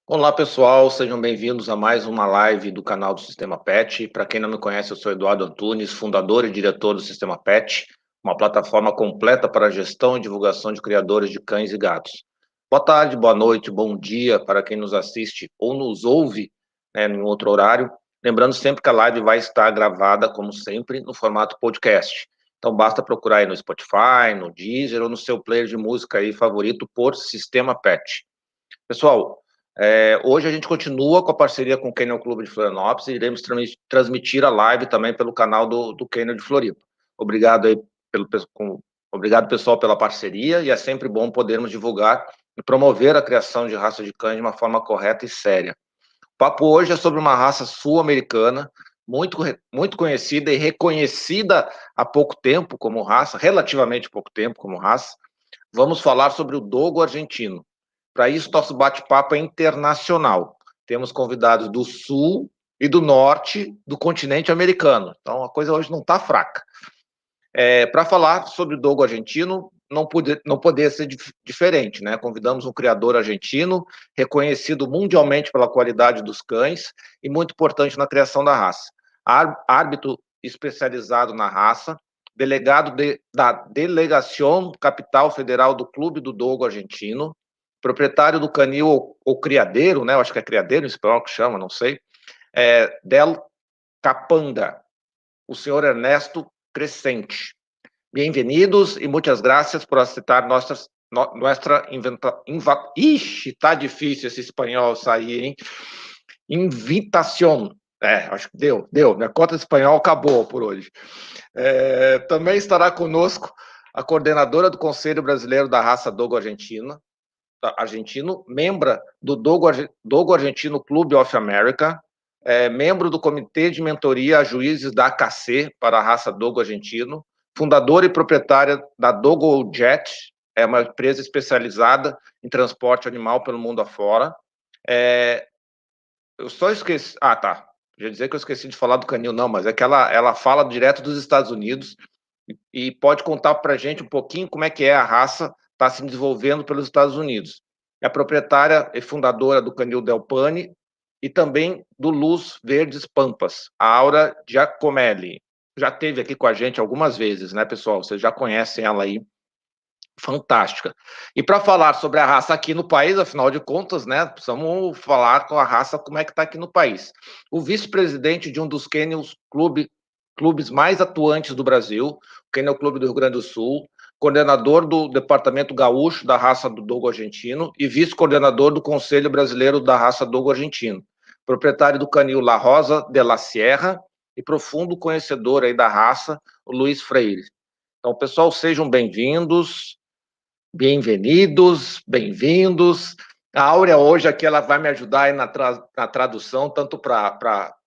Olá, pessoal, sejam bem-vindos a mais uma live do canal do Sistema Pet. Para quem não me conhece, eu sou Eduardo Antunes, fundador e diretor do Sistema Pet, uma plataforma completa para a gestão e divulgação de criadores de cães e gatos. Boa tarde, boa noite, bom dia para quem nos assiste ou nos ouve, em outro horário. Lembrando sempre que a live vai estar gravada, como sempre, no formato podcast. Então, basta procurar aí no Spotify, no Deezer ou no seu player de música aí favorito por Sistema Pet. Pessoal, hoje a gente continua com a parceria com o Kennel Clube de Florianópolis e iremos transmitir a live também pelo canal do Kennel de Floripa. Obrigado aí obrigado, pessoal, pela parceria, e é sempre bom podermos divulgar e promover a criação de raça de cães de uma forma correta e séria. O papo hoje é sobre uma raça sul-americana, muito conhecida e reconhecida há pouco tempo como raça, relativamente pouco tempo como raça. Vamos falar sobre o dogo argentino. Para isso, nosso bate-papo é internacional. Temos convidados do sul e do norte do continente americano. Então, a coisa hoje não está fraca. Para falar sobre o dogo argentino, não poderia ser diferente, né? Convidamos um criador argentino, reconhecido mundialmente pela qualidade dos cães e muito importante na criação da raça. Árbitro especializado na raça, delegado da Delegação Capital Federal do Clube do Dogo Argentino, proprietário do canil ou criadeiro, né? Eu acho que é criadeiro em espanhol que chama, não sei. Del Capanga, o senhor Ernesto Crescente. Bem-vindos e muitas graças por aceitar nossa Ixi, tá difícil esse espanhol sair, hein? Invitação. Acho que deu. Minha conta de espanhol acabou por hoje. Também estará conosco a coordenadora do Conselho Brasileiro da Raça Dogo Argentino, membro do Dogo Argentino Club of America, membro do Comitê de Mentoria a Juízes da AKC para a raça Dogo Argentino, fundadora e proprietária da Dogo Jet, uma empresa especializada em transporte animal pelo mundo afora. Eu só esqueci... tá. Eu ia dizer que eu esqueci de falar do canil, não, mas é que ela fala direto dos Estados Unidos e pode contar para a gente um pouquinho como é que a raça está se desenvolvendo pelos Estados Unidos. É a proprietária e fundadora do canil Del Pane e também do Luz Verdes Pampas, a Aura Giacomelli. Já esteve aqui com a gente algumas vezes, né, pessoal? Vocês já conhecem ela aí. Fantástica. E para falar sobre a raça aqui no país, afinal de contas, né, precisamos falar com a raça como é que está aqui no país. O vice-presidente de um dos Kennels clubes mais atuantes do Brasil, o Kennel Clube do Rio Grande do Sul, coordenador do Departamento Gaúcho da raça do Dogo Argentino e vice-coordenador do Conselho Brasileiro da Raça Dogo Argentino, proprietário do canil La Rosa de la Sierra e profundo conhecedor aí da raça, o Luiz Freire. Então, pessoal, sejam bem-vindos. Bem-vindos. A Áurea hoje aqui ela vai me ajudar aí na tradução, tanto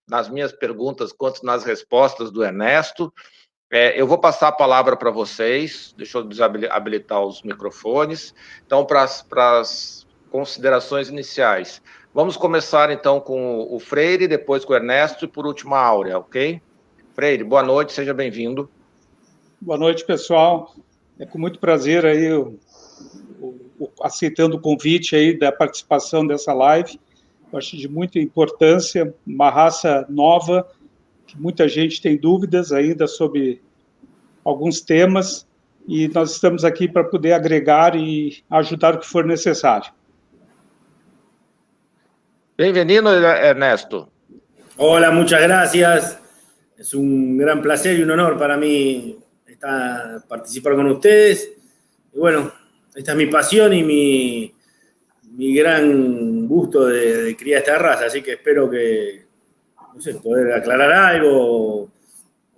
nas minhas perguntas quanto nas respostas do Ernesto. Eu vou passar a palavra para vocês, deixa eu desabilitar os microfones. Então, para as considerações iniciais. Vamos começar, então, com o Freire, depois com o Ernesto e, por último, a Áurea, ok? Freire, boa noite, seja bem-vindo. Boa noite, pessoal. É com muito prazer aí aceitando o convite aí da participação dessa live. Eu acho de muita importância, uma raça nova, que muita gente tem dúvidas ainda sobre alguns temas, e nós estamos aqui para poder agregar e ajudar o que for necessário. Bem-vindo, Ernesto. Hola, muchas gracias. Es un gran placer y un honor para mí participar con ustedes. Y bueno, esta es mi pasión y mi gran gusto de criar esta raza, así que espero que, no sé, poder aclarar algo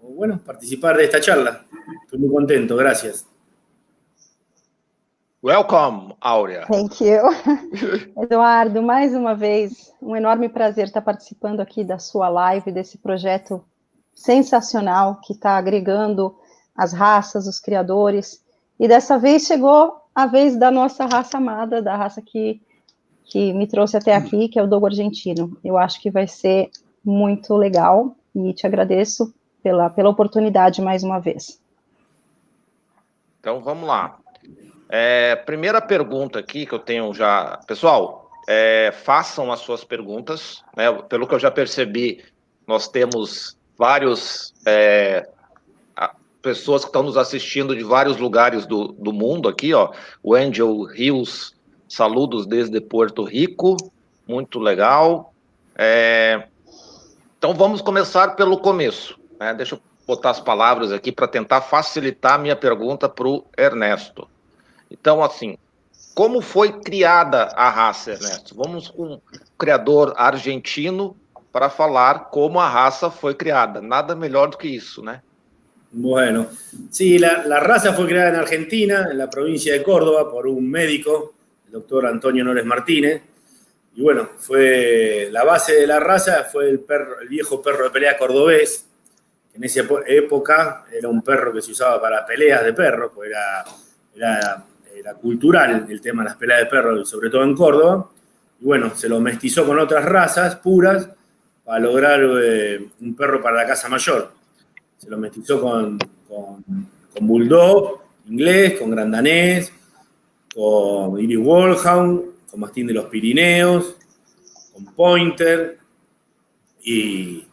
o bueno, participar de esta charla. Estoy muy contento, gracias. Welcome, Áurea. Thank you. Eduardo, mais uma vez, um enorme prazer estar participando aqui da sua live, desse projeto sensacional que está agregando as raças, os criadores. E dessa vez chegou a vez da nossa raça amada, da raça que me trouxe até aqui, que é o Dogo Argentino. Eu acho que vai ser muito legal e te agradeço pela oportunidade mais uma vez. Então, vamos lá. Primeira pergunta aqui que eu tenho já... Pessoal, façam as suas perguntas, né? Pelo que eu já percebi, nós temos vários pessoas que estão nos assistindo de vários lugares do mundo aqui, ó. O Angel Rios, saludos desde Porto Rico, muito legal. Então vamos começar pelo começo, né? Deixa eu botar as palavras aqui para tentar facilitar a minha pergunta para o Ernesto. Então, assim, como foi criada a raça, Ernesto? Vamos com um criador argentino para falar como a raça foi criada. Nada melhor do que isso, né? Bueno, sí, la raza fue creada en Argentina, en la provincia de Córdoba, por un médico, el doctor Antonio Nores Martínez. Y bueno, la base de la raza fue el viejo perro de pelea cordobés, que en esa época era un perro que se usaba para peleas de perros, porque era cultural el tema de las peleas de perros, sobre todo en Córdoba. Y bueno, se lo mestizó con otras razas puras para lograr un perro para la casa mayor. Se lo mestizó con Bulldog inglés, con Gran Danés, con Irish Wolfhound, con Mastín de los Pirineos, con Pointer y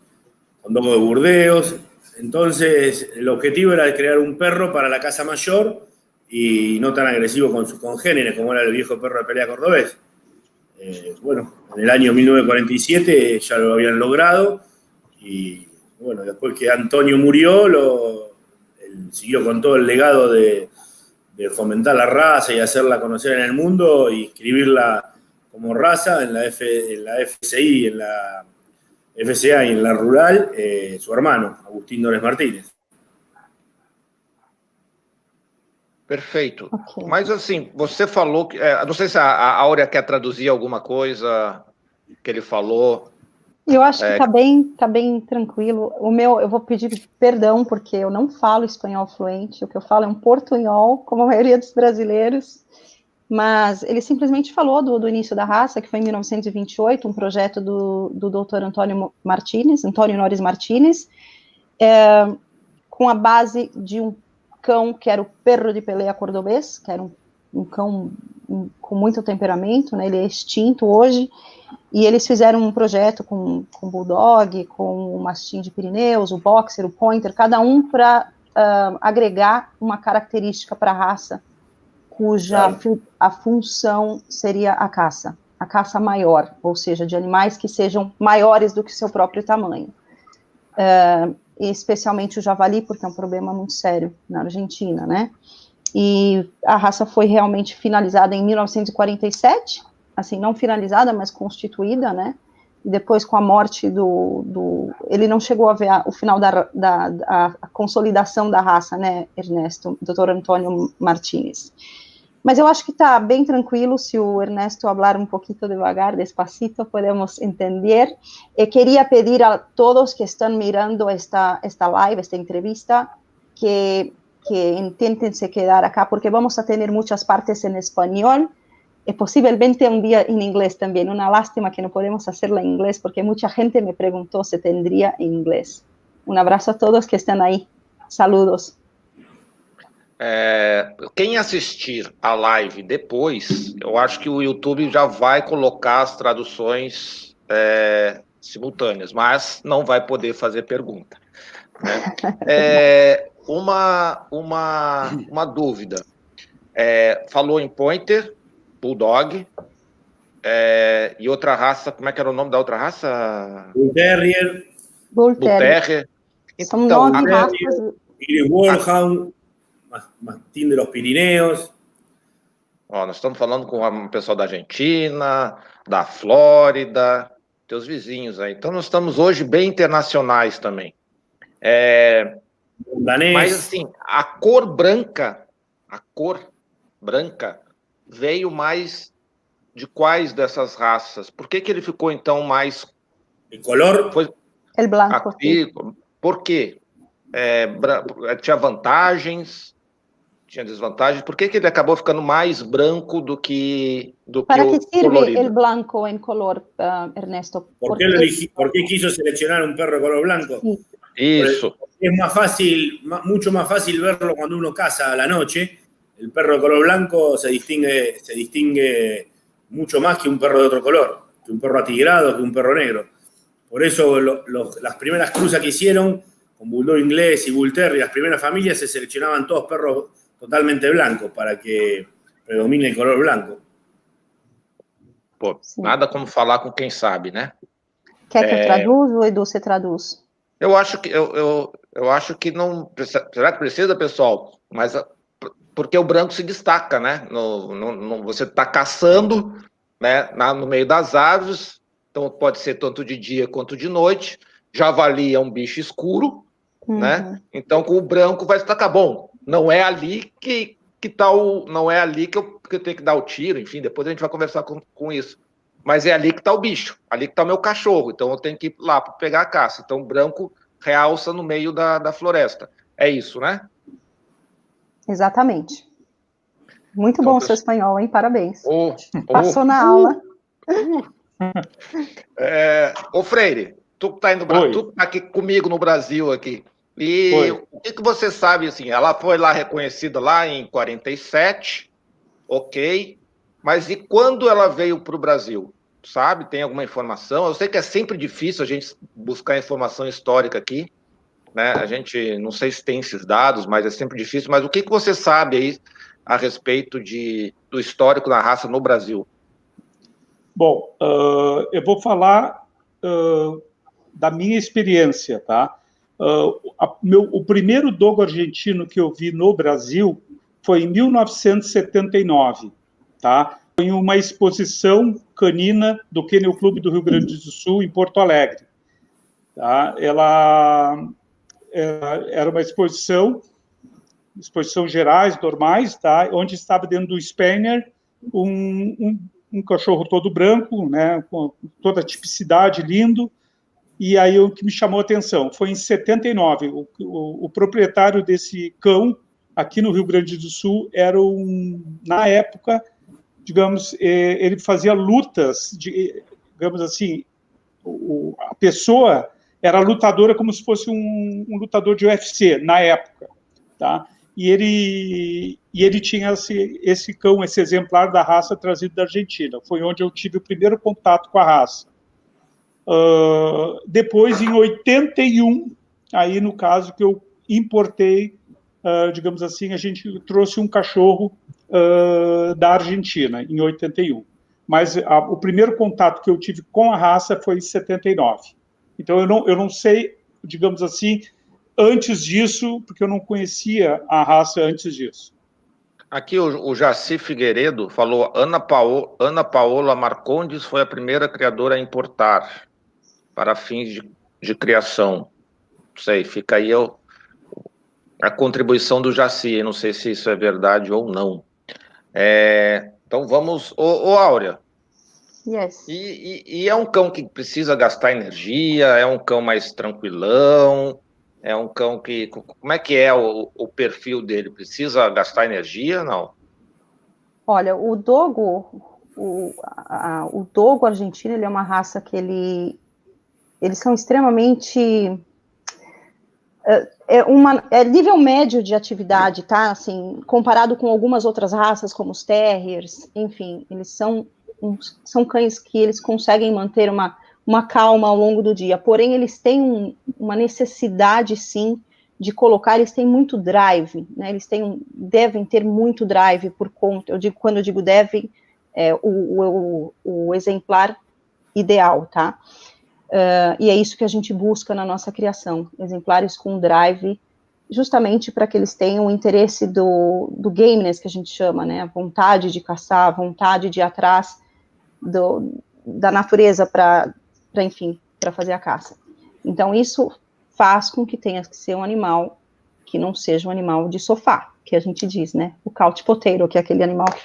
con Dogo de Burdeos. Entonces, el objetivo era crear un perro para la casa mayor y no tan agresivo con sus congéneres como era el viejo perro de pelea cordobés. Bueno, en el año 1947 ya lo habían logrado y bueno, después que Antonio murió, él siguió con todo el legado de fomentar la raza y hacerla conocer en el mundo y inscribirla como raza en la FCI, en la FCA y en la rural, su hermano, Agustín Nores Martínez. Perfeito. Okay. Mas assim, você falou que... não sei se a Áurea quer traduzir alguma coisa que ele falou. Eu acho que tá bem tranquilo. Eu vou pedir perdão, porque eu não falo espanhol fluente, o que eu falo é um portunhol, como a maioria dos brasileiros, mas ele simplesmente falou do início da raça, que foi em 1928, um projeto do Dr. Antônio Nores Martínez, com a base de um cão que era o perro de pelea cordobês, que era um cão com muito temperamento, né? Ele é extinto hoje. E eles fizeram um projeto com o Bulldog, com o Mastim de Pirineus, o Boxer, o Pointer, cada um para agregar uma característica para a raça, cuja a função seria a caça maior, ou seja, de animais que sejam maiores do que seu próprio tamanho. Especialmente o javali, porque é um problema muito sério na Argentina, né? E a raça foi realmente finalizada em 1947, assim, não finalizada, mas constituída, né, e depois com a morte ele não chegou a ver o final a consolidação da raça, né, Ernesto, Dr. Antônio Martínez. Mas eu acho que está bem tranquilo, se o Ernesto falar um pouquinho devagar, despacito, podemos entender. Queria pedir a todos que estão mirando esta live, esta entrevista, que intenten se quedar acá, porque vamos a tener muchas partes en español, posiblemente un día en inglés también. Una lástima que no podemos hacerla en inglés, porque mucha gente me preguntó si tendría en inglés. Un abrazo a todos que están ahí. Saludos. Quem assistir a live depois, eu acho que o YouTube já vai colocar as traduções simultâneas, mas não vai poder fazer pergunta, né? Uma dúvida. Falou em Pointer, Bulldog, e outra raça, como é que era o nome da outra raça? Bull Terrier. Bull Terrier. São 9 raças. Irish Wolfhound, Mastim de los Pirineos. Nós estamos falando com o pessoal da Argentina, da Flórida, teus vizinhos aí. Então, nós estamos hoje bem internacionais também. Mas, assim, a cor branca veio mais de quais dessas raças? Por que ele ficou, então, mais... O color? El blanco. Aqui, por quê? Tinha vantagens, tinha desvantagens? Por que ele acabou ficando mais branco do que Para o que sirve colorido? El blanco en color, Ernesto? ¿Por qué quiso seleccionar un perro de color blanco? Sí. Isso. Es más fácil, mucho más fácil verlo cuando uno caza a la noche. El perro de color blanco se distingue mucho más que un perro de otro color, que un perro atigrado, que un perro negro. Por eso las primeras cruzas que hicieron con Bulldog inglés y Bull Terrier, las primeras familias se seleccionaban todos perros totalmente blancos para que predomine el color blanco. Pô, nada como falar com quem sabe, né? Quer que eu traduza ou Edu, você traduz? Eu acho que não... Será que precisa, pessoal? Mas porque o branco se destaca, né? Você está caçando, né, no meio das aves, então pode ser tanto de dia quanto de noite. Javali é um bicho escuro, né? Então com o branco vai destacar. Bom, não é ali que tá não é ali que eu tenho que dar o tiro, enfim, depois a gente vai conversar com isso. Mas é ali que está o bicho, ali que está o meu cachorro, então eu tenho que ir lá para pegar a caça. Então o branco realça no meio da floresta. É isso, né? Exatamente. Muito bom o seu espanhol, hein? Parabéns. Passou na aula. Ô Freire, tu que tá indo, tu tá aqui comigo no Brasil aqui. E o que você sabe, assim, ela foi lá reconhecida lá em 47, ok, mas e quando ela veio para o Brasil? Sabe, tem alguma informação? Eu sei que é sempre difícil a gente buscar informação histórica aqui, né? A gente, não sei se tem esses dados, mas é sempre difícil. Mas o que você sabe aí a respeito do histórico da raça no Brasil? Bom, eu vou falar da minha experiência, tá? O primeiro dogo argentino que eu vi no Brasil foi em 1979, tá? Foi em uma exposição canina do Kennel Club do Rio Grande do Sul, em Porto Alegre. Tá? Ela era uma exposição gerais, normais, tá? Onde estava dentro do Spaniel um cachorro todo branco, né? Com toda a tipicidade, lindo. E aí o que me chamou a atenção foi em 79, o proprietário desse cão, aqui no Rio Grande do Sul, era na época, digamos, ele fazia lutas, digamos assim, a pessoa era lutadora como se fosse um lutador de UFC, na época, tá? E ele tinha esse cão, esse exemplar da raça trazido da Argentina. Foi onde eu tive o primeiro contato com a raça. Depois, em 81, aí no caso que eu importei, digamos assim, a gente trouxe um cachorro da Argentina, em 81. Mas o primeiro contato que eu tive com a raça foi em 79. Então, eu não sei, digamos assim, antes disso, porque eu não conhecia a raça antes disso. Aqui o Jaci Figueiredo falou, Ana Paola Marcondes foi a primeira criadora a importar para fins de criação. Não sei, fica aí a contribuição do Jaci, não sei se isso é verdade ou não. Então vamos... Ô Áurea, yes. E é um cão que precisa gastar energia, é um cão mais tranquilão, é um cão que... Como é que é o perfil dele? Precisa gastar energia, não? Olha, o dogo argentino, ele é uma raça que eles são extremamente... É nível médio de atividade, tá? Assim, comparado com algumas outras raças, como os terriers, enfim, eles são cães que eles conseguem manter uma calma ao longo do dia, porém eles têm uma necessidade, sim, de colocar, eles têm muito drive, né? Eles devem ter muito drive por conta, quando eu digo devem, o exemplar ideal, tá? E é isso que a gente busca na nossa criação, exemplares com drive, justamente para que eles tenham o interesse do gameness, que a gente chama, né? A vontade de caçar, a vontade de ir atrás da natureza para fazer a caça. Então, isso faz com que tenha que ser um animal que não seja um animal de sofá, que a gente diz, né? O couch potato, que é aquele animal que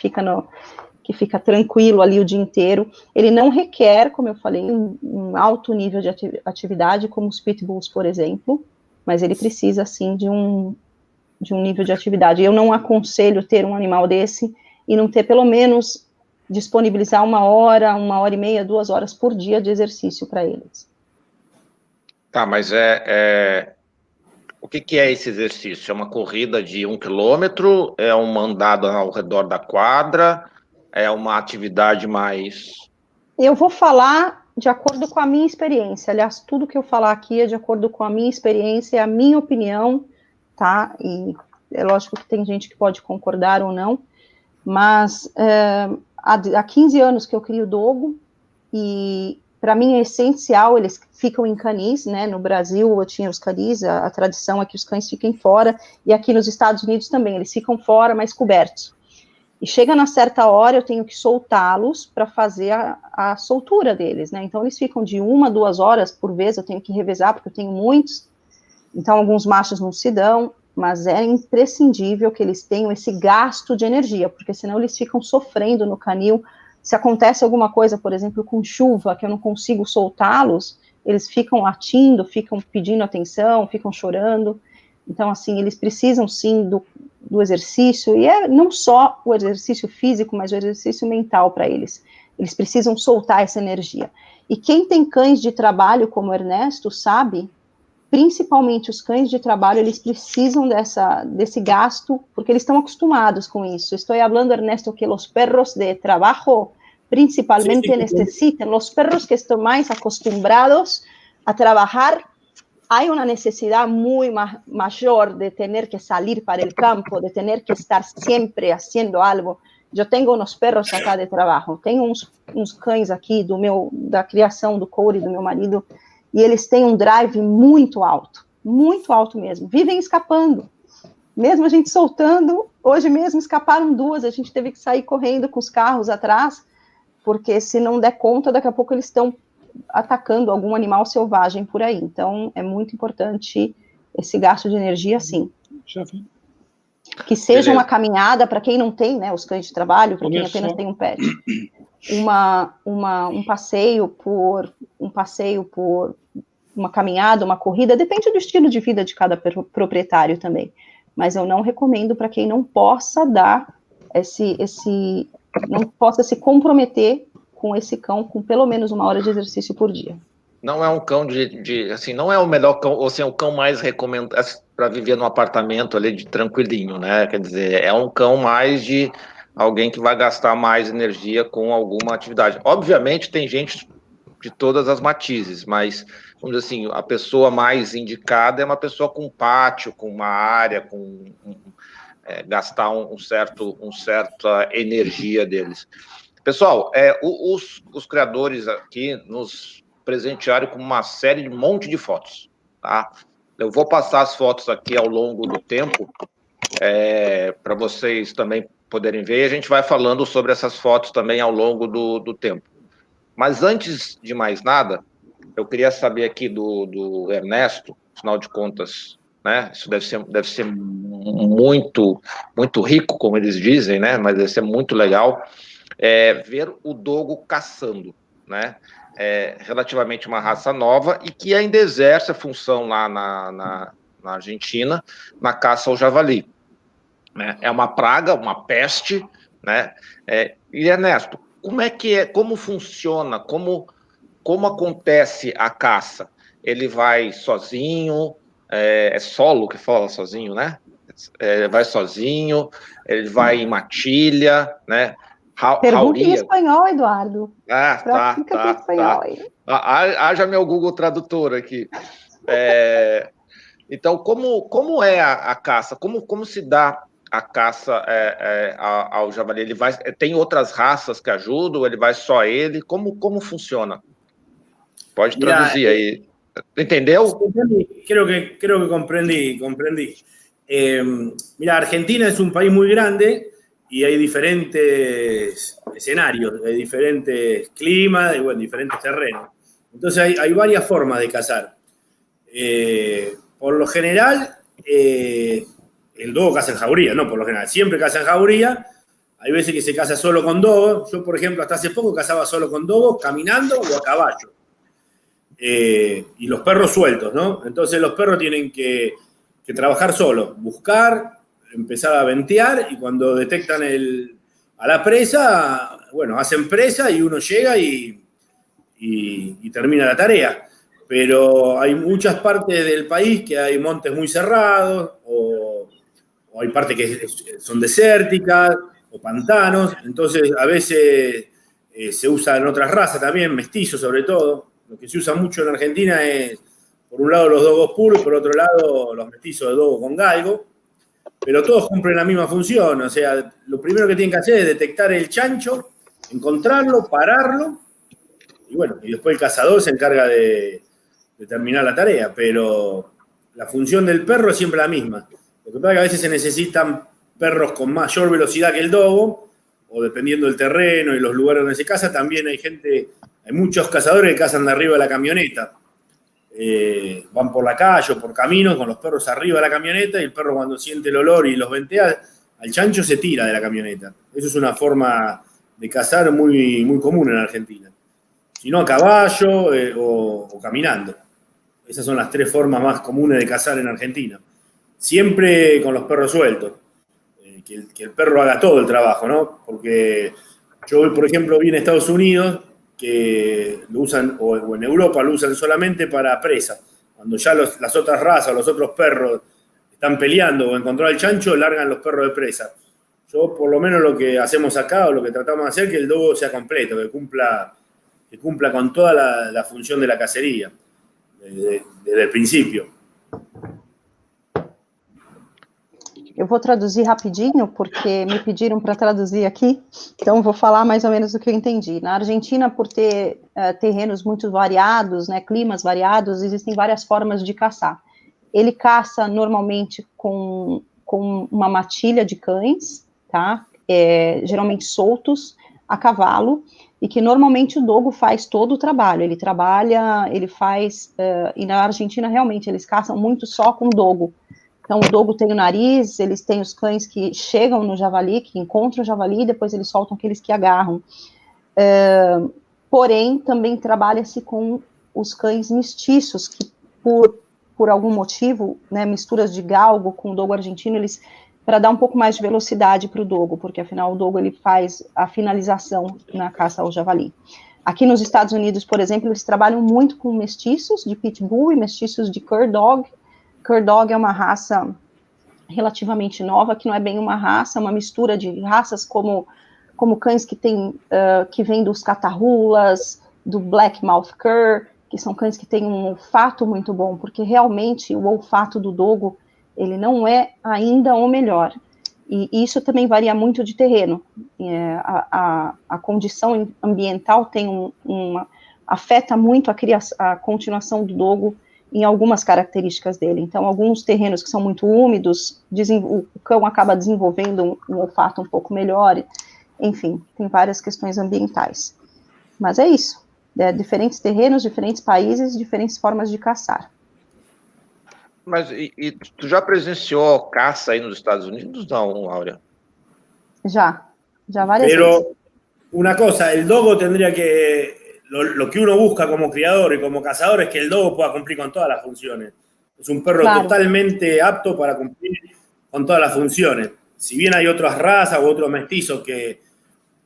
fica tranquilo ali o dia inteiro. Ele não requer, como eu falei, um alto nível de atividade, como os pitbulls, por exemplo, mas ele precisa, sim, de um nível de atividade. Eu não aconselho ter um animal desse e não ter, pelo menos, disponibilizar 1 hora, 1h30, 2 horas por dia de exercício para eles. Tá, mas o que é esse exercício? É uma corrida de 1 quilômetro? É uma andada ao redor da quadra? é uma atividade mais... Eu vou falar de acordo com a minha experiência. Aliás, tudo que eu falar aqui é de acordo com a minha experiência, a minha opinião, tá? E é lógico que tem gente que pode concordar ou não, mas há 15 anos que eu crio dogo, e para mim é essencial, eles ficam em canis, né? No Brasil eu tinha os canis, a tradição é que os cães fiquem fora, e aqui nos Estados Unidos também, eles ficam fora, mas cobertos. E chega na certa hora, eu tenho que soltá-los para fazer a soltura deles, né? Então, eles ficam de 1 a 2 horas por vez, eu tenho que revezar, porque eu tenho muitos. Então, alguns machos não se dão, mas é imprescindível que eles tenham esse gasto de energia, porque senão eles ficam sofrendo no canil. Se acontece alguma coisa, por exemplo, com chuva, que eu não consigo soltá-los, eles ficam latindo, ficam pedindo atenção, ficam chorando. Então, assim, eles precisam, sim, do exercício, e não só o exercício físico, mas o exercício mental para eles. Eles precisam soltar essa energia. E quem tem cães de trabalho, como o Ernesto, sabe, principalmente os cães de trabalho, eles precisam desse gasto, porque eles estão acostumados com isso. Estou falando, Ernesto, que os perros de trabalho principalmente necessitam, os perros que estão mais acostumbrados a trabalhar. Hay una necesidad muy mayor de tener que salir para el campo, de tener que estar siempre haciendo algo. Eu tenho uns perros acá de trabalho, tenho uns cães aqui da criação do Corey, do meu marido, e eles têm um drive muito alto mesmo, vivem escapando. Mesmo a gente soltando, hoje mesmo escaparam 2, a gente teve que sair correndo com os carros atrás, porque se não der conta, daqui a pouco eles estão atacando algum animal selvagem por aí. Então, é muito importante esse gasto de energia, sim. Já vi. Que seja uma caminhada, para quem não tem, né, os cães de trabalho, para quem apenas tem um pet. Um passeio por uma caminhada, uma corrida, depende do estilo de vida de cada proprietário também. Mas eu não recomendo para quem não possa dar não possa se comprometer com esse cão, com pelo menos 1 hora de exercício por dia. Não é um cão assim, não é o melhor cão, ou assim, é o cão mais recomendado para viver num apartamento ali de tranquilinho, né? Quer dizer, é um cão mais de alguém que vai gastar mais energia com alguma atividade. Obviamente tem gente de todas as matizes, mas, vamos dizer assim, a pessoa mais indicada é uma pessoa com pátio, com uma área, com gastar uma certa energia deles. Pessoal, os criadores aqui nos presentearam com uma série de monte de fotos, tá? Eu vou passar as fotos aqui ao longo do tempo, para vocês também poderem ver, e a gente vai falando sobre essas fotos também ao longo do tempo. Mas antes de mais nada, eu queria saber aqui do Ernesto, afinal de contas, né? Isso deve ser muito, muito rico, como eles dizem, né? Mas deve ser muito legal. Ver o dogo caçando, né? Relativamente uma raça nova e que ainda exerce a função lá na Argentina, na caça ao javali, né? É uma praga, uma peste, né? E Ernesto, como funciona, como acontece a caça? Ele vai sozinho, solo que fala sozinho, né? Vai sozinho, ele vai em matilha, né? Pergunta em espanhol, Eduardo. Tá. Haja meu Google Tradutor aqui. Então, como é a caça? Como se dá a caça ao javali? Ele tem outras raças que ajudam? Ele vai só ele? Como funciona? Pode traduzir aí. ¿Entendeu? Creo que comprendí. Mira, Argentina es un país muy grande y hay diferentes escenarios, hay diferentes climas, diferentes terrenos. Entonces hay varias formas de cazar. Por lo general, el dogo caza en jauría, no por lo general, siempre caza en jauría. Hay veces que se caza solo con dogo. Yo, por ejemplo, hasta hace poco cazaba solo con dogo, caminando o a caballo. Y los perros sueltos, ¿no? Entonces los perros tienen que trabajar solos, buscar, empezar a ventear, y cuando detectan a la presa, bueno, hacen presa y uno llega y termina la tarea. Pero hay muchas partes del país que hay montes muy cerrados o hay partes que son desérticas o pantanos, entonces a veces se usa en otras razas también, mestizos sobre todo. Lo que se usa mucho en Argentina es, por un lado, los dogos puros y por otro lado, los mestizos de dogo con galgo, pero todos cumplen la misma función. O sea, lo primero que tienen que hacer es detectar el chancho, encontrarlo, pararlo, y bueno, y después el cazador se encarga de terminar la tarea, pero la función del perro es siempre la misma. Lo que pasa es que a veces se necesitan perros con mayor velocidad que el dogo, o dependiendo del terreno y los lugares donde se caza, también hay muchos cazadores que cazan de arriba de la camioneta. Van por la calle o por caminos con los perros arriba de la camioneta y el perro cuando siente el olor y los ventea, al chancho se tira de la camioneta. Eso es una forma de cazar muy, muy común en Argentina. Si no, a caballo o caminando. Esas son las 3 formas más comunes de cazar en Argentina. Siempre con los perros sueltos. Que el perro haga todo el trabajo, ¿no? Porque yo, por ejemplo, vi en Estados Unidos que lo usan, o en Europa lo usan solamente para presa. Cuando ya las otras razas, los otros perros están peleando o en control del chancho, largan los perros de presa. Yo, por lo menos, lo que hacemos acá, o lo que tratamos de hacer, que el dogo sea completo, que cumpla con toda la función de la cacería, desde el principio. Eu vou traduzir rapidinho, porque me pediram para traduzir aqui, então vou falar mais ou menos o que eu entendi. Na Argentina, por ter terrenos muito variados, né, climas variados, existem várias formas de caçar. Ele caça normalmente com uma matilha de cães, tá? Geralmente soltos, a cavalo, e que normalmente o dogo faz todo o trabalho. Ele trabalha, ele faz, e na Argentina realmente eles caçam muito só com dogo. Então, o dogo tem o nariz, eles têm os cães que chegam no javali, que encontram o javali, e depois eles soltam aqueles que agarram. Porém, também trabalha-se com os cães mestiços, que por algum motivo, né, misturas de galgo com o dogo argentino, eles, para dar um pouco mais de velocidade para o dogo, porque afinal o dogo ele faz a finalização na caça ao javali. Aqui nos Estados Unidos, por exemplo, eles trabalham muito com mestiços de pitbull e mestiços de cur dog. Cur dog é uma raça relativamente nova, que não é bem uma raça, é uma mistura de raças como cães que vêm dos catarrulas, do black mouth cur, que são cães que têm um olfato muito bom, porque realmente o olfato do dogo, ele não é ainda o melhor. E isso também varia muito de terreno. A condição ambiental afeta muito a continuação do dogo em algumas características dele. Então, alguns terrenos que são muito úmidos, o cão acaba desenvolvendo um olfato um pouco melhor. Enfim, tem várias questões ambientais. Mas é isso. Diferentes terrenos, diferentes países, diferentes formas de caçar. Mas e tu já presenciou caça aí nos Estados Unidos? Não, Áurea? Já várias vezes. Pero, una cosa, el dogo tendría que... Lo que uno busca como criador y como cazador es que el dogo pueda cumplir con todas las funciones. Es un perro totalmente apto para cumplir con todas las funciones. Si bien hay otras razas u otros mestizos que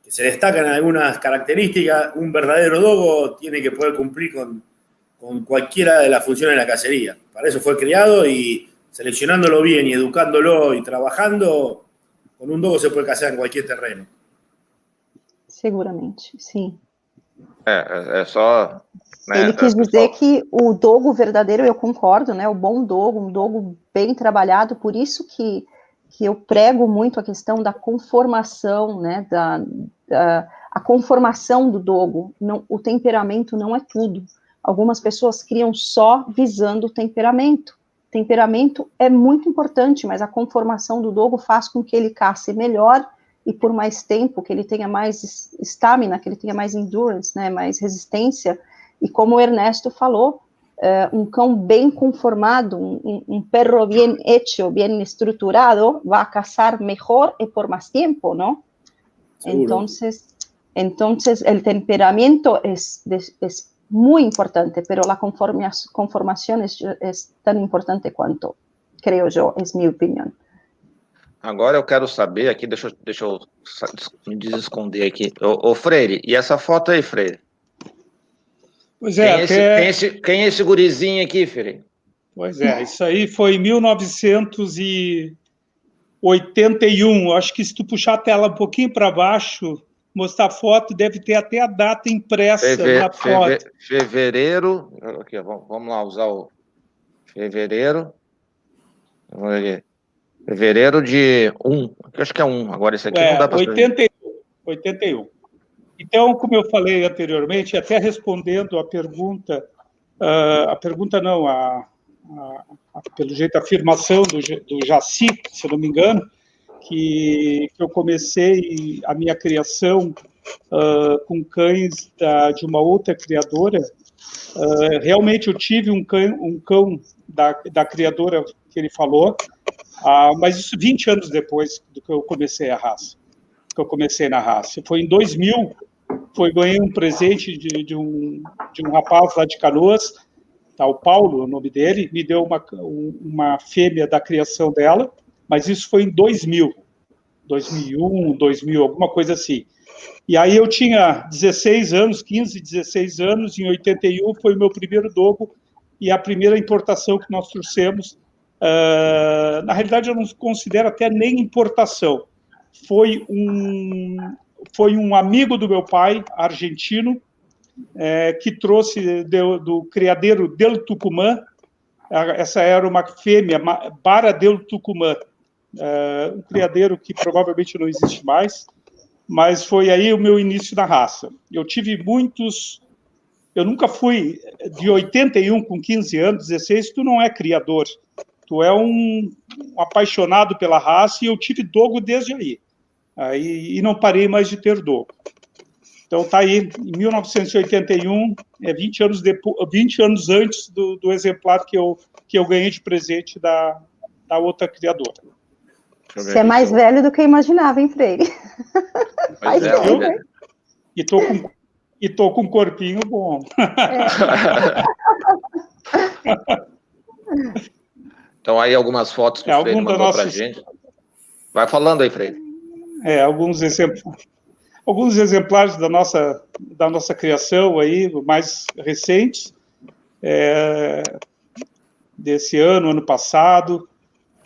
se destacan en algunas características, un verdadero dogo tiene que poder cumplir con cualquiera de las funciones de la cacería. Para eso fue criado y seleccionándolo bien y educándolo y trabajando, con un dogo se puede cazar en cualquier terreno. Seguramente, sim. É só... Né, ele quis dizer que o dogo verdadeiro, eu concordo, né, o bom dogo, um dogo bem trabalhado, por isso que eu prego muito a questão da conformação, né, a conformação do dogo. Não, o temperamento não é tudo. Algumas pessoas criam só visando o temperamento. Temperamento é muito importante, mas a conformação do dogo faz com que ele cace melhor e por mais tempo, que ele tenha mais estamina, que ele tenha mais endurance, né, mais resistência. E como o Ernesto falou, um cão bem conformado, um perro bien hecho, bien estruturado, vai caçar melhor e por mais tempo, não? Entonces el temperamento es muy importante, pero la conformación es tan importante quanto, creo yo, es mi opinión. Agora eu quero saber aqui, deixa eu me desesconder aqui. Ô Freire, e essa foto aí, Freire? Pois é, quem é esse gurizinho aqui, Freire? Pois é, isso aí foi em 1900 e 81. Acho que se tu puxar a tela um pouquinho para baixo, mostrar a foto, deve ter até a data impressa na foto. Fevereiro. Aqui, vamos lá usar o fevereiro. Vamos ver aqui. Fevereiro de 1. Acho que é 1. Agora esse aqui não dá para 81. Então, como eu falei anteriormente, até respondendo a pergunta, pelo jeito, a afirmação do Jaci, se não me engano, que eu comecei a minha criação com cães de uma outra criadora. Realmente eu tive um cão da criadora que ele falou, mas isso 20 anos depois do que eu comecei a raça, na raça. Foi em 2000, ganhei um presente de um rapaz lá de Canoas, tá, o Paulo, o nome dele, me deu uma fêmea da criação dela, mas isso foi em 2000, 2000, alguma coisa assim. E aí eu tinha 16 anos, 15, 16 anos, em 81 foi o meu primeiro dogo e a primeira importação que nós trouxemos. Na realidade, eu não considero até nem importação. Foi um amigo do meu pai, argentino, que trouxe do criadeiro del Tucumã. Essa era uma fêmea, Bara del Tucumã, um criadeiro que provavelmente não existe mais, mas foi aí o meu início na raça. Eu tive muitos... Eu nunca fui... De 81, com 15 anos, 16, tu não é criador. Tu é um apaixonado pela raça, e eu tive dogo desde aí. E não parei mais de ter dogo. Então, tá aí, em 1981, 20 anos antes do exemplar que eu ganhei de presente da outra criadora. Você é mais velho do que eu imaginava, hein, Freire? Pois é, e tô com um corpinho bom. Então, aí algumas fotos que o Freire mandou pra gente. Vai falando aí, Freire. Alguns exemplares da nossa criação aí, mais recentes, desse ano passado.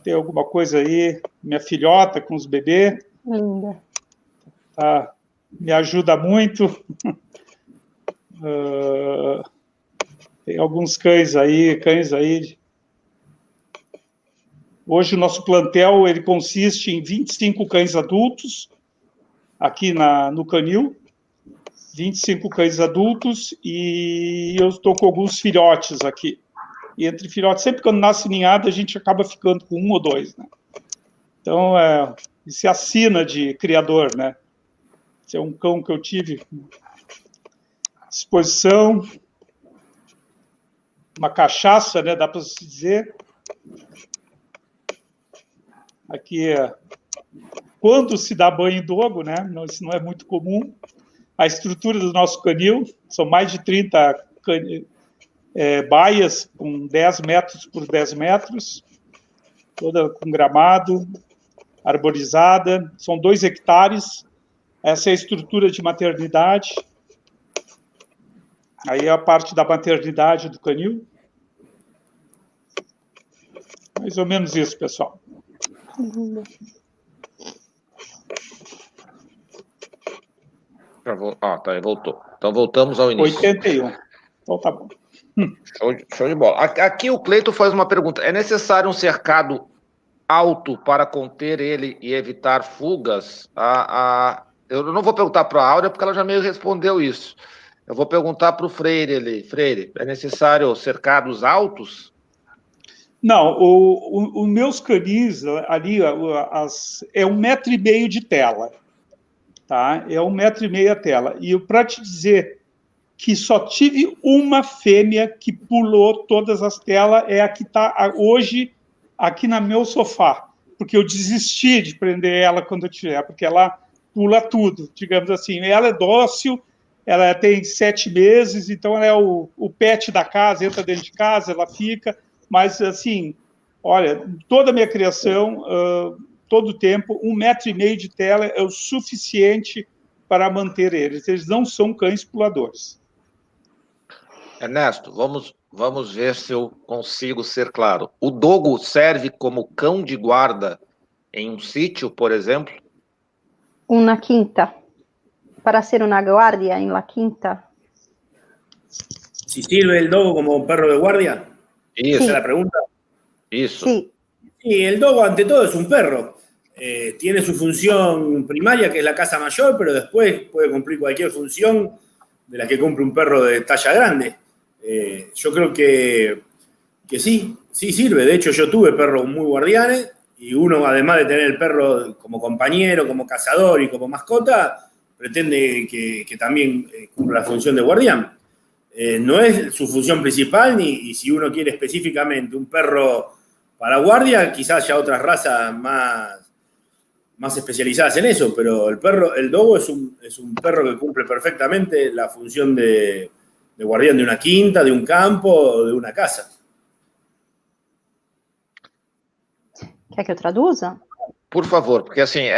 Tem alguma coisa aí, minha filhota com os bebês. Linda. Tá, me ajuda muito. Tem alguns cães aí. Hoje o nosso plantel ele consiste em 25 cães adultos, aqui no canil, 25 cães adultos, e eu estou com alguns filhotes aqui. E entre filhotes, sempre quando nasce ninhada, a gente acaba ficando com um ou dois, né? Então, isso é a sina de criador, né? Esse é um cão que eu tive à disposição, uma cachaça, né? Dá para se dizer. Aqui quando se dá banho em dogo, né? Isso não é muito comum. A estrutura do nosso canil, são mais de 30 baias com 10 metros por 10 metros, toda com gramado, arborizada, são 2 hectares, essa é a estrutura de maternidade, aí é a parte da maternidade do canil, mais ou menos isso, pessoal. Tá, voltou. Então voltamos ao início. 81, então tá bom. Show de bola. Aqui o Cleiton faz uma pergunta. É necessário um cercado alto para conter ele e evitar fugas? Eu não vou perguntar para a Áurea, porque ela já meio respondeu isso. Eu vou perguntar para o Freire. Freire, é necessário cercados altos? Não, os meus canis ali é 1,5 metro de tela. Tá? É 1,5 metro a tela. E para te dizer que só tive uma fêmea que pulou todas as telas, é a que está hoje aqui no meu sofá, porque eu desisti de prender ela quando eu tiver, porque ela pula tudo, digamos assim. Ela é dócil, ela tem 7 meses, então ela é o pet da casa, entra dentro de casa, ela fica, mas assim, olha, toda a minha criação, todo o tempo, 1,5 metro de tela é o suficiente para manter eles. Eles não são cães puladores. Ernesto, vamos ver se eu consigo ser claro. O dogo serve como cão de guarda em um sítio, por exemplo? Una quinta. Para ser una guardia en la quinta. Si sirve el dogo como perro de guardia. Isso. ¿Esa es la pregunta? Isso. Sí. Sí, el dogo ante todo es un perro. Tiene su función primaria, que es la caza mayor, pero después puede cumplir cualquier función de la que cumple un perro de talla grande. Yo creo que sí sirve. De hecho, yo tuve perros muy guardianes y uno, además de tener el perro como compañero, como cazador y como mascota, pretende que también cumpla la función de guardián. No es su función principal, y si uno quiere específicamente un perro para guardia, quizás haya otras razas más especializadas en eso, pero el dogo es un perro que cumple perfectamente la función de guardián de una quinta, de un campo o de una casa. Quer que eu traduza? Por favor, porque assim,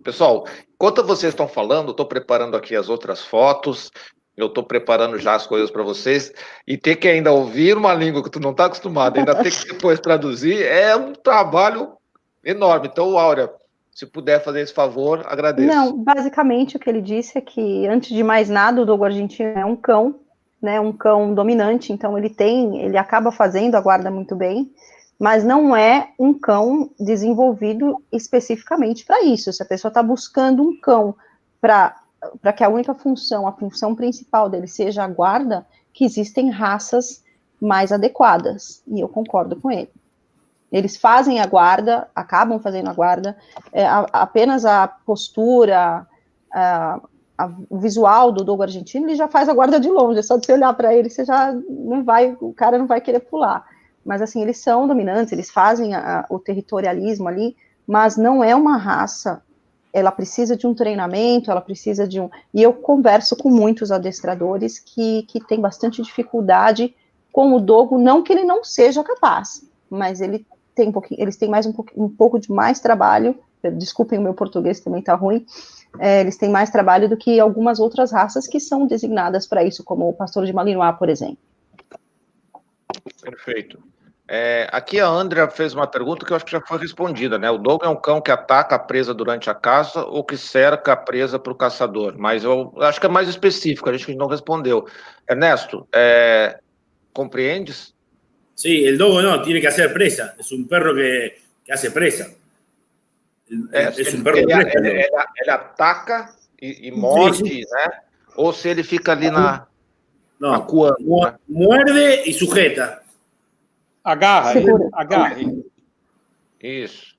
pessoal, enquanto vocês estão falando, eu estou preparando aqui as outras fotos, eu estou preparando já as coisas para vocês, e ter que ainda ouvir uma língua que tu não está acostumado, ainda ter que depois traduzir, é um trabalho enorme. Então, Áurea, se puder fazer esse favor, agradeço. Não, basicamente o que ele disse é que, antes de mais nada, o dogo argentino é um cão, né, um cão dominante, então ele acaba fazendo a guarda muito bem, mas não é um cão desenvolvido especificamente para isso. Se a pessoa está buscando um cão para que a única função, a função principal dele seja a guarda, que existem raças mais adequadas, e eu concordo com ele. Eles fazem a guarda, acabam fazendo a guarda, apenas a postura, o visual do dogo argentino, ele já faz a guarda de longe, é só de você olhar para ele, você já não vai, o cara não vai querer pular. Mas, assim, eles são dominantes, eles fazem o territorialismo ali, mas não é uma raça, ela precisa de um treinamento, ela precisa de um... E eu converso com muitos adestradores que têm bastante dificuldade com o dogo, não que ele não seja capaz, mas eles têm mais um pouco de mais trabalho, desculpem, o meu português também está ruim, eles têm mais trabalho do que algumas outras raças que são designadas para isso, como o pastor de Malinois, por exemplo. Perfeito. Aqui a Andrea fez uma pergunta que eu acho que já foi respondida, né? O dogo é um cão que ataca a presa durante a caça ou que cerca a presa para o caçador, mas eu acho que é mais específico, a gente não respondeu. Ernesto, compreendes? Sí, el dogo no, tiene que hacer presa, es un perro que hace presa. Es un perro de presa. Ele ataca e morde, sí. né? Ou se ele fica ali acuando, né? Muerde y sujeta. Agarra. Isso.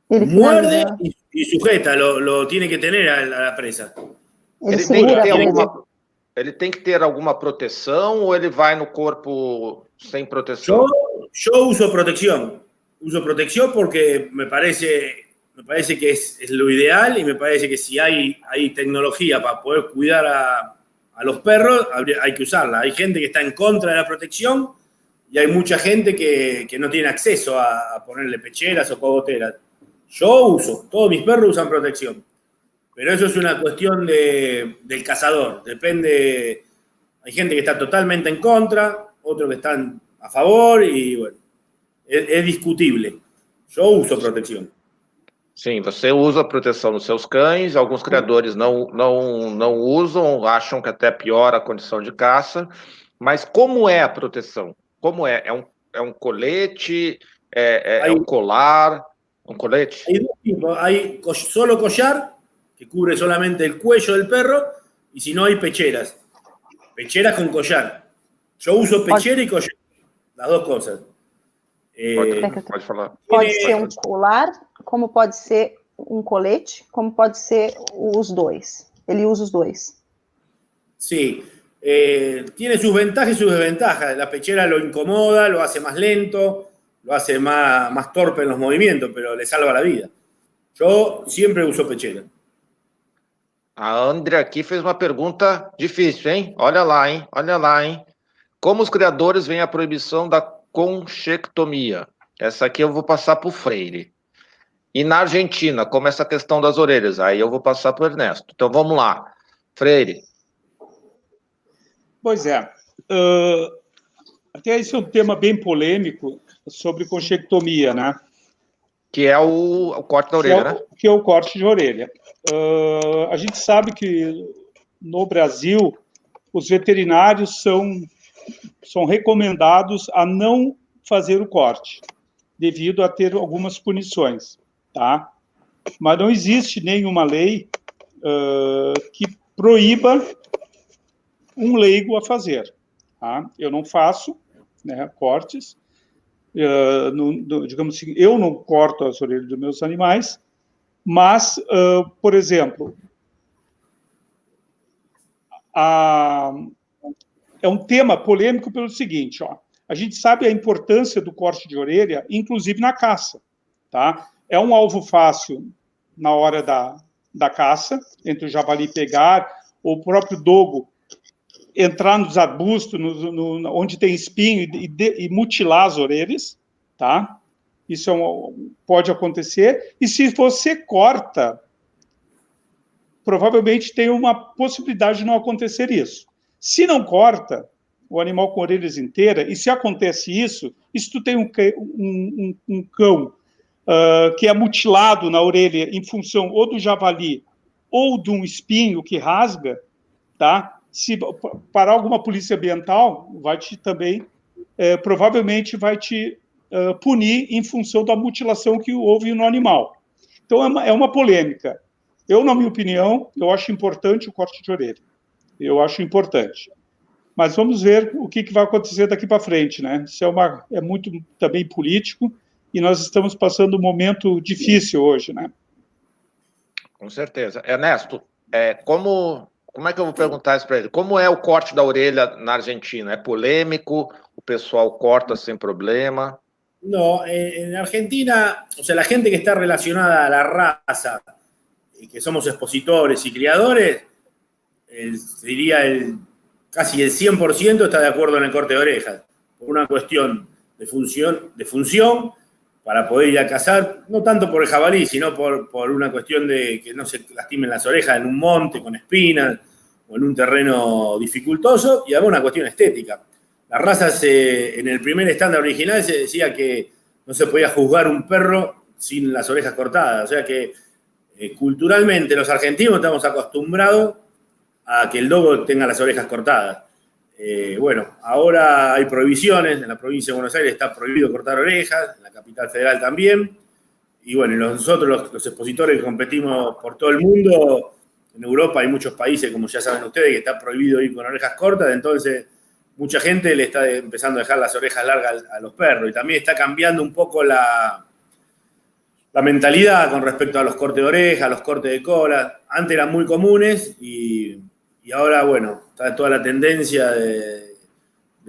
Muerde y sujeta, lo tiene que tener a la presa. Ele tem que ter alguma proteção ou ele vai no corpo sem proteção? Yo uso protección. Uso protección porque me parece que es lo ideal, y me parece que si hay tecnología para poder cuidar a los perros, hay que usarla. Hay gente que está en contra de la protección y hay mucha gente que no tiene acceso a ponerle pecheras o cogoteras. Yo uso, todos mis perros usan protección. Pero eso es una cuestión del cazador. Depende, hay gente que está totalmente en contra, otros que están a favor, y bueno, é discutível. Eu uso proteção. Sim, você usa proteção nos seus cães, alguns criadores não usam, acham que até piora a condição de caça, mas como é a proteção? Como é? É um colete? É um colar? Um colete? Hay dos tipos, hay solo collar, que cubre solamente el cuello del perro, y si no hay pecheras. Pecheras con collar. Yo uso pechera y collar, las dos cosas. Pode falar. Pode ser um colar, como pode ser um colete, como pode ser os dois. Ele usa os dois. Sí, tiene sus ventajas y sus desventajas. La pechera lo incomoda, lo hace más lento, lo hace más torpe en los movimientos, pero le salva la vida. Yo siempre uso pechera. A Andrea aqui fez uma pergunta difícil, hein? Olha lá, hein? Olha lá, hein? Como os criadores veem a proibição da conchectomia? Essa aqui eu vou passar para o Freire. E na Argentina, como essa questão das orelhas? Aí eu vou passar para o Ernesto. Então vamos lá. Freire. Pois é. Até esse é um tema bem polêmico sobre conchectomia, né? Que é o corte da orelha, né? Que é o corte de orelha. A gente sabe que no Brasil os veterinários são recomendados a não fazer o corte, devido a ter algumas punições, tá? Mas não existe nenhuma lei que proíba um leigo a fazer, tá? Eu não faço, né, cortes, digamos assim, eu não corto as orelhas dos meus animais, mas, por exemplo, é um tema polêmico pelo seguinte, ó, a gente sabe a importância do corte de orelha, inclusive na caça, tá? É um alvo fácil na hora da caça, entre o javali pegar, ou o próprio dogo entrar nos arbustos, onde tem espinho, e mutilar as orelhas, tá? Isso pode acontecer. E se você corta, provavelmente tem uma possibilidade de não acontecer isso. Se não corta, o animal com orelhas inteiras, e se acontece isso, e se tu tem um cão que é mutilado na orelha em função ou do javali ou de um espinho que rasga, tá? Se parar alguma polícia ambiental, vai te também, provavelmente vai te punir em função da mutilação que houve no animal. Então, é uma polêmica. Eu, na minha opinião, eu acho importante o corte de orelha. Eu acho importante. Mas vamos ver o que vai acontecer daqui para frente, né? Isso é muito também político, e nós estamos passando um momento difícil hoje, né? Com certeza. Ernesto, como é que eu vou perguntar isso para ele? Como é o corte da orelha na Argentina? É polêmico? O pessoal corta sem problema? No, en Argentina, o sea, la gente que está relacionada a la raza, que somos expositores y criadores, diría casi el 100% está de acuerdo en el corte de orejas, por una cuestión de función para poder ir a cazar, no tanto por el jabalí, sino por una cuestión de que no se lastimen las orejas en un monte con espinas o en un terreno dificultoso, y además una cuestión estética. Las razas, en el primer estándar original se decía que no se podía juzgar un perro sin las orejas cortadas, o sea que culturalmente los argentinos estamos acostumbrados a que el dogo tenga las orejas cortadas. Bueno, ahora hay prohibiciones, en la provincia de Buenos Aires está prohibido cortar orejas, en la capital federal también, y bueno, nosotros los expositores que competimos por todo el mundo, en Europa hay muchos países, como ya saben ustedes, que está prohibido ir con orejas cortas, entonces mucha gente le está empezando a dejar las orejas largas a los perros, y también está cambiando un poco la mentalidad con respecto a los cortes de oreja, a los cortes de cola. Antes eran muy comunes y ahora, bueno, está toda la tendencia de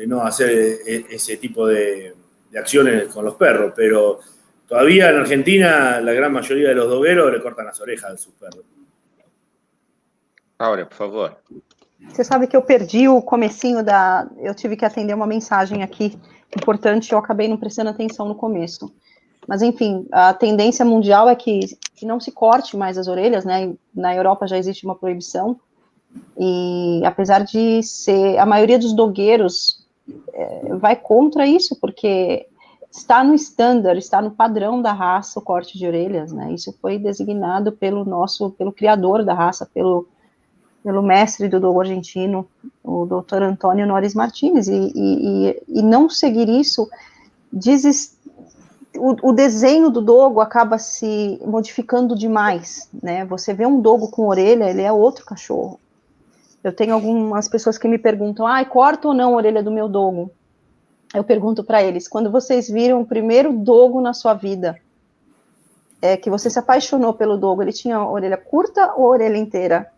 no hacer ese tipo de acciones con los perros, pero todavía en Argentina la gran mayoría de los dogueros le cortan las orejas a sus perros. Áurea, por favor. Você sabe que eu perdi o comecinho eu tive que atender uma mensagem aqui importante, eu acabei não prestando atenção no começo. Mas, enfim, a tendência mundial é que não se corte mais as orelhas, né? Na Europa já existe uma proibição, e apesar de ser, a maioria dos dogueiros vai contra isso, porque está no standard, está no padrão da raça o corte de orelhas, né? Isso foi designado pelo criador da raça, pelo mestre do dogo argentino, o Dr. Antônio Nores Martínez, e não seguir isso, o desenho do dogo acaba se modificando demais, né? Você vê um dogo com orelha, ele é outro cachorro. Eu tenho algumas pessoas que me perguntam, corta ou não a orelha do meu dogo? Eu pergunto para eles, quando vocês viram o primeiro dogo na sua vida, que você se apaixonou pelo dogo, ele tinha a orelha curta ou a orelha inteira?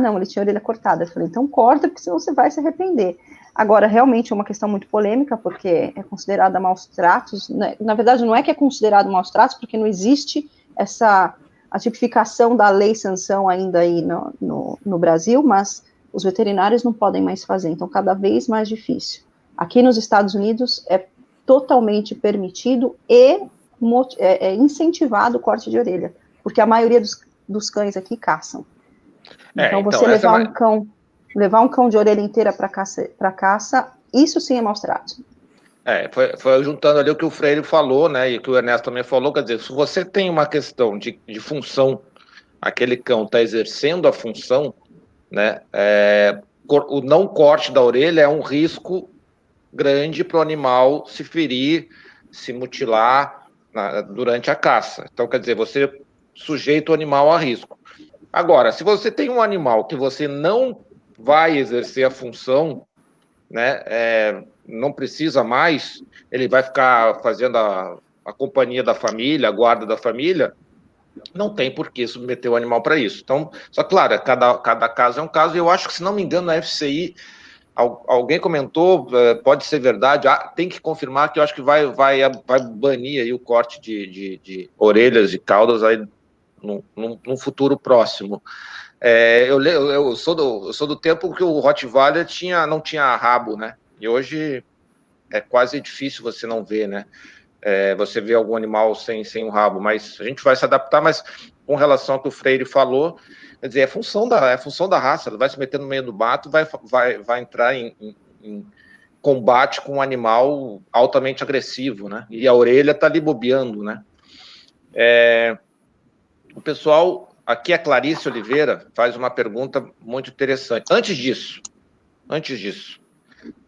Não, ele tinha a orelha cortada. Eu falei, então corta, porque senão você vai se arrepender. Agora, realmente é uma questão muito polêmica, porque é considerada maus tratos. Na verdade, não é que é considerado maus tratos, porque não existe a tipificação da lei sanção ainda aí no Brasil, mas os veterinários não podem mais fazer, então cada vez mais difícil. Aqui nos Estados Unidos é totalmente permitido e incentivado o corte de orelha, porque a maioria dos cães aqui caçam. Então, você levar um cão de orelha inteira para caça, isso sim é maus tratos. Foi juntando ali o que o Freire falou, né, e o que o Ernesto também falou, quer dizer, se você tem uma questão de função, aquele cão está exercendo a função, né, o não corte da orelha é um risco grande para o animal se ferir, se mutilar durante a caça. Então, quer dizer, você sujeita o animal a risco. Agora, se você tem um animal que você não vai exercer a função, né, não precisa mais, ele vai ficar fazendo a companhia da família, a guarda da família, não tem por que submeter o animal para isso. Então, só claro, cada caso é um caso, e eu acho que, se não me engano, na FCI, alguém comentou, pode ser verdade, tem que confirmar, que eu acho que vai banir aí o corte de orelhas e caudas aí num futuro próximo. Eu sou do tempo que o Rottweiler não tinha rabo, né? E hoje é quase difícil você não ver, né? Você vê algum animal sem um rabo, mas a gente vai se adaptar. Mas com relação ao que o Freire falou, quer dizer, é função da raça, ela vai se meter no meio do mato, vai entrar em combate com um animal altamente agressivo, né? E a orelha está ali bobeando, né? O pessoal... Aqui a Clarice Oliveira faz uma pergunta muito interessante. Antes disso,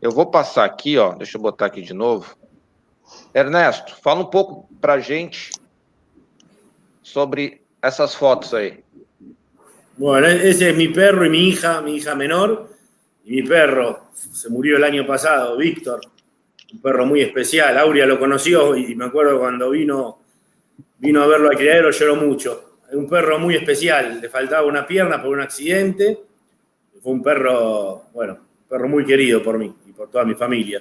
eu vou passar aqui, ó, deixa eu botar aqui de novo. Ernesto, fala um pouco para a gente sobre essas fotos aí. Bueno, ese es mi perro y mi hija menor. Y mi perro se murió el año pasado, Víctor, un perro muy especial. Aurea lo conoció y me acuerdo cuando vino a verlo al criadero, lloró mucho. Un perro muy especial, le faltaba una pierna por un accidente. Fue un perro, bueno, un perro muy querido por mí y por toda mi familia.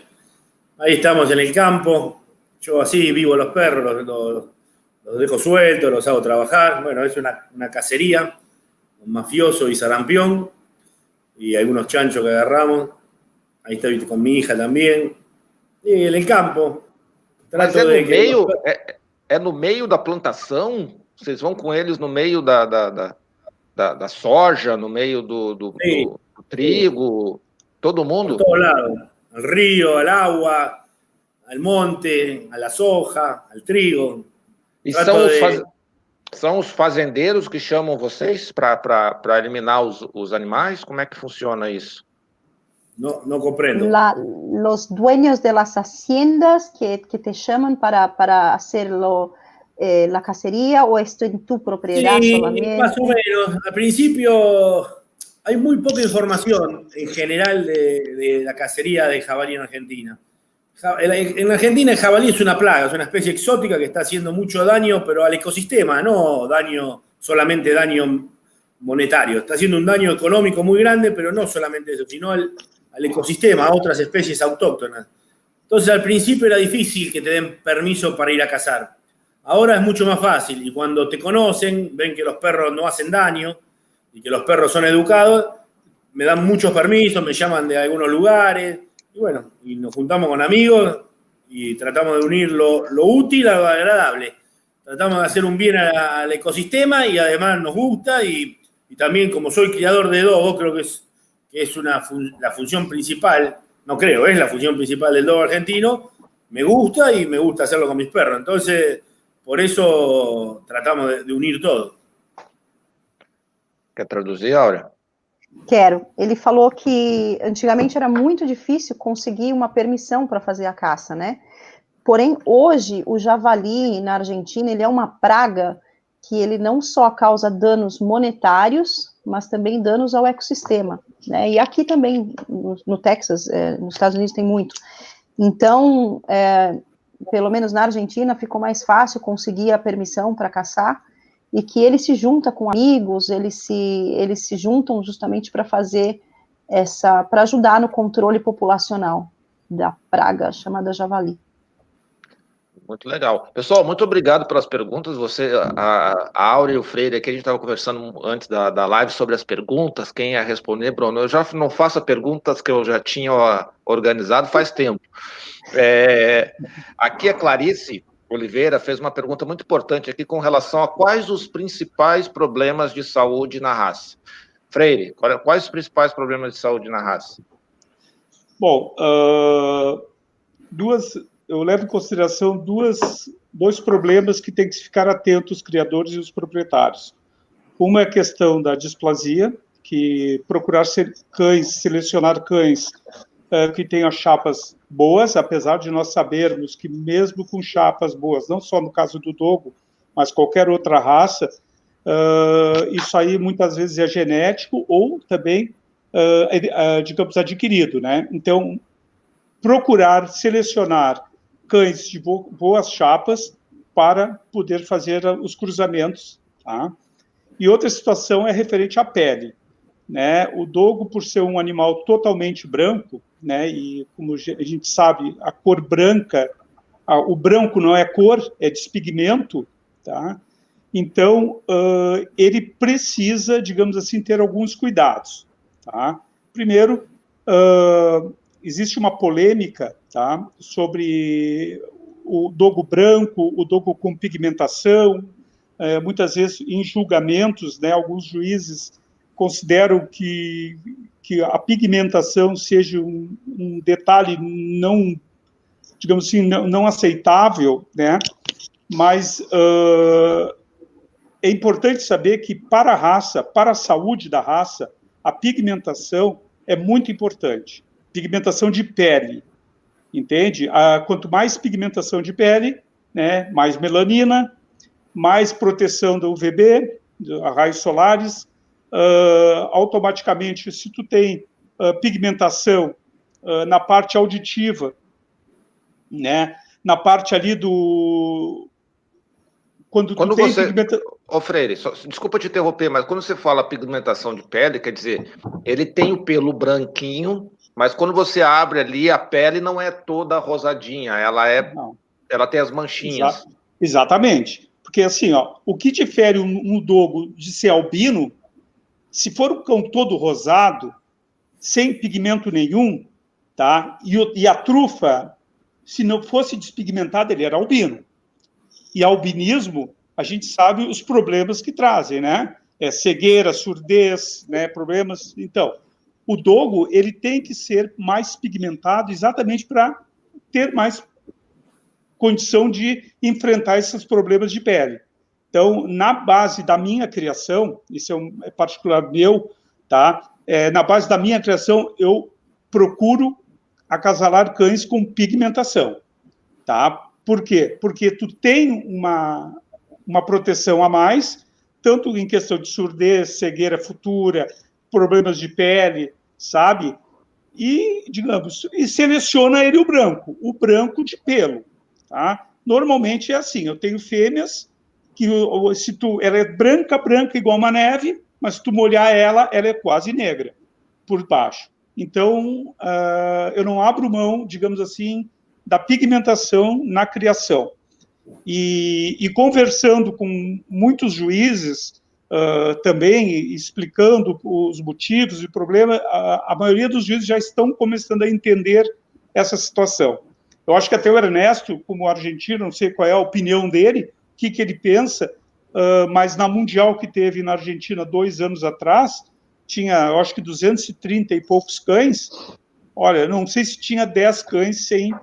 Ahí estamos en el campo. Yo así vivo los perros, los dejo sueltos, los hago trabajar. Bueno, es una cacería, un mafioso y sarampión, y algunos chanchos que agarramos. Ahí estoy con mi hija también. Y en el campo. Mas no meio da plantação? Vocês vão com eles no meio da soja, no meio do trigo, todo mundo? Por todos lados, al río, al agua, al monte, a la soja, al trigo. E são os fazendeiros que chamam vocês para eliminar os animais? Como é que funciona isso? No comprendo. Los dueños de las haciendas que te llaman para hacerlo, la cacería, o esto en tu propiedad solamente? Más o menos. Al principio hay muy poca información en general de la cacería de jabalí en Argentina. En Argentina el jabalí es una plaga, es una especie exótica que está haciendo mucho daño, pero al ecosistema, no solamente daño monetario. Está haciendo un daño económico muy grande, pero no solamente eso, sino al ecosistema, a otras especies autóctonas. Entonces, al principio era difícil que te den permiso para ir a cazar. Ahora es mucho más fácil, y cuando te conocen, ven que los perros no hacen daño y que los perros son educados, me dan muchos permisos, me llaman de algunos lugares, y bueno, y nos juntamos con amigos y tratamos de unir lo útil a lo agradable. Tratamos de hacer un bien al ecosistema, y además nos gusta, y también, como soy criador de dogo, creo que es la función principal, no creo, es la función principal del dogo argentino, me gusta, y me gusta hacerlo con mis perros. Entonces, por eso tratamos de unir todo. Quer traduzir, Áurea? Quero. Ele falou que antigamente era muito difícil conseguir uma permissão para fazer a caça, né? Porém, hoje, o javali na Argentina, ele é uma praga que ele não só causa danos monetários, mas também danos ao ecossistema, né? E aqui também, no Texas, nos Estados Unidos tem muito. Então, pelo menos na Argentina, ficou mais fácil conseguir a permissão para caçar, e que ele se junta com amigos, eles se juntam justamente para fazer para ajudar no controle populacional da praga chamada javali. Muito legal. Pessoal, muito obrigado pelas perguntas. A Áurea e o Freire aqui, a gente estava conversando antes da live sobre as perguntas, quem ia responder. Bruno, eu já não faço perguntas que eu já tinha organizado faz tempo. Aqui a Clarice Oliveira fez uma pergunta muito importante aqui com relação a quais os principais problemas de saúde na raça. Freire, quais os principais problemas de saúde na raça? Bom, eu levo em consideração dois problemas que tem que ficar atentos os criadores e os proprietários. Uma é a questão da displasia, que procurar selecionar cães que tenham chapas boas, apesar de nós sabermos que mesmo com chapas boas, não só no caso do dogo, mas qualquer outra raça, isso aí muitas vezes é genético ou também, digamos, adquirido, né? Então, procurar selecionar cães de boas chapas para poder fazer os cruzamentos, tá? E outra situação é referente à pele, né? O dogo, por ser um animal totalmente branco, né? E como a gente sabe, a cor branca, o branco não é cor, é despigmento, tá? Então, ele precisa, digamos assim, ter alguns cuidados, tá? Primeiro, existe uma polêmica, tá, sobre o dogo branco, o dogo com pigmentação. Muitas vezes, em julgamentos, né, alguns juízes consideram que a pigmentação seja um detalhe não, digamos assim, não aceitável, né? Mas é importante saber que para a raça, para a saúde da raça, a pigmentação é muito importante. Pigmentação de pele, entende? Quanto mais pigmentação de pele, né, mais melanina, mais proteção do UVB, raios solares, automaticamente, se tu tem pigmentação na parte auditiva, né, na parte ali do... Quando você... Ô, Freire, desculpa te interromper, mas quando você fala pigmentação de pele, quer dizer, ele tem o pelo branquinho, mas quando você abre ali, a pele não é toda rosadinha, ela tem as manchinhas. Exatamente. Porque, assim, ó, o que difere um dogo de ser albino, se for um cão todo rosado, sem pigmento nenhum, tá? E a trufa, se não fosse despigmentada, ele era albino. E albinismo, a gente sabe os problemas que trazem, né? Cegueira, surdez, né? Problemas. Então, o dogo, ele tem que ser mais pigmentado exatamente para ter mais condição de enfrentar esses problemas de pele. Então, na base da minha criação, isso é particular meu, tá? Na base da minha criação, eu procuro acasalar cães com pigmentação, tá? Por quê? Porque tu tem uma proteção a mais, tanto em questão de surdez, cegueira futura, problemas de pele, sabe? E, digamos, seleciona ele o branco de pelo, tá? Normalmente é assim, eu tenho fêmeas que ela é branca igual uma neve, mas se tu molhar ela é quase negra por baixo. Então, eu não abro mão, digamos assim, da pigmentação na criação. E conversando com muitos juízes, também explicando os motivos e problemas, a maioria dos juízes já estão começando a entender essa situação. Eu acho que até o Ernesto, como argentino, não sei qual é a opinião dele, o que ele pensa, mas na Mundial que teve na Argentina 2 anos atrás, tinha, eu acho que 230 e poucos cães, olha, não sei se tinha 10 cães sem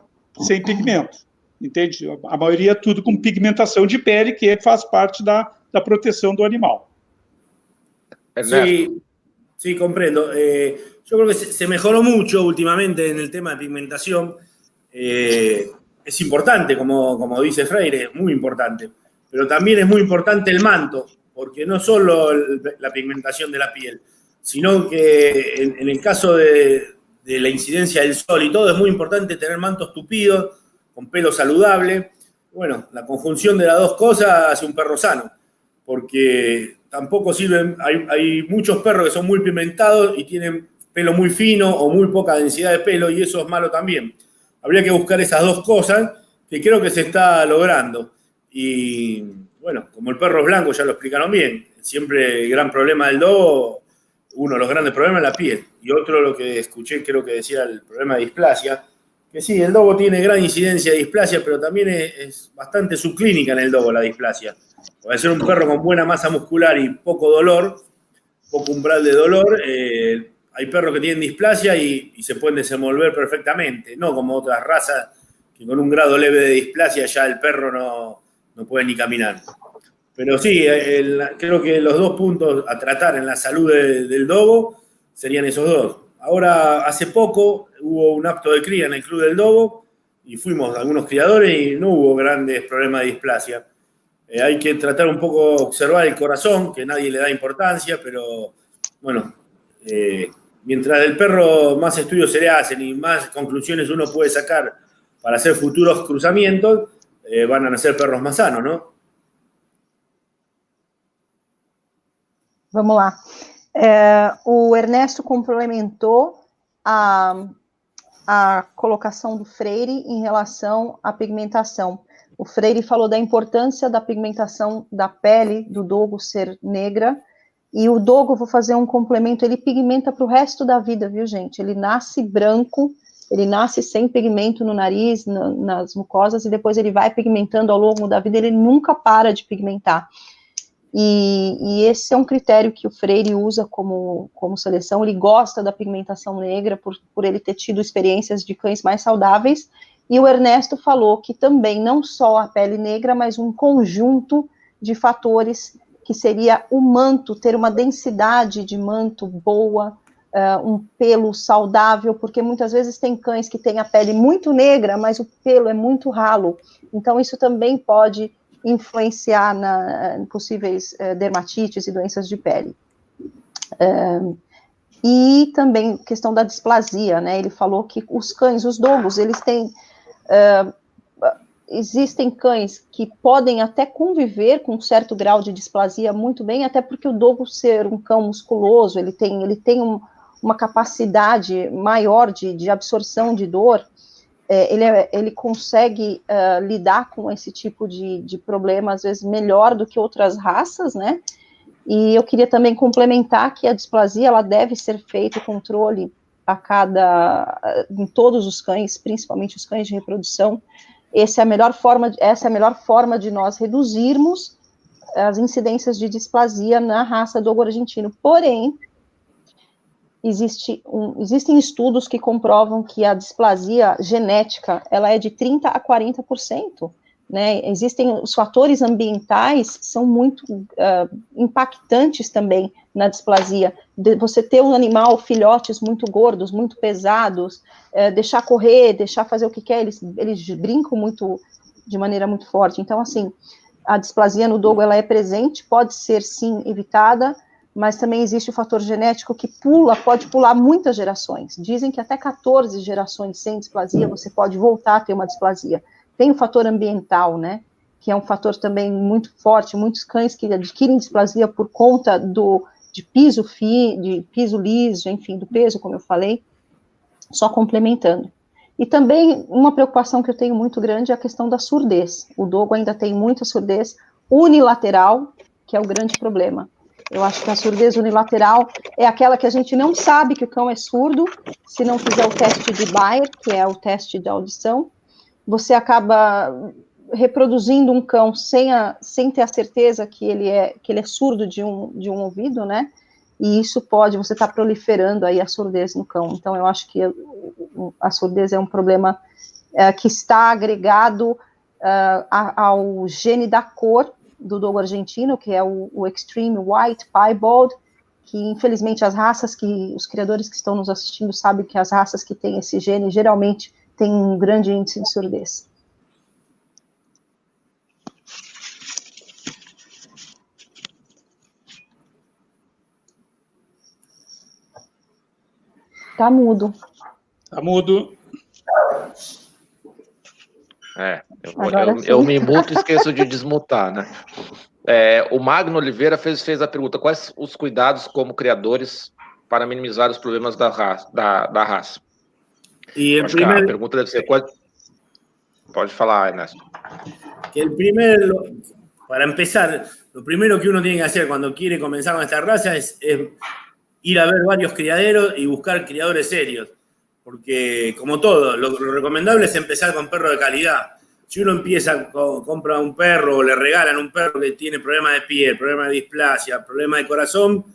pigmento, entende? A maioria tudo com pigmentação de pele, que faz parte da proteção do animal. Sí, comprendo. Yo creo que se mejoró mucho últimamente en el tema de pigmentación. Es importante, como dice Freire, muy importante. Pero también es muy importante el manto, porque no solo la pigmentación de la piel, sino que en el caso de la incidencia del sol y todo, es muy importante tener mantos tupidos, con pelo saludable. Bueno, la conjunción de las dos cosas hace un perro sano, porque tampoco sirven, hay muchos perros que son muy pigmentados y tienen pelo muy fino o muy poca densidad de pelo, y eso es malo también. Habría que buscar esas dos cosas, que creo que se está logrando. Y bueno, como el perro es blanco, ya lo explicaron bien, siempre el gran problema del dogo, uno de los grandes problemas es la piel, y otro, lo que escuché, creo que decía el problema de displasia, que sí, el dogo tiene gran incidencia de displasia, pero también es bastante subclínica en el dogo la displasia. Puede ser un perro con buena masa muscular y poco dolor, poco umbral de dolor, hay perros que tienen displasia y se pueden desenvolver perfectamente, no como otras razas que con un grado leve de displasia ya el perro no puede ni caminar. Pero sí, creo que los 2 puntos a tratar en la salud del dogo serían esos 2. Ahora, hace poco, hubo un acto de cría en el Club del Dogo y fuimos algunos criadores y no hubo grandes problemas de displasia. Hay que tratar un poco, observar el corazón, que nadie le da importancia, pero bueno, mientras del perro más estudios se le hacen y más conclusiones uno puede sacar para hacer futuros cruzamientos, van a nacer perros más sanos, ¿no? Vamos lá. O Ernesto complementou a colocação do Freire em relação à pigmentação. O Freire falou da importância da pigmentação da pele do dogo ser negra, e o dogo, vou fazer um complemento, ele pigmenta para o resto da vida, viu, gente? Ele nasce branco, ele nasce sem pigmento no nariz, nas mucosas, e depois ele vai pigmentando ao longo da vida, ele nunca para de pigmentar. E esse é um critério que o Freire usa como seleção. Ele gosta da pigmentação negra por ele ter tido experiências de cães mais saudáveis. E o Ernesto falou que também não só a pele negra, mas um conjunto de fatores que seria o manto, ter uma densidade de manto boa, um pelo saudável, porque muitas vezes tem cães que têm a pele muito negra, mas o pelo é muito ralo. Então isso também pode influenciar em possíveis dermatites e doenças de pele. E também questão da displasia, né? Ele falou que os cães, os dogos, eles têm... existem cães que podem até conviver com um certo grau de displasia muito bem, até porque o dogo ser um cão musculoso, ele tem uma capacidade maior de absorção de dor, ele consegue lidar com esse tipo de problema, às vezes, melhor do que outras raças, né? E eu queria também complementar que a displasia, ela deve ser feito o controle em todos os cães, principalmente os cães de reprodução. Essa é a melhor forma de nós reduzirmos as incidências de displasia na raça dogo argentino. Porém, existem estudos que comprovam que a displasia genética, ela é de 30% a 40%, né? Existem os fatores ambientais, são muito impactantes também na displasia. Você ter um animal, filhotes muito gordos, muito pesados, deixar correr, deixar fazer o que quer, eles brincam muito, de maneira muito forte. Então, assim, a displasia no dogo, ela é presente, pode ser, sim, evitada, mas também existe o fator genético que pode pular muitas gerações. Dizem que até 14 gerações sem displasia, você pode voltar a ter uma displasia. Tem o fator ambiental, né, que é um fator também muito forte, muitos cães que adquirem displasia por conta de piso liso, enfim, do peso, como eu falei, só complementando. E também uma preocupação que eu tenho muito grande é a questão da surdez. O dogo ainda tem muita surdez unilateral, que é o grande problema. Eu acho que a surdez unilateral é aquela que a gente não sabe que o cão é surdo, se não fizer o teste de Bayer, que é o teste de audição. Você acaba reproduzindo um cão sem ter a certeza que ele é surdo de um ouvido, né? E isso você está proliferando aí a surdez no cão. Então, eu acho que a surdez é um problema que está agregado ao gene da cor do dogo argentino, que é o Extreme White Piebald, que infelizmente os criadores que estão nos assistindo sabem que as raças que têm esse gene geralmente têm um grande índice de surdez. Tá mudo. Tá mudo. Eu me muto e esqueço de desmutar, né? O Magno Oliveira fez a pergunta: quais os cuidados como criadores para minimizar os problemas da raça? E a pergunta deve ser: pode falar, Ernesto. Para empezar, lo primero que uno tiene que hacer cuando quiere comenzar con esta raza es ir a ver varios criaderos y buscar criadores serios. Porque, como todo, lo recomendable es empezar con perros de calidad. Si uno compra un perro o le regalan un perro que tiene problemas de piel, problemas de displasia, problemas de corazón,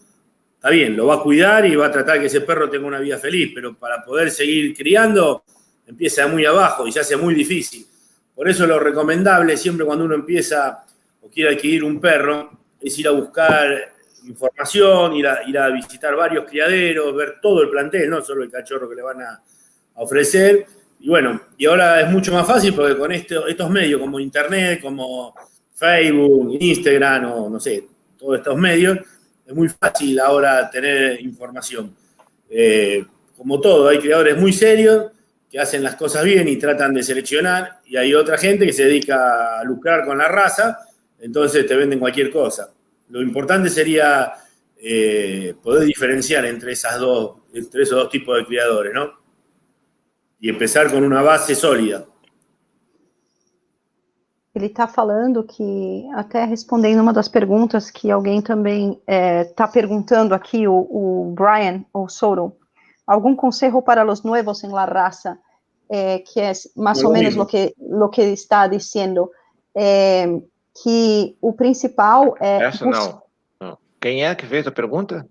está bien, lo va a cuidar y va a tratar que ese perro tenga una vida feliz, pero para poder seguir criando empieza muy abajo y se hace muy difícil. Por eso lo recomendable siempre cuando uno empieza o quiere adquirir un perro es ir a buscar información, ir a visitar varios criaderos, ver todo el plantel, no solo el cachorro que le van a ofrecer. Y bueno, y ahora es mucho más fácil porque con estos medios como Internet, como Facebook, Instagram o no sé, todos estos medios, es muy fácil ahora tener información. Como todo, hay criadores muy serios que hacen las cosas bien y tratan de seleccionar, y hay otra gente que se dedica a lucrar con la raza, entonces te venden cualquier cosa. Lo importante sería poder diferenciar entre esos dos tipos de criadores, ¿no? E empezar com uma base sólida. Ele está falando que, até respondendo uma das perguntas que alguém também está perguntando aqui, o Brian ou Soto, algum conselho para os novos em la raza, que é mais ou menos lo que está dizendo, que o principal é... Essa não. Quem é que fez a pergunta?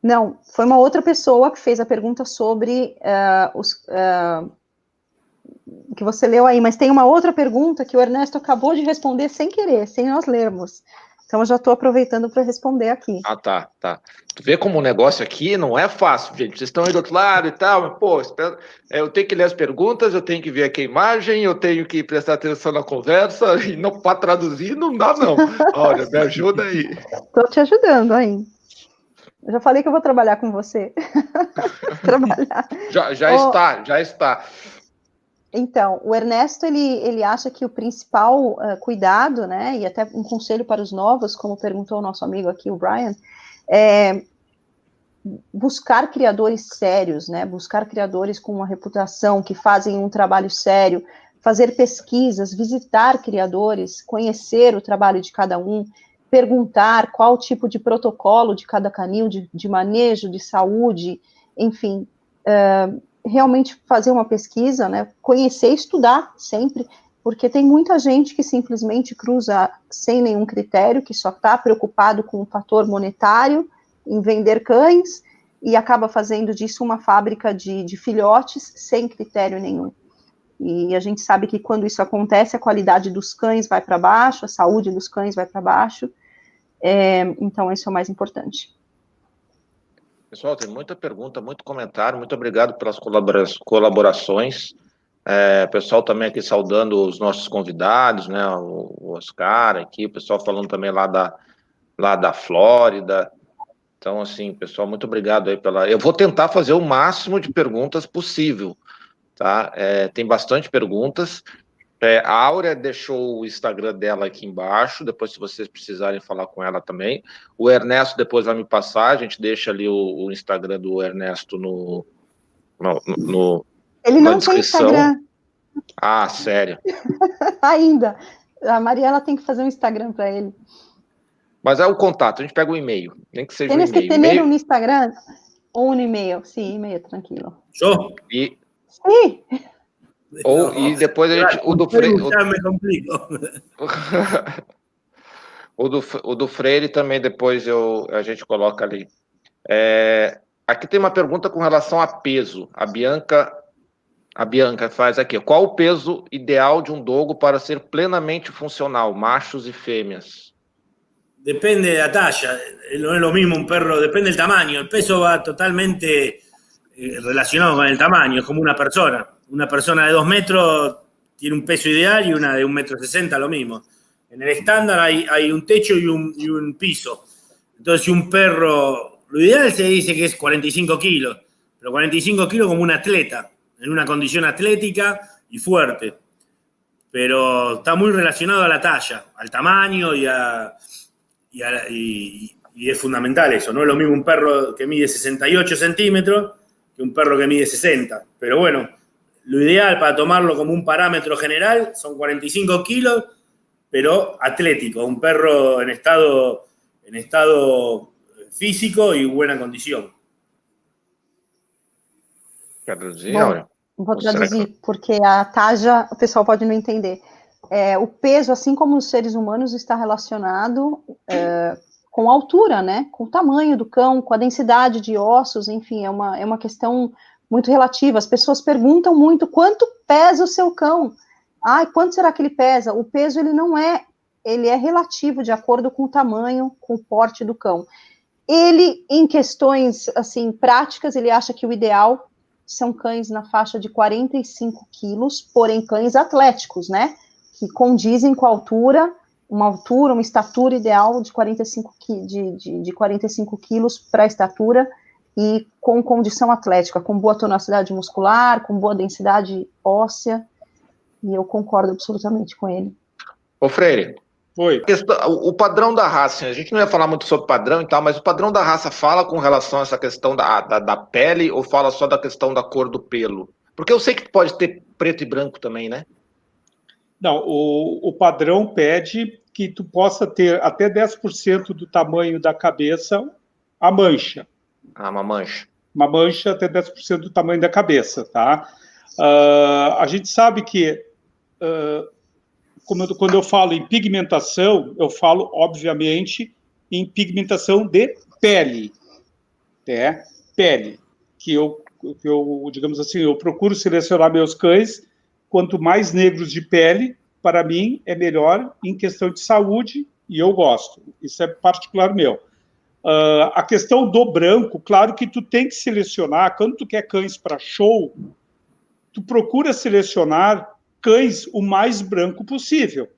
Não, foi uma outra pessoa que fez a pergunta sobre que você leu aí, mas tem uma outra pergunta que o Ernesto acabou de responder sem querer, sem nós lermos. Então, eu já estou aproveitando para responder aqui. Ah, tá. Tu vê como o negócio aqui não é fácil, gente. Vocês estão aí do outro lado e tal, mas, pô, eu tenho que ler as perguntas, eu tenho que ver aqui a imagem, eu tenho que prestar atenção na conversa, e não para traduzir não dá, não. Olha, me ajuda aí. Estou te ajudando aí. Eu já falei que eu vou trabalhar com você. Trabalhar. Já está. Então, o Ernesto, ele acha que o principal cuidado, né, e até um conselho para os novos, como perguntou o nosso amigo aqui, o Brian, é buscar criadores sérios, né, buscar criadores com uma reputação, que fazem um trabalho sério, fazer pesquisas, visitar criadores, conhecer o trabalho de cada um, perguntar qual tipo de protocolo de cada canil, de manejo, de saúde, enfim, realmente fazer uma pesquisa, né, conhecer e estudar sempre, porque tem muita gente que simplesmente cruza sem nenhum critério, que só está preocupado com o fator monetário, em vender cães, e acaba fazendo disso uma fábrica de filhotes sem critério nenhum. E a gente sabe que quando isso acontece, a qualidade dos cães vai para baixo, a saúde dos cães vai para baixo, então isso é o mais importante. Pessoal, tem muita pergunta, muito comentário, muito obrigado pelas colaborações. O pessoal também aqui saudando os nossos convidados, né, o Oscar aqui, o pessoal falando também lá da Flórida. Então, assim, pessoal, muito obrigado aí Eu vou tentar fazer o máximo de perguntas possível, tá? Tem bastante perguntas. A Áurea deixou o Instagram dela aqui embaixo, depois se vocês precisarem falar com ela também. O Ernesto depois vai me passar, a gente deixa ali o Instagram do Ernesto Ele não tem Instagram. Ah, sério? Ainda. A Mariela tem que fazer um Instagram para ele. Mas é o contato, a gente pega o e-mail, nem que seja Tienes o e-mail. que ter um Instagram ou um e-mail. Sim, e-mail, tranquilo. Show? Sim. E depois a gente... O do Freire... me complico. O do Freire também depois a gente coloca ali. Aqui tem uma pergunta com relação a peso. A Bianca faz aqui. Qual o peso ideal de um dogo para ser plenamente funcional, machos e fêmeas? Depende de la talla, no es lo mismo un perro, depende del tamaño, el peso va totalmente relacionado con el tamaño, es como una persona. Una persona de 2 metros tiene un peso ideal y una de 1,60 m lo mismo. En el estándar hay un techo y un piso. Entonces, si un perro, lo ideal se dice que es 45 kilos, pero 45 kilos como un atleta, en una condición atlética y fuerte. Pero está muy relacionado a la talla, al tamaño y es fundamental eso. No es lo mismo un perro que mide 68 centímetros que un perro que mide 60. Pero bueno, lo ideal para tomarlo como un parámetro general son 45 kilos, pero atlético, un perro en estado físico y buena condición. Vou traduzir, porque a taja, o pessoal pode não entender. O peso, assim como os seres humanos, está relacionado com a altura, né? Com o tamanho do cão, com a densidade de ossos, enfim, é uma questão muito relativa. As pessoas perguntam muito quanto pesa o seu cão. Quanto será que ele pesa? O peso, ele é relativo, de acordo com o tamanho, com o porte do cão. Ele, em questões, assim, práticas, ele acha que o ideal são cães na faixa de 45 quilos, porém cães atléticos, né? Que condizem com a altura, uma estatura ideal de 45 quilos para a estatura e com condição atlética, com boa tonacidade muscular, com boa densidade óssea, e eu concordo absolutamente com ele. Ô, Freire, Oi. o padrão da raça, a gente não ia falar muito sobre padrão e tal, mas o padrão da raça fala com relação a essa questão da pele ou fala só da questão da cor do pelo? Porque eu sei que pode ter preto e branco também, né? Não, o padrão pede que tu possa ter até 10% do tamanho da cabeça a mancha. Uma mancha. Uma mancha até 10% do tamanho da cabeça, tá? A gente sabe que, quando eu falo em pigmentação, eu falo, obviamente, em pigmentação de pele, né? Pele, que eu, digamos assim, eu procuro selecionar meus cães, quanto mais negros de pele, para mim, é melhor em questão de saúde, e eu gosto. Isso é particular meu. A questão do branco, claro que tu tem que selecionar, quando tu quer cães para show, tu procura selecionar cães o mais branco possível,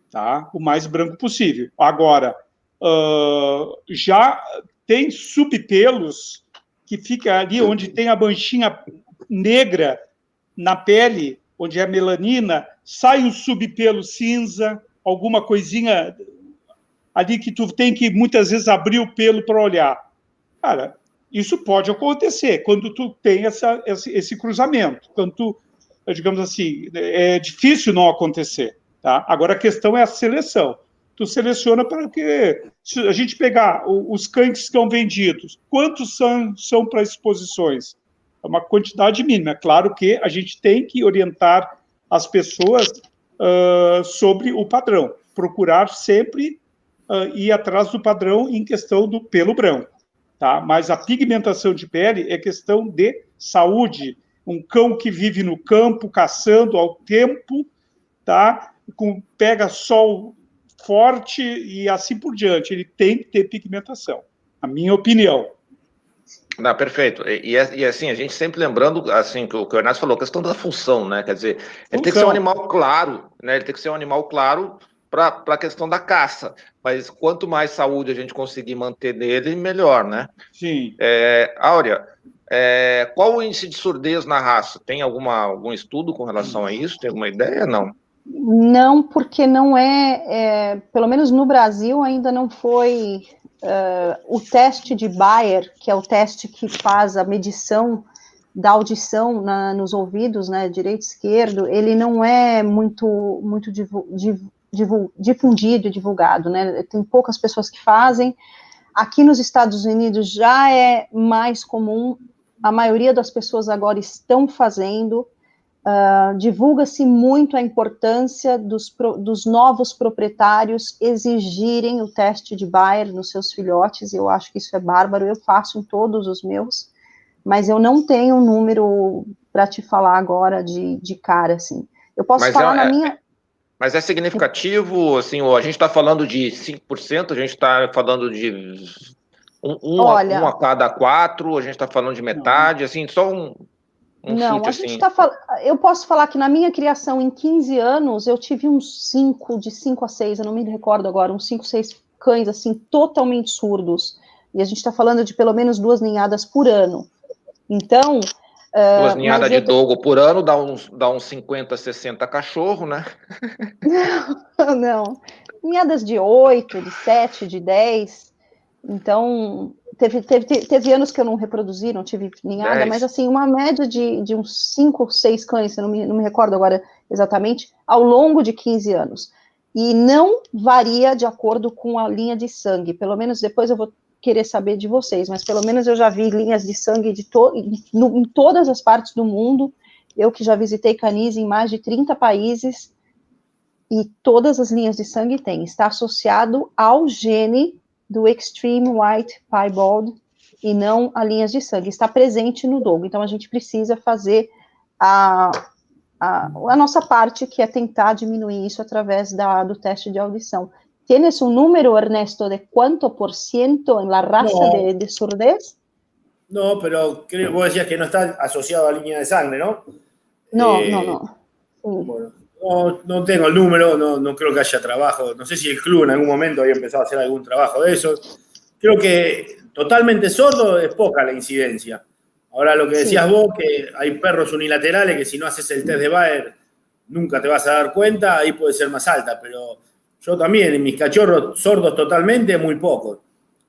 tá? O mais branco possível. Agora, já tem subpelos que fica ali onde tem a manchinha negra na pele, onde é a melanina, sai um subpelo cinza, alguma coisinha ali que tu tem que muitas vezes abrir o pelo para olhar. Cara, isso pode acontecer quando tu tem esse cruzamento. Quando tu, digamos assim, é difícil não acontecer. Tá? Agora a questão é a seleção. Tu seleciona para que, se a gente pegar os cães que estão vendidos, quantos são para exposições? É uma quantidade mínima. É claro que a gente tem que orientar as pessoas sobre o padrão. Procurar sempre ir atrás do padrão em questão do pelo branco. Tá? Mas a pigmentação de pele é questão de saúde. Um cão que vive no campo, caçando ao tempo, tá? Pega sol forte e assim por diante. Ele tem que ter pigmentação, a minha opinião. Não, perfeito. E assim, a gente sempre lembrando, assim, que o Ernesto falou, a questão da função, né? Quer dizer, ele tem que ser um animal claro, né? Ele tem que ser um animal claro para a questão da caça. Mas quanto mais saúde a gente conseguir manter nele, melhor, né? Sim. Áurea, qual o índice de surdez na raça? Tem algum estudo com relação a isso? Tem alguma ideia? Não. Não, porque não pelo menos no Brasil ainda não foi o teste de Bayer, que é o teste que faz a medição da audição nos ouvidos, né, direito e esquerdo, ele não é muito difundido e divulgado, né, tem poucas pessoas que fazem. Aqui nos Estados Unidos já é mais comum, a maioria das pessoas agora estão fazendo. Divulga-se muito a importância dos novos proprietários exigirem o teste de Bayer nos seus filhotes. Eu acho que isso é bárbaro, eu faço em todos os meus, mas eu não tenho um número para te falar agora de cara, assim. Eu posso falar na minha... Mas é significativo, assim, a gente está falando de 5%, a gente está falando de um a cada 4, a gente está falando de metade, assim, só não, chute, a gente está falando. Eu posso falar que na minha criação, em 15 anos, eu tive uns 5, de 5 a 6, eu não me recordo agora, uns 5, 6 cães, assim, totalmente surdos. E a gente está falando de pelo menos 2 ninhadas por ano. Então. 2 ninhadas de dogo por ano dá uns 50, 60 cachorro, né? Não. Ninhadas de 8, de 7, de 10. Então, teve anos que eu não reproduzi, não tive ninhada, 10. Mas assim, uma média de uns 5 ou 6 cães, eu não me recordo agora exatamente, ao longo de 15 anos. E não varia de acordo com a linha de sangue, pelo menos depois eu vou querer saber de vocês, mas pelo menos eu já vi linhas de sangue em todas as partes do mundo, eu que já visitei canis em mais de 30 países, e todas as linhas de sangue têm, está associado ao gene do Extreme White Piebald, e não a linhas de sangue. Está presente no Dogo. Então, a gente precisa fazer a nossa parte, que é tentar diminuir isso através do teste de audição. ¿Tienes un número, Ernesto, de cuánto por ciento en la raza de surdez? No, pero vos decías que no está asociado a línea de sangre, ¿no? No. Sí. Bueno, no tengo el número, no creo que haya trabajo. No sé si el club en algún momento había empezado a hacer algún trabajo de eso. Creo que totalmente sordo es poca la incidencia. Ahora, lo que decías vos, que hay perros unilaterales que si no haces el test de Baer nunca te vas a dar cuenta, ahí puede ser más alta, pero yo también, en mis cachorros sordos totalmente, muy pocos.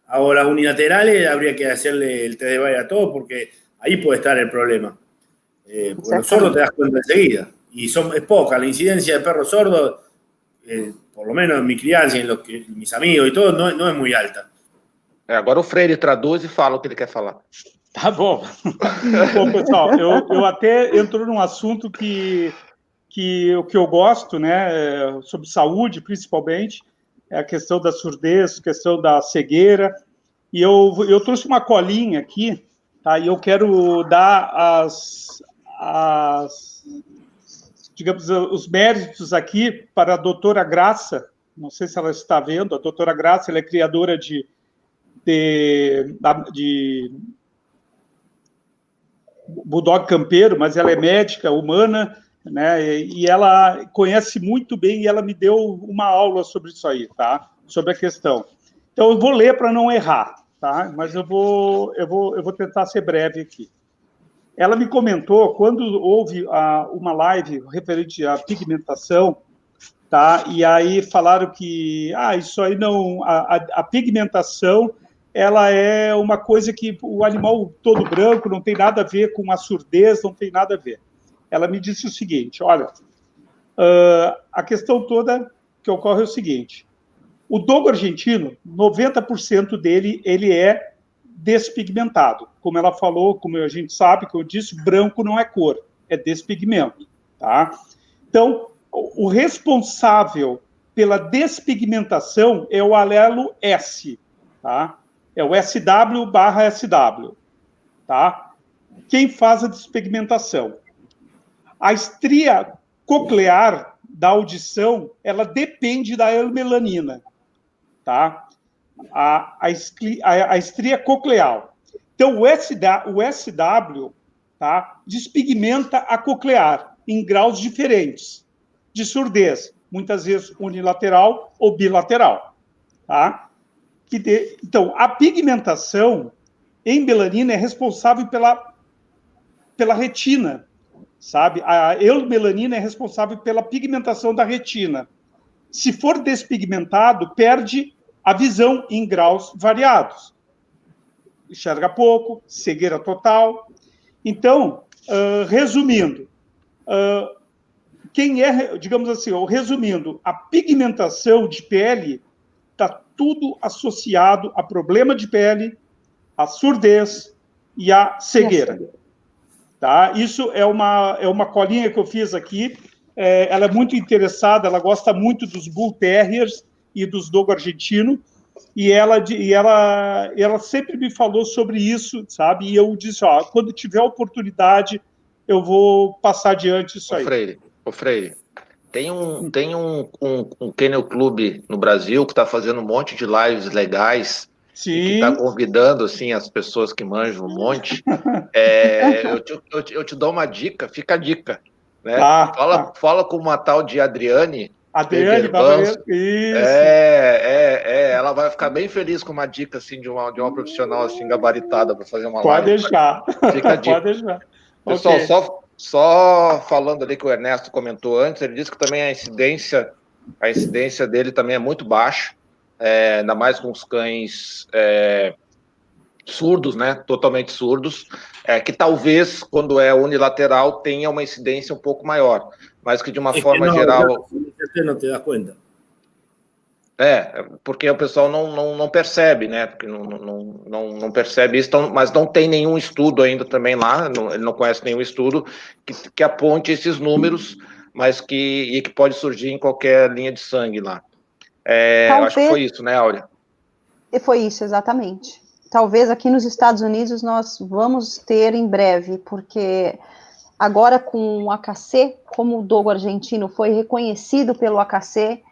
Ahora, unilaterales habría que hacerle el test de Baer a todos porque ahí puede estar el problema. Porque los sordos te das cuenta enseguida. Y es poca, la incidencia de perros sordos, por lo menos en mi criança, en mis amigos y todo, no es muy alta. Agora o Freire traduz e fala o que ele quer falar. Tá bom. Bom, pessoal, eu até entro num assunto que eu gosto, né, sobre saúde, principalmente, é a questão da surdez, questão da cegueira, e eu trouxe uma colinha aqui, tá, e eu quero dar digamos, os méritos aqui para a doutora Graça, não sei se ela está vendo, a doutora Graça, ela é criadora de bulldog campeiro, mas ela é médica humana, né? E ela conhece muito bem, e ela me deu uma aula sobre isso aí, tá? Sobre a questão. Então, eu vou ler para não errar, tá? Mas eu vou tentar ser breve aqui. Ela me comentou, quando houve uma live referente à pigmentação, tá? E aí falaram que, isso aí não... A pigmentação, ela é uma coisa que o animal todo branco não tem nada a ver com a surdez, não tem nada a ver. Ela me disse o seguinte, olha, a questão toda que ocorre é o seguinte, o dogo argentino, 90% dele, ele é despigmentado. Como ela falou, como a gente sabe, que eu disse, branco não é cor, é despigmento, tá? Então, o responsável pela despigmentação é o alelo S, tá? É o SW/SW, tá? Quem faz a despigmentação? A estria coclear da audição, ela depende da eumelanina, tá? A estria coclear. Então, o SW, tá, despigmenta a coclear em graus diferentes de surdez, muitas vezes unilateral ou bilateral, tá? Então, a pigmentação em melanina é responsável pela retina, sabe? A eumelanina é responsável pela pigmentação da retina. Se for despigmentado, perde a visão em graus variados. Enxerga pouco, cegueira total. Então, resumindo, digamos assim, resumindo, a pigmentação de pele está tudo associado a problema de pele, a surdez e a cegueira. Tá? Isso é uma colinha que eu fiz aqui. Ela é muito interessada, ela gosta muito dos Bull Terriers e dos Dogo argentino, e ela sempre me falou sobre isso, sabe? E eu disse, quando tiver oportunidade, eu vou passar adiante isso aí. Ô Freire, tem um Kennel Club no Brasil que está fazendo um monte de lives legais. Sim. E que está convidando assim, as pessoas que manjam um monte. Eu te dou uma dica, fica a dica. Né? Fala com uma tal de Adriane. Adriane, isso. Ela vai ficar bem feliz com uma dica assim, de uma profissional assim, gabaritada para fazer uma live. Pode deixar. Fica a dica. Pode deixar. Pessoal, okay. Só falando ali que o Ernesto comentou antes, ele disse que também a incidência dele também é muito baixa. Ainda mais com os cães surdos, né? Totalmente surdos, que talvez, quando é unilateral, tenha uma incidência um pouco maior, mas que de uma forma geral... Você não te dá conta. Porque o pessoal não percebe, né? Porque não percebe isso, mas não tem nenhum estudo ainda também lá, ele não conhece nenhum estudo que aponte esses números, mas que pode surgir em qualquer linha de sangue lá. Talvez... Acho que foi isso, né, Áurea? Foi isso, exatamente. talvez aqui nos Estados Unidos nós vamos ter em breve, porque agora com o AKC, como o dogo argentino foi reconhecido pelo AKC,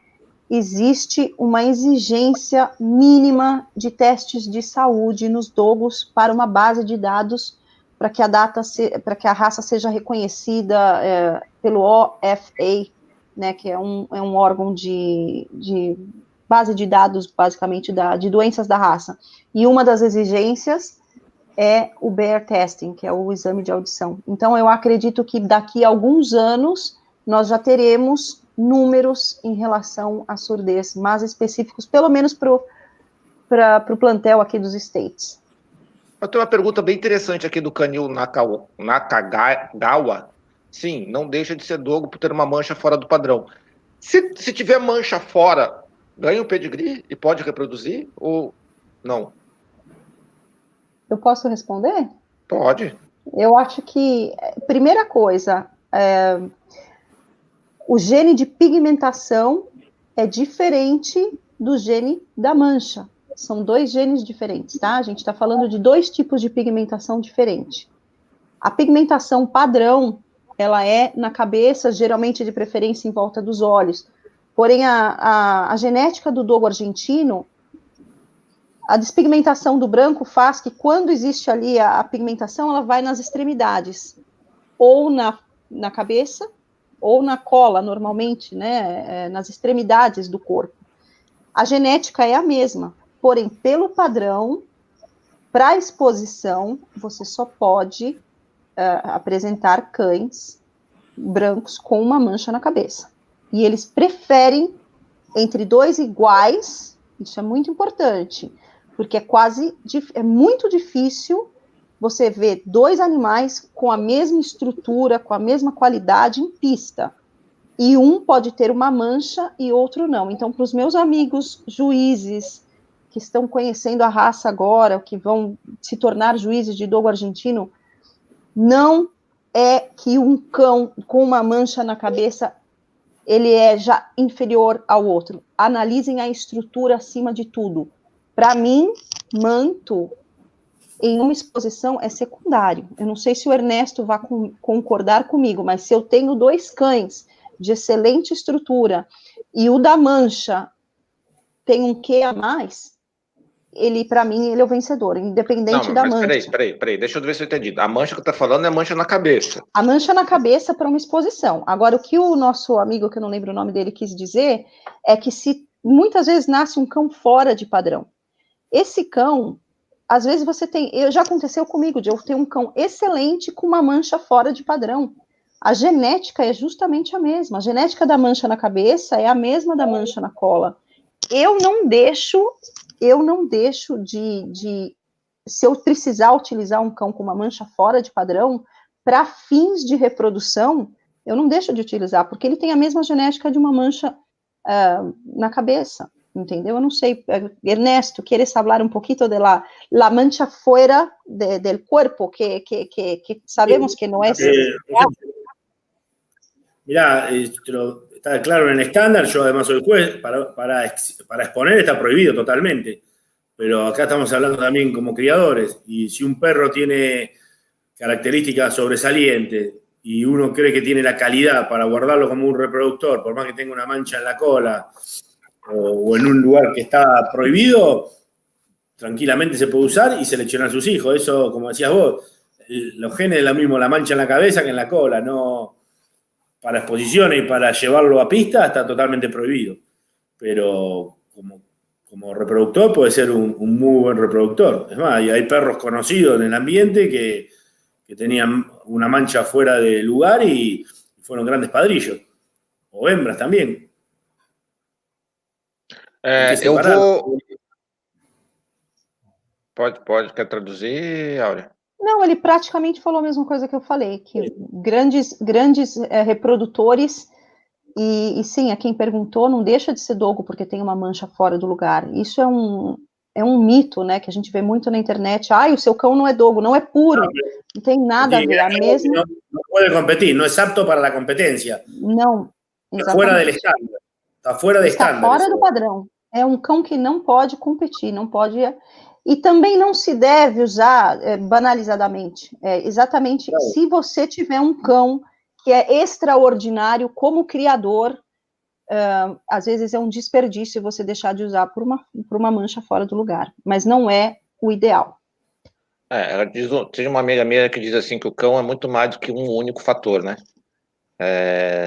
existe uma exigência mínima de testes de saúde nos dogos para uma base de dados para que a raça seja reconhecida pelo OFA, né, que é um órgão de base de dados, basicamente, de doenças da raça. E uma das exigências é o bear testing, que é o exame de audição. Então, eu acredito que daqui a alguns anos nós já teremos números em relação à surdez mais específicos, pelo menos para o plantel aqui dos States. Eu tenho uma pergunta bem interessante aqui do Canil Nakagawa. Sim, não deixa de ser dogo por ter uma mancha fora do padrão. Se tiver mancha fora, ganha o pedigree e pode reproduzir ou não? Eu posso responder? Pode. Eu acho que, primeira coisa, o gene de pigmentação é diferente do gene da mancha. São 2 genes diferentes, tá? A gente está falando de 2 tipos de pigmentação diferentes. A pigmentação padrão, ela é na cabeça, geralmente de preferência em volta dos olhos. Porém, a genética do dogo argentino, a despigmentação do branco faz que quando existe ali a pigmentação, ela vai nas extremidades, ou na cabeça, ou na cola, normalmente, né, nas extremidades do corpo. A genética é a mesma, porém, pelo padrão, para exposição, você só pode apresentar cães brancos com uma mancha na cabeça. E eles preferem entre 2 iguais, isso é muito importante, porque é muito difícil você ver 2 animais com a mesma estrutura, com a mesma qualidade em pista. E um pode ter uma mancha e outro não. Então, para os meus amigos juízes que estão conhecendo a raça agora, que vão se tornar juízes de dogo argentino, não é que um cão com uma mancha na cabeça, ele é já inferior ao outro. Analisem a estrutura acima de tudo. Para mim, manto em uma exposição é secundário. Eu não sei se o Ernesto vai concordar comigo, mas se eu tenho 2 cães de excelente estrutura e o da mancha tem um quê a mais, para mim, ele é o vencedor, independente da mancha. Mas peraí, deixa eu ver se eu entendi. A mancha que eu tô falando é a mancha na cabeça. A mancha na cabeça para uma exposição. Agora, o que o nosso amigo, que eu não lembro o nome dele, quis dizer, é que se muitas vezes nasce um cão fora de padrão. Esse cão, às vezes já aconteceu comigo, de eu ter um cão excelente com uma mancha fora de padrão. A genética é justamente a mesma. A genética da mancha na cabeça é a mesma da mancha na cola. Eu não deixo de se eu precisar utilizar um cão com uma mancha fora de padrão, para fins de reprodução, eu não deixo de utilizar, porque ele tem a mesma genética de uma mancha na cabeça, entendeu? Eu não sei, Ernesto, ¿quieres falar un poquito de la mancha fuera del cuerpo, que sabemos que no es... Mirá, está claro en el estándar, yo además soy juez, para exponer está prohibido totalmente, pero acá estamos hablando también como criadores, y si un perro tiene características sobresalientes y uno cree que tiene la calidad para guardarlo como un reproductor, por más que tenga una mancha en la cola o en un lugar que está prohibido, tranquilamente se puede usar y seleccionar a sus hijos. Eso, como decías vos, los genes es lo mismo la mancha en la cabeza que en la cola, no... Para exposiciones y para llevarlo a pista está totalmente prohibido. Pero como reproductor puede ser un muy buen reproductor. Es más, hay perros conocidos en el ambiente que tenían una mancha fuera de lugar y fueron grandes padrillos. O hembras también. Eu vou... Quer traduzir, Áurea? Não, ele praticamente falou a mesma coisa que eu falei, que grandes reprodutores, e sim, a quem perguntou, não deixa de ser dogo porque tem uma mancha fora do lugar. Isso é um mito, né, que a gente vê muito na internet. O seu cão não é dogo, não é puro, não tem nada a ver. A mesma... Não pode competir, não é apto para a competência. Não, exatamente. Está fora do estándar. Está fora do estándar. Está fora do padrão. É um cão que não pode competir, não pode... E também não se deve usar banalizadamente. Exatamente, se você tiver um cão que é extraordinário como criador, às vezes é um desperdício você deixar de usar por uma mancha fora do lugar, mas não é o ideal. Ela diz, tem uma amiga minha que diz assim que o cão é muito mais do que um único fator, né?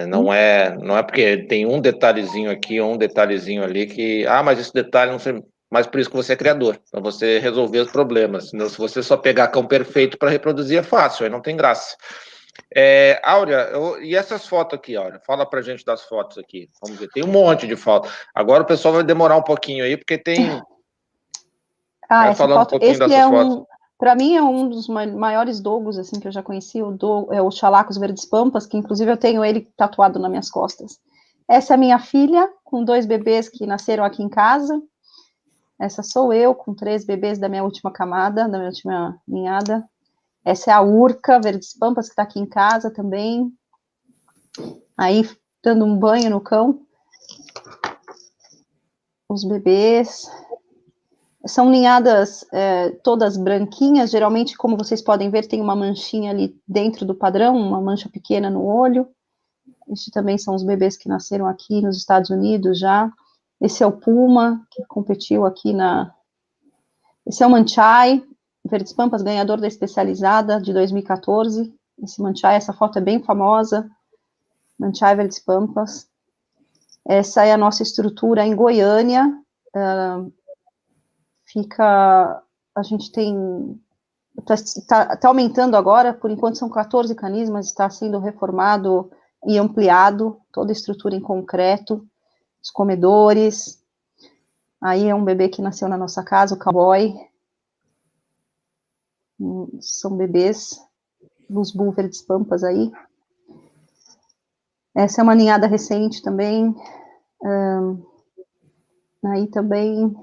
Não é porque tem um detalhezinho aqui ou um detalhezinho ali que, mas esse detalhe não sei, mas por isso que você é criador, para você resolver os problemas. Senão, se você só pegar cão perfeito para reproduzir, é fácil, aí não tem graça. Áurea, e essas fotos aqui, Áurea? Fala pra gente das fotos aqui. Vamos ver, tem um monte de fotos. Agora o pessoal vai demorar um pouquinho aí, porque tem... Vai falando foto, um pouquinho dessas fotos. Para mim é um dos maiores dogos assim que eu já conheci, o Chalacos Verdes Pampas, que inclusive eu tenho ele tatuado nas minhas costas. Essa é a minha filha, com 2 bebês que nasceram aqui em casa. Essa sou eu, com 3 bebês da minha última camada, da minha última ninhada. Essa é a Urca Verdes Pampas, que está aqui em casa também. Aí, dando um banho no cão. Os bebês. São ninhadas todas branquinhas, geralmente, como vocês podem ver, tem uma manchinha ali dentro do padrão, uma mancha pequena no olho. Estes também são os bebês que nasceram aqui nos Estados Unidos já. Esse é o Puma, que competiu aqui Esse é o Manchai, Verdes Pampas, ganhador da especializada de 2014. Esse Manchai, essa foto é bem famosa. Manchai Verdes Pampas. Essa é a nossa estrutura em Goiânia. A gente tem, está aumentando agora, por enquanto são 14 canis, mas está sendo reformado e ampliado, toda a estrutura em concreto, os comedores. Aí é um bebê que nasceu na nossa casa, o Cowboy. São bebês dos Bull Verdes Pampas aí. Essa é uma ninhada recente também. Aí também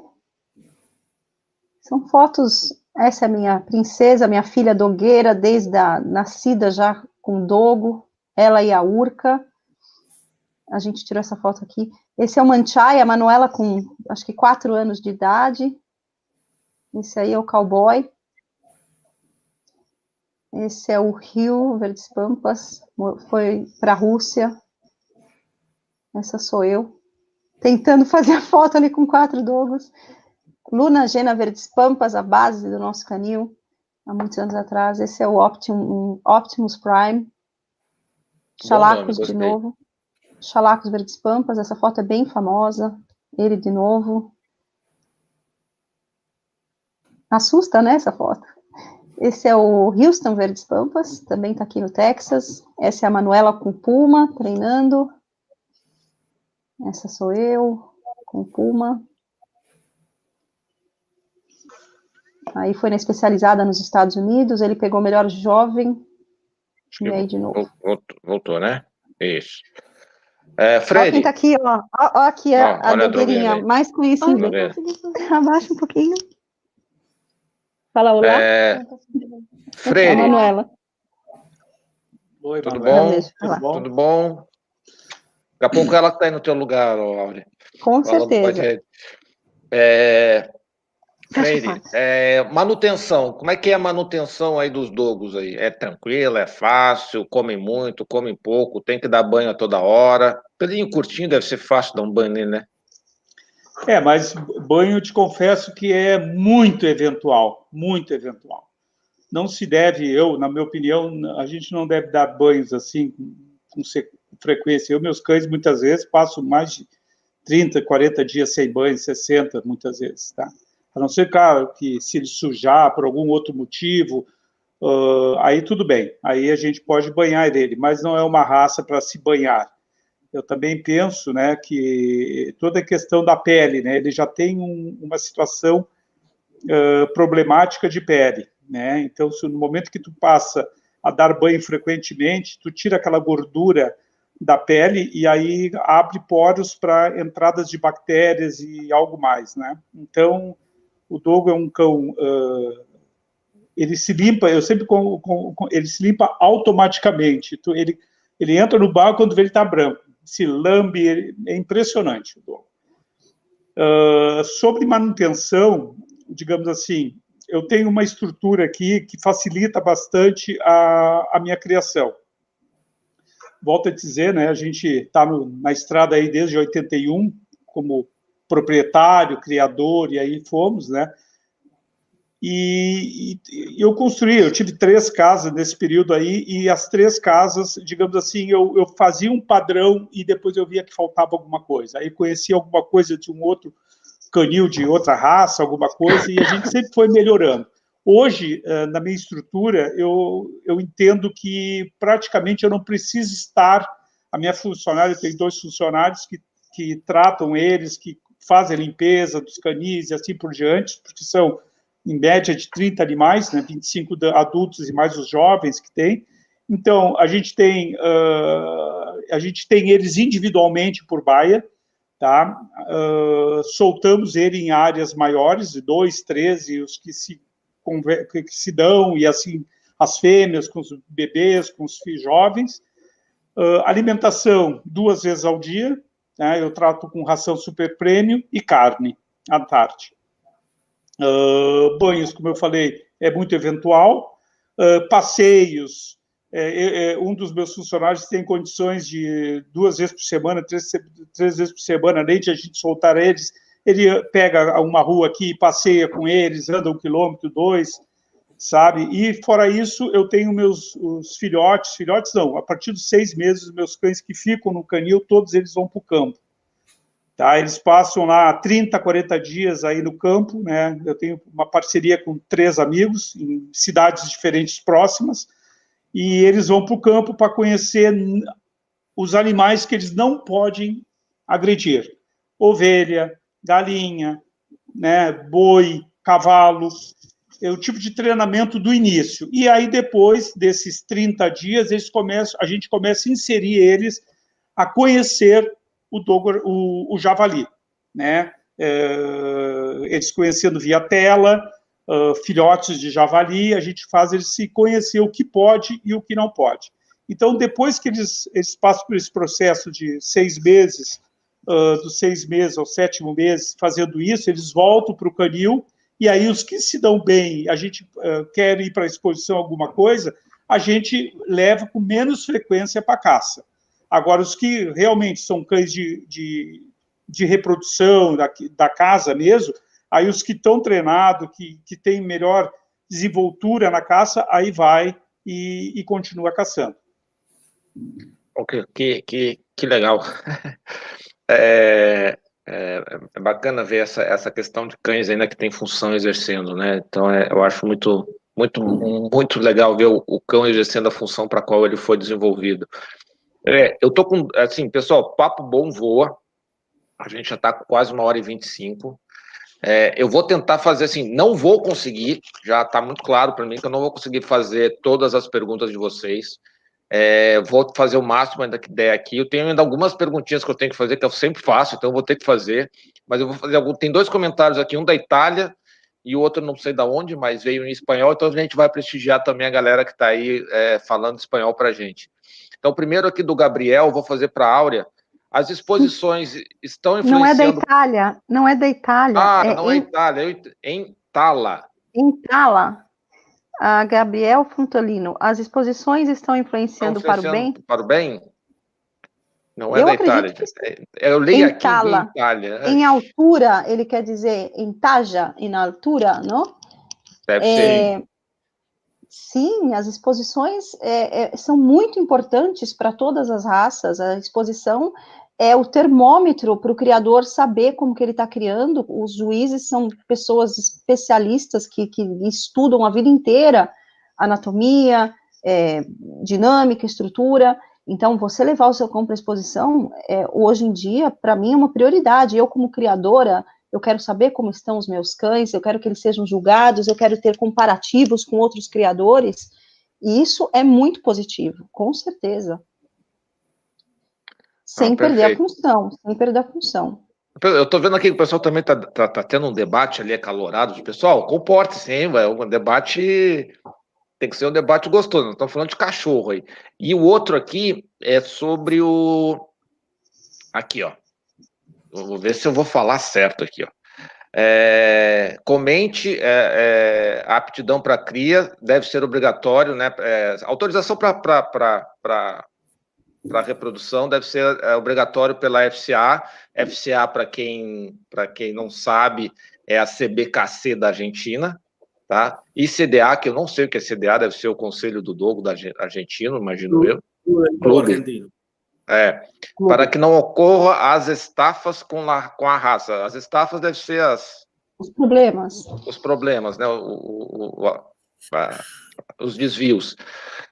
são fotos. Essa é a minha princesa, minha filha dogueira, desde a nascida já com dogo, ela e a Urca. A gente tirou essa foto aqui. Esse é o Manchai, a Manuela com, acho que 4 anos de idade. Esse aí é o Cowboy. Esse é o Rio Verdes Pampas, foi para a Rússia. Essa sou eu, tentando fazer a foto ali com 4 dogos. Luna Gena Verdes Pampas, a base do nosso canil, há muitos anos atrás. Esse é o Optimus Prime. Chalacos de novo. Chalacos Verdes Pampas, essa foto é bem famosa. Ele de novo. Assusta, né, essa foto? Esse é o Houston Verdes Pampas, também está aqui no Texas. Essa é a Manuela com Puma, treinando. Essa sou eu, com Puma. Aí foi na especializada nos Estados Unidos, ele pegou o melhor jovem. E aí, de novo. Voltou, né? Isso. Freire. Ó quem tá aqui, ó. Ó aqui a dogueirinha mais conhecida. Abaixa um pouquinho. Fala olá. Freire. A Manuela. Oi, tudo Manuela. bom? Tudo bom? Daqui a pouco ela está aí no teu lugar, Áurea. Com certeza. Freire, manutenção, como é que é a manutenção aí dos dogos aí? É tranquila, é fácil, comem muito, comem pouco, tem que dar banho a toda hora? Pelinho curtinho deve ser fácil dar um banho nele, né? Mas banho, eu te confesso que é muito eventual, muito eventual. Não se deve, na minha opinião, a gente não deve dar banhos assim com frequência. Meus cães, muitas vezes, passo mais de 30, 40 dias sem banho, 60, muitas vezes, tá? A não ser, claro, que se ele sujar por algum outro motivo, aí tudo bem. Aí a gente pode banhar ele, mas não é uma raça para se banhar. Eu também penso, né, que toda a questão da pele, né, ele já tem uma situação problemática de pele, né? Então, se no momento que tu passa a dar banho frequentemente, tu tira aquela gordura da pele e aí abre poros para entradas de bactérias e algo mais, né? Então, o dogo é um cão, ele se limpa, eu sempre ele se limpa automaticamente. Ele entra no bar quando vê ele está branco, se lambe, é impressionante o dogo. Sobre manutenção, digamos assim, eu tenho uma estrutura aqui que facilita bastante a minha criação. Volto a dizer, né, a gente está na estrada aí desde 81, como proprietário, criador, e aí fomos, né? E eu tive 3 casas nesse período aí, e as 3 casas, digamos assim, eu fazia um padrão e depois eu via que faltava alguma coisa. Aí conhecia alguma coisa de um outro canil de outra raça, alguma coisa, e a gente sempre foi melhorando. Hoje, na minha estrutura, eu entendo que praticamente eu não preciso estar, a minha funcionária, tem 2 funcionários que tratam eles, que fazem a limpeza dos canis e assim por diante, porque são, em média, de 30 animais, né, 25 adultos e mais os jovens que tem. Então, a gente tem eles individualmente por baia, tá? Soltamos ele em áreas maiores, de 2, 3, e os que se dão, e assim, as fêmeas com os bebês, com os jovens. Alimentação 2 vezes ao dia, né? Eu trato com ração super premium e carne à tarde. Banhos, como eu falei, é muito eventual. Passeios, um dos meus funcionários tem condições de 2 vezes por semana, 3 vezes por semana, além de a gente soltar eles, ele pega uma rua aqui e passeia com eles, anda 1 quilômetro, 2, sabe? E, fora isso, eu tenho os filhotes não, a partir dos 6 meses, os meus cães que ficam no canil, todos eles vão para o campo. Tá? Eles passam lá 30, 40 dias aí no campo, né? Eu tenho uma parceria com 3 amigos, em cidades diferentes próximas, e eles vão para o campo para conhecer os animais que eles não podem agredir. Ovelha, galinha, né, boi, cavalo, é o tipo de treinamento do início. E aí, depois desses 30 dias, a gente começa a inserir eles a conhecer o javali, né? Eles conhecendo via tela, filhotes de javali, a gente faz eles se conhecer o que pode e o que não pode. Então, depois que eles passam por esse processo de 6 meses, dos 6 meses ao 7º mês, fazendo isso, eles voltam para o canil, e aí os que se dão bem, a gente quer ir para a exposição alguma coisa, a gente leva com menos frequência para a caça. Agora, os que realmente são cães de reprodução da casa mesmo, aí os que estão treinados, que têm melhor desenvoltura na caça, aí vai e continua caçando. Ok, que legal. É bacana ver essa questão de cães ainda que tem função exercendo, né? Então, eu acho muito, muito, muito legal ver o cão exercendo a função para a qual ele foi desenvolvido. Eu tô com, assim, pessoal, papo bom voa. A gente já está com quase 1h25. Eu vou tentar fazer assim, não vou conseguir, já está muito claro para mim que eu não vou conseguir fazer todas as perguntas de vocês. Vou fazer o máximo ainda que der aqui. Eu tenho ainda algumas perguntinhas que eu tenho que fazer, que eu sempre faço, então eu vou ter que fazer. Mas eu vou fazer tem 2 comentários aqui, um da Itália e o outro não sei da onde, mas veio em espanhol, então a gente vai prestigiar também a galera que está aí falando espanhol para a gente. Então, primeiro aqui do Gabriel, vou fazer para a Áurea. As exposições estão influenciando... Não é da Itália, não é da Itália. Não é Itália, em Tala. Em Tala. Gabriel Frontolino, as exposições estão influenciando para o bem? Para o bem? Não é da Itália. Eu li aqui Tala. em Itália. Em altura, ele quer dizer em taja, em altura, não? Deve ser. Sim, as exposições são muito importantes para todas as raças. A exposição é o termômetro para o criador saber como que ele está criando. Os juízes são pessoas especialistas que estudam a vida inteira anatomia, dinâmica, estrutura. Então, você levar o seu cão para a exposição, hoje em dia, para mim, é uma prioridade. Eu, como criadora, eu quero saber como estão os meus cães, eu quero que eles sejam julgados, eu quero ter comparativos com outros criadores, e isso é muito positivo, com certeza. Sem perder a função, sem perder a função. Eu tô vendo aqui que o pessoal também tá tendo um debate ali acalorado. Pessoal, comporte-se, hein, um debate... Tem que ser um debate gostoso, nós estamos falando de cachorro aí. E o outro aqui é sobre o... Aqui, ó. Vou ver se eu vou falar certo aqui, ó. Comente, a aptidão para cria deve ser obrigatório, né? Autorização para reprodução deve ser obrigatório pela FCA. FCA, para quem não sabe, é a CBKC da Argentina, tá? E CDA, que eu não sei o que é CDA, deve ser o Conselho do Dogo da Argentina, imagino eu. Clube argentino. Para que não ocorra as estafas com a raça. As estafas devem ser os problemas. Os problemas, né? Os desvios.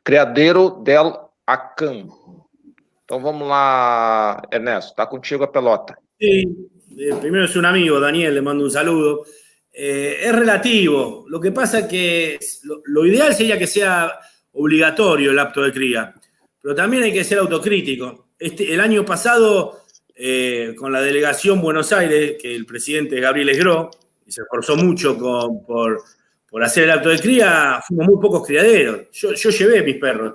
Criadeiro del Acam. Então vamos lá, Ernesto, está contigo a pelota. Sí, primero es un amigo, Daniel, le mando un saludo. Es relativo. Lo que pasa es que lo ideal sería que sea obligatorio el acto de cría, pero también hay que ser autocrítico. El año pasado, con la delegación Buenos Aires, que el presidente Gabriel Esgro, y se esforzó mucho por hacer el acto de cría, fuimos muy pocos criaderos. Yo llevé mis perros,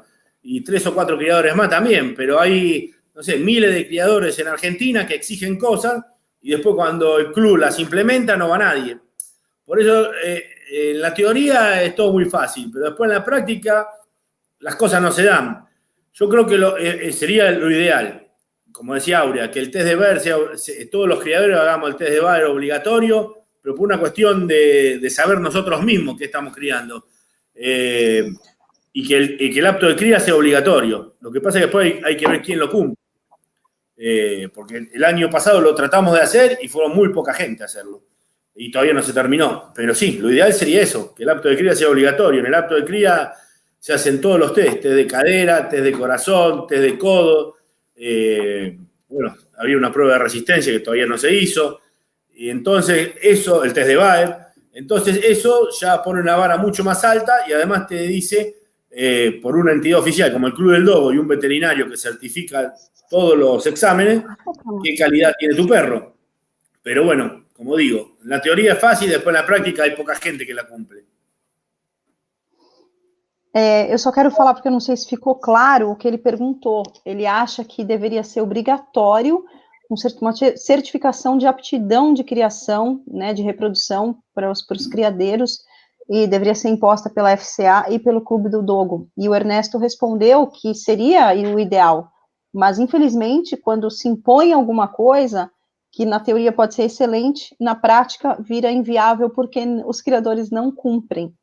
y 3 o 4 criadores más también, pero hay, no sé, miles de criadores en Argentina que exigen cosas, y después cuando el club las implementa no va nadie. Por eso, en la teoría es todo muy fácil, pero después en la práctica las cosas no se dan. Yo creo que sería lo ideal, como decía Aurea, que el test de Baer todos los criadores hagamos el test de Baer obligatorio, pero por una cuestión de saber nosotros mismos qué estamos criando. Y que el acto de cría sea obligatorio. Lo que pasa es que después hay que ver quién lo cumple. Porque el año pasado lo tratamos de hacer y fueron muy poca gente a hacerlo. Y todavía no se terminó. Pero sí, lo ideal sería eso, que el acto de cría sea obligatorio. En el acto de cría se hacen todos los test de cadera, test de corazón, test de codo. Bueno, había una prueba de resistencia que todavía no se hizo. Y entonces eso, el test de Baer, entonces eso ya pone una vara mucho más alta y además te dice, por una entidad oficial como el Club del Dogo y un veterinario que certifica todos los exámenes, qué calidad tiene tu perro. Pero bueno, como digo, en la teoría es fácil, después en la práctica hay poca gente que la cumple. Eu só quero falar, porque eu não sei se ficou claro o que ele perguntou. Ele acha que deveria ser obrigatório uma certificação de aptidão de criação, né, de reprodução para os criadeiros, e deveria ser imposta pela FCA e pelo Clube do Dogo. E o Ernesto respondeu que seria o ideal, mas infelizmente, quando se impõe alguma coisa, que na teoria pode ser excelente, na prática vira inviável porque os criadores não cumprem.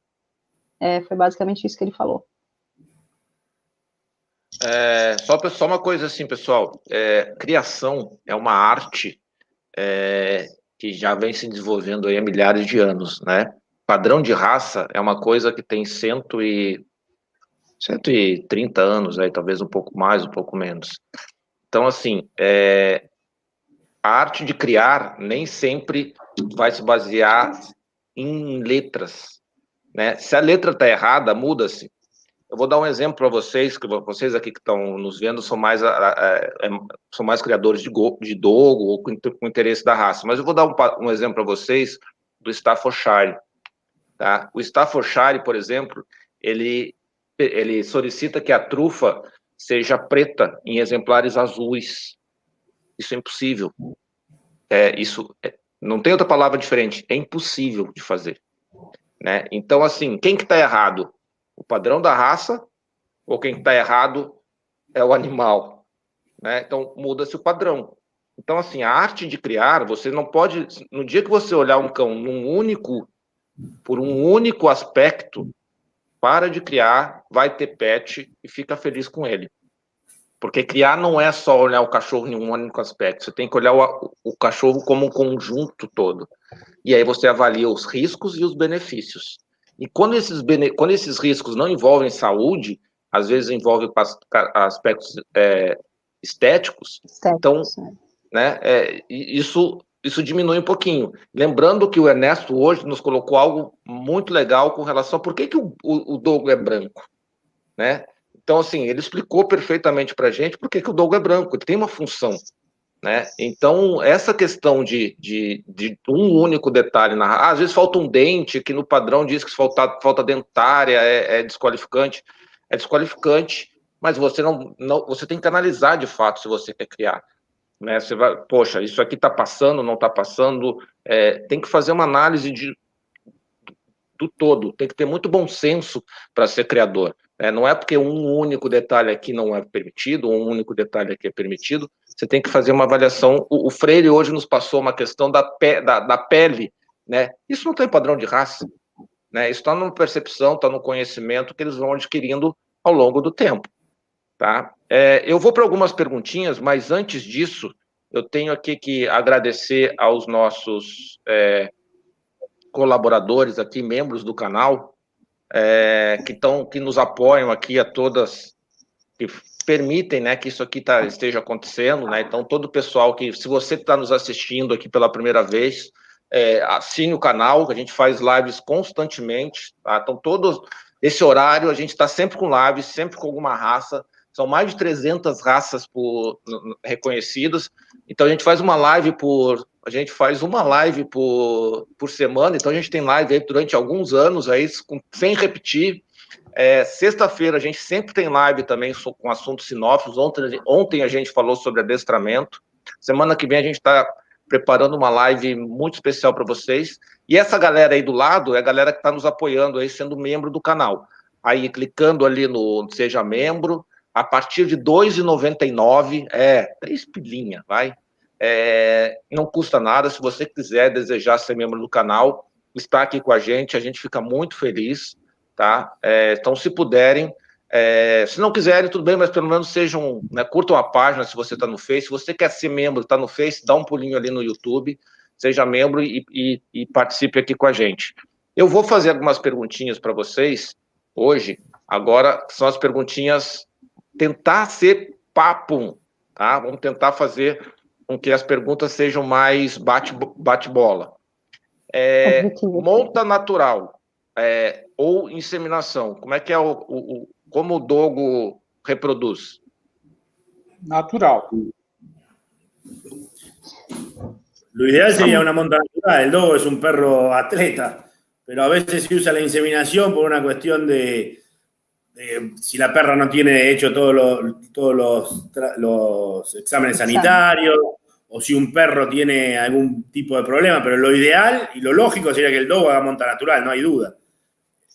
Foi basicamente isso que ele falou. Só uma coisa assim, pessoal. Criação é uma arte que já vem se desenvolvendo aí há milhares de anos, né? Padrão de raça é uma coisa que tem 130 anos, aí, talvez um pouco mais, um pouco menos. Então, assim, a arte de criar nem sempre vai se basear em letras, né? Se a letra está errada, muda-se. Eu vou dar um exemplo para vocês, que vocês aqui que estão nos vendo são mais criadores de dogo ou com interesse da raça. Mas eu vou dar um exemplo para vocês do Staffordshire. Tá? O Staffordshire, por exemplo, ele solicita que a trufa seja preta em exemplares azuis. Isso é impossível. Não tem outra palavra diferente. É impossível de fazer. Né? Então, assim, quem que está errado? O padrão da raça ou quem está errado é o animal? Né? Então, muda-se o padrão. Então, assim, a arte de criar, você não pode... No dia que você olhar um cão por um único aspecto, para de criar, vai ter pet e fica feliz com ele. Porque criar não é só olhar o cachorro em um único aspecto, você tem que olhar o cachorro como um conjunto todo. E aí você avalia os riscos e os benefícios. E quando esses riscos não envolvem saúde, às vezes envolvem aspectos estéticos, então, né, isso diminui um pouquinho. Lembrando que o Ernesto hoje nos colocou algo muito legal com relação a por que o dogo é branco, né? Então, assim, ele explicou perfeitamente para a gente por que o dogo é branco, ele tem uma função, né? Então, essa questão de um único detalhe, às vezes falta um dente, que no padrão diz que falta dentária, é desqualificante, mas você você tem que analisar de fato se você quer criar. né? Você vai, poxa, isso aqui está passando, não está passando, tem que fazer uma análise do todo, tem que ter muito bom senso para ser criador. Não é porque um único detalhe aqui não é permitido, um único detalhe aqui é permitido, você tem que fazer uma avaliação. O Freire hoje nos passou uma questão da pele, né? Isso não tem padrão de raça, né? Isso está na percepção, está no conhecimento que eles vão adquirindo ao longo do tempo, tá? Eu vou para algumas perguntinhas, mas antes disso, eu tenho aqui que agradecer aos nossos colaboradores aqui, membros do canal, que nos apoiam aqui, a todas, que permitem, né, que isso aqui esteja acontecendo, né? Então, todo o pessoal se você está nos assistindo aqui pela primeira vez, assine o canal, que a gente faz lives constantemente, tá? Então, esse horário, a gente está sempre com lives, sempre com alguma raça, são mais de 300 raças reconhecidas, então a gente faz uma live por semana, então a gente tem live aí durante alguns anos, aí, sem repetir. Sexta-feira a gente sempre tem live também com assuntos sinófilos. Ontem a gente falou sobre adestramento. Semana que vem a gente está preparando uma live muito especial para vocês. E essa galera aí do lado é a galera que está nos apoiando aí, sendo membro do canal. Aí clicando ali no Seja Membro, a partir de R$ 2,99, 3 pilinha, vai. Não custa nada. Se você desejar ser membro do canal, está aqui com a gente fica muito feliz, tá? Então, se puderem, se não quiserem, tudo bem, mas pelo menos sejam, né, curtam a página se você está no Face. Se você quer ser membro, está no Face, dá um pulinho ali no YouTube, seja membro e participe aqui com a gente. Eu vou fazer algumas perguntinhas para vocês hoje, agora são as perguntinhas, tentar ser papo, tá? Vamos tentar fazer com que as perguntas sejam mais bate-bola. Monta natural ou inseminação, como é que como o dogo reproduz? Natural. Lo ideal sería una monta natural. El dogo es un perro atleta, pero a veces se usa la inseminación por una cuestión de si la perra no tiene hecho todos los exámenes sanitarios, o si un perro tiene algún tipo de problema, pero lo ideal y lo lógico sería que el dogo haga monta natural, no hay duda.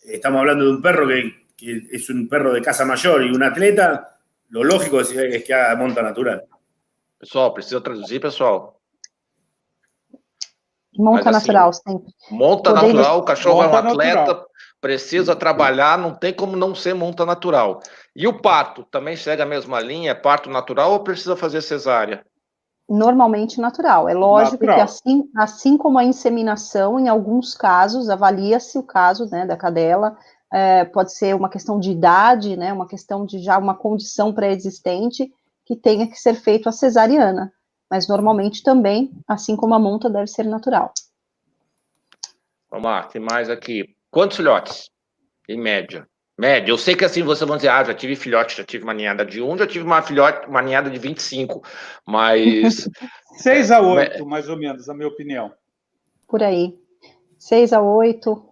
Estamos hablando de un perro que es un perro de casa mayor y un atleta, lo lógico es que haga monta natural. Pessoal, preciso traduzir, pessoal. Monta natural, sempre. Monta natural, o cachorro é um atleta, natural. Precisa trabalhar, não tem como não ser monta natural. E o parto, também segue a mesma linha? É parto natural ou precisa fazer cesárea? Normalmente natural. É lógico Natural. que assim como a inseminação, em alguns casos, avalia-se o caso, né, da cadela, pode ser uma questão de idade, né, uma questão de já uma condição pré-existente que tenha que ser feito a cesariana. Mas normalmente também, assim como a monta, deve ser natural. Vamos lá, tem mais aqui. Quantos filhotes, em média? Média, eu sei que assim você vai dizer, já tive filhote, já tive uma ninhada de 1, já tive uma ninhada de 25, mas... 6 a 8, mais ou menos, na minha opinião. Por aí. 6 a 8.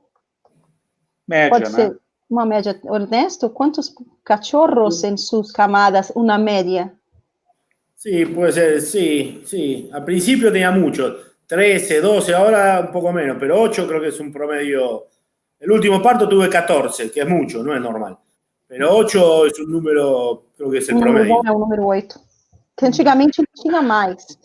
Média, Pode né? ser uma média. Ernesto, quantos cachorros en sus camadas, una media? Sí, puede ser, sí. Al principio tenía mucho, 13, 12, ahora un poco menos, pero 8 creo que es un promedio. El último parto tuve 14, que es mucho, no es normal. Pero 8 es un número, creo que es el promedio. Bom é o número 8. Que antigamente tinha mais.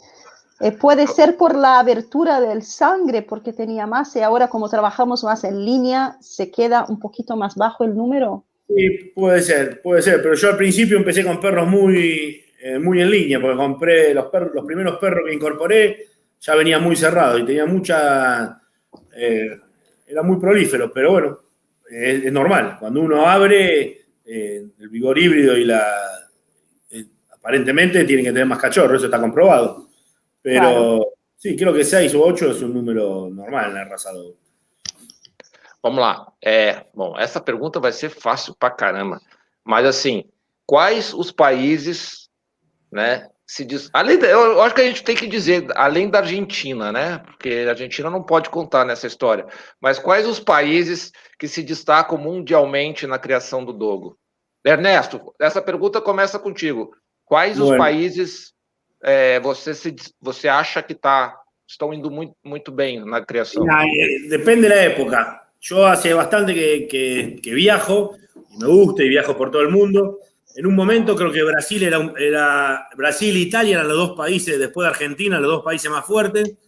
Puede ser por la abertura del sangre, porque tenía más, y ahora como trabajamos más en línea, se queda un poquito más bajo el número. Sí, puede ser, pero yo al principio empecé con perros muy en línea, porque compré los primeros perros que incorporé, ya venía muy cerrado y tenía era muy prolífero, pero bueno, es normal. Cuando uno abre, el vigor híbrido y aparentemente tienen que tener más cachorros, eso está comprobado. Pero claro. Sí, creo que 6 o 8 es un número normal na raça dogo. Vamos lá. Bom, essa pergunta vai ser fácil pra caramba. Mas, assim, quais os países, né, eu acho que a gente tem que dizer, além da Argentina, né, porque a Argentina não pode contar nessa história, mas quais os países que se destacam mundialmente na criação do dogo? Ernesto, essa pergunta começa contigo. Quais os países você acha que estão indo muito bem na criação? Depende de la época. Yo hace bastante que viajo, y me gusta y viajo por todo el mundo. En un momento creo que Brasil Brasil e Italia eran los dos países, después de Argentina, los dos países más fuertes.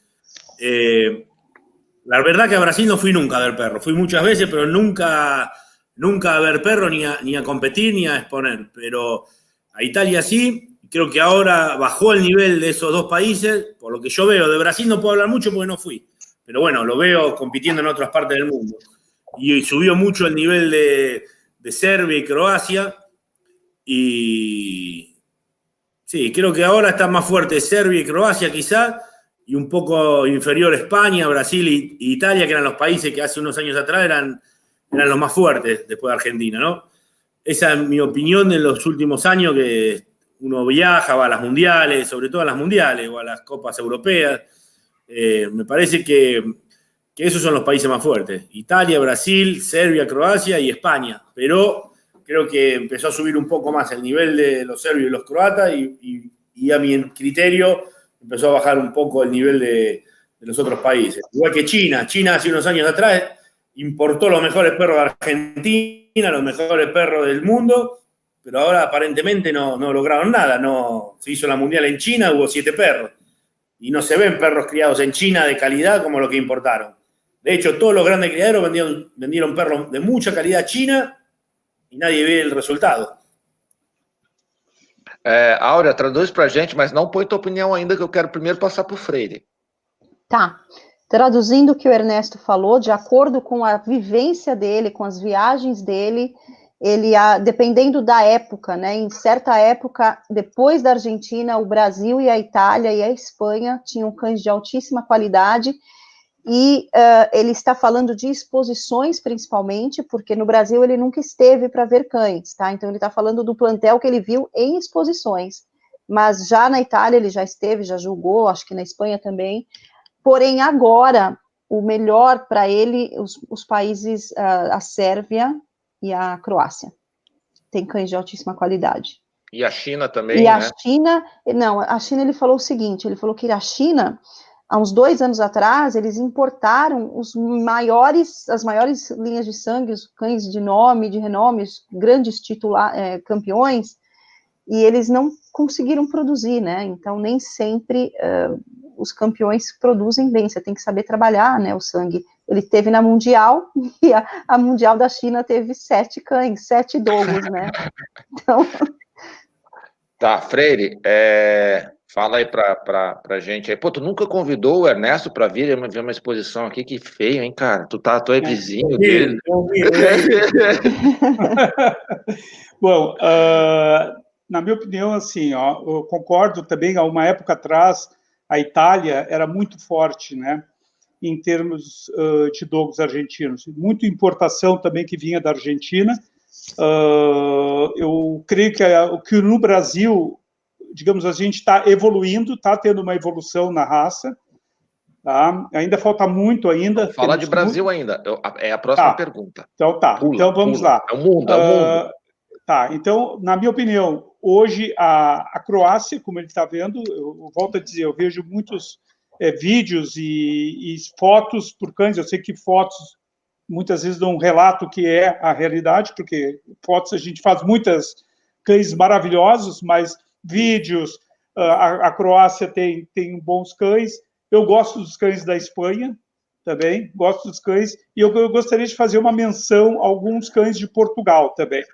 La verdad que a Brasil no fui nunca a ver perros. Fui muchas veces, pero nunca a ver perros, ni a competir, ni a exponer. Pero a Italia sí. Creo que ahora bajó el nivel de esos dos países. Por lo que yo veo, de Brasil no puedo hablar mucho porque no fui. Pero bueno, lo veo compitiendo en otras partes del mundo. Y subió mucho el nivel de Serbia y Croacia. Y sí, creo que ahora está más fuerte Serbia y Croacia quizás, y un poco inferior España, Brasil e Italia, que eran los países que hace unos años atrás eran los más fuertes después de Argentina, ¿no? Esa es mi opinión en los últimos años, que uno viaja, va a las mundiales, sobre todo a las mundiales o a las copas europeas. Me parece que esos son los países más fuertes. Italia, Brasil, Serbia, Croacia y España. Pero creo que empezó a subir un poco más el nivel de los serbios y los croatas y a mi criterio empezó a bajar un poco el nivel de los otros países. Igual que China. China hace unos años atrás importó los mejores perros de Argentina, los mejores perros del mundo, pero ahora aparentemente no lograron nada. No, se hizo la mundial en China, hubo 7 perros. Y no se ven perros criados en China de calidad como los que importaron. De hecho, todos los grandes criaderos vendieron perros de mucha calidad a China e nadie vê o resultado. Áurea, traduz para a gente, mas não põe tua opinião ainda, que eu quero primeiro passar para o Freire. Tá. Traduzindo o que o Ernesto falou, de acordo com a vivência dele, com as viagens dele, ele, dependendo da época, né, em certa época, depois da Argentina, o Brasil e a Itália e a Espanha tinham cães de altíssima qualidade. E ele está falando de exposições, principalmente, porque no Brasil ele nunca esteve para ver cães, tá? Então ele está falando do plantel que ele viu em exposições, mas já na Itália ele já esteve, já julgou, acho que na Espanha também. Porém, agora, o melhor para ele, os países, a Sérvia e a Croácia, tem cães de altíssima qualidade. E a China também, e né? A China, não, a China ele falou o seguinte, ele falou que a China, há uns 2 anos atrás, eles importaram as maiores linhas de sangue, os cães de nome, de renome, os grandes campeões, e eles não conseguiram produzir, né? Então, nem sempre os campeões produzem bem, você tem que saber trabalhar, né, o sangue. Ele teve na Mundial, e a Mundial da China teve 7 cães, 7 dogos, né? Então... Tá, Freire, fala aí pra gente aí. Pô, tu nunca convidou o Ernesto para vir ver uma exposição aqui? Que feio, hein, cara? Tu é vizinho dele. Bom, na minha opinião, assim, ó, eu concordo também, há uma época atrás, a Itália era muito forte, né, em termos de dogos argentinos. Muita importação também que vinha da Argentina. Eu creio que no Brasil, digamos, a gente está evoluindo, está tendo uma evolução na raça, tá? Ainda falta muito ainda. Falar de Brasil ainda, é a próxima pergunta. Então tá, então vamos lá. É o mundo, é o mundo. Tá, então, na minha opinião, hoje a Croácia, como ele está vendo, eu volto a dizer, eu vejo muitos vídeos e fotos por cães, eu sei que fotos muitas vezes dão um relato que é a realidade, porque fotos a gente faz muitas cães maravilhosos, mas vídeos, a Croácia tem bons cães, eu gosto dos cães da Espanha também, gosto dos cães, e eu gostaria de fazer uma menção a alguns cães de Portugal também.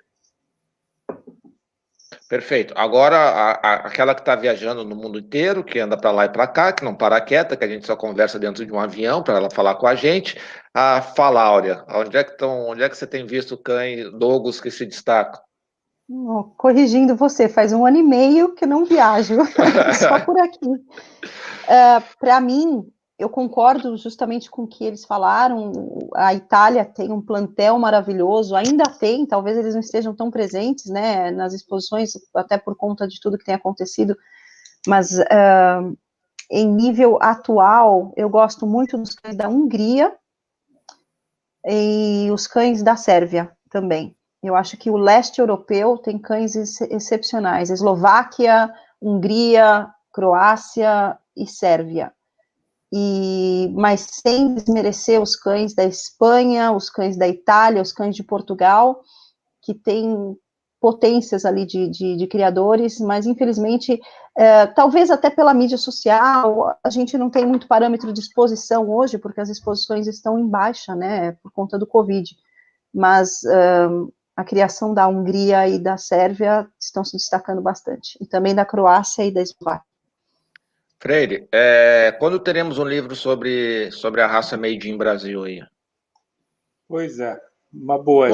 Perfeito. Agora, aquela que está viajando no mundo inteiro, que anda para lá e para cá, que não para quieta, que a gente só conversa dentro de um avião para ela falar com a gente. Fala, Áurea, onde é que você tem visto cães, dogos que se destacam? Corrigindo você, faz 1 ano e meio que eu não viajo, só por aqui. Para mim, eu concordo justamente com o que eles falaram, a Itália tem um plantel maravilhoso, ainda tem, talvez eles não estejam tão presentes, né, nas exposições, até por conta de tudo que tem acontecido, mas em nível atual, eu gosto muito dos cães da Hungria e os cães da Sérvia também. Eu acho que o leste europeu tem cães excepcionais, Eslováquia, Hungria, Croácia e Sérvia. Mas sem desmerecer os cães da Espanha, os cães da Itália, os cães de Portugal, que têm potências ali de criadores, mas infelizmente, talvez até pela mídia social, a gente não tem muito parâmetro de exposição hoje, porque as exposições estão em baixa, né, por conta do Covid, mas a criação da Hungria e da Sérvia estão se destacando bastante, e também da Croácia e da Eslováquia. Freire, quando teremos um livro sobre a raça Made in Brasil aí? Pois é, uma boa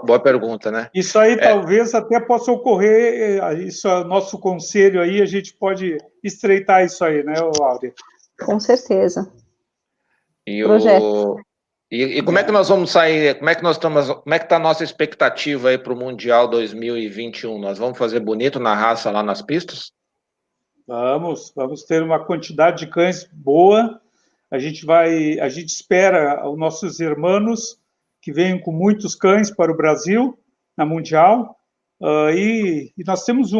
boa pergunta, né? Isso aí talvez até possa ocorrer, isso é nosso conselho aí, a gente pode estreitar isso aí, né, Áurea? Com certeza. Projeto. E como é que nós vamos sair, como é que está a nossa expectativa aí para o Mundial 2021? Nós vamos fazer bonito na raça lá nas pistas? Vamos ter uma quantidade de cães boa. A gente espera os nossos irmãos que venham com muitos cães para o Brasil na Mundial. E nós temos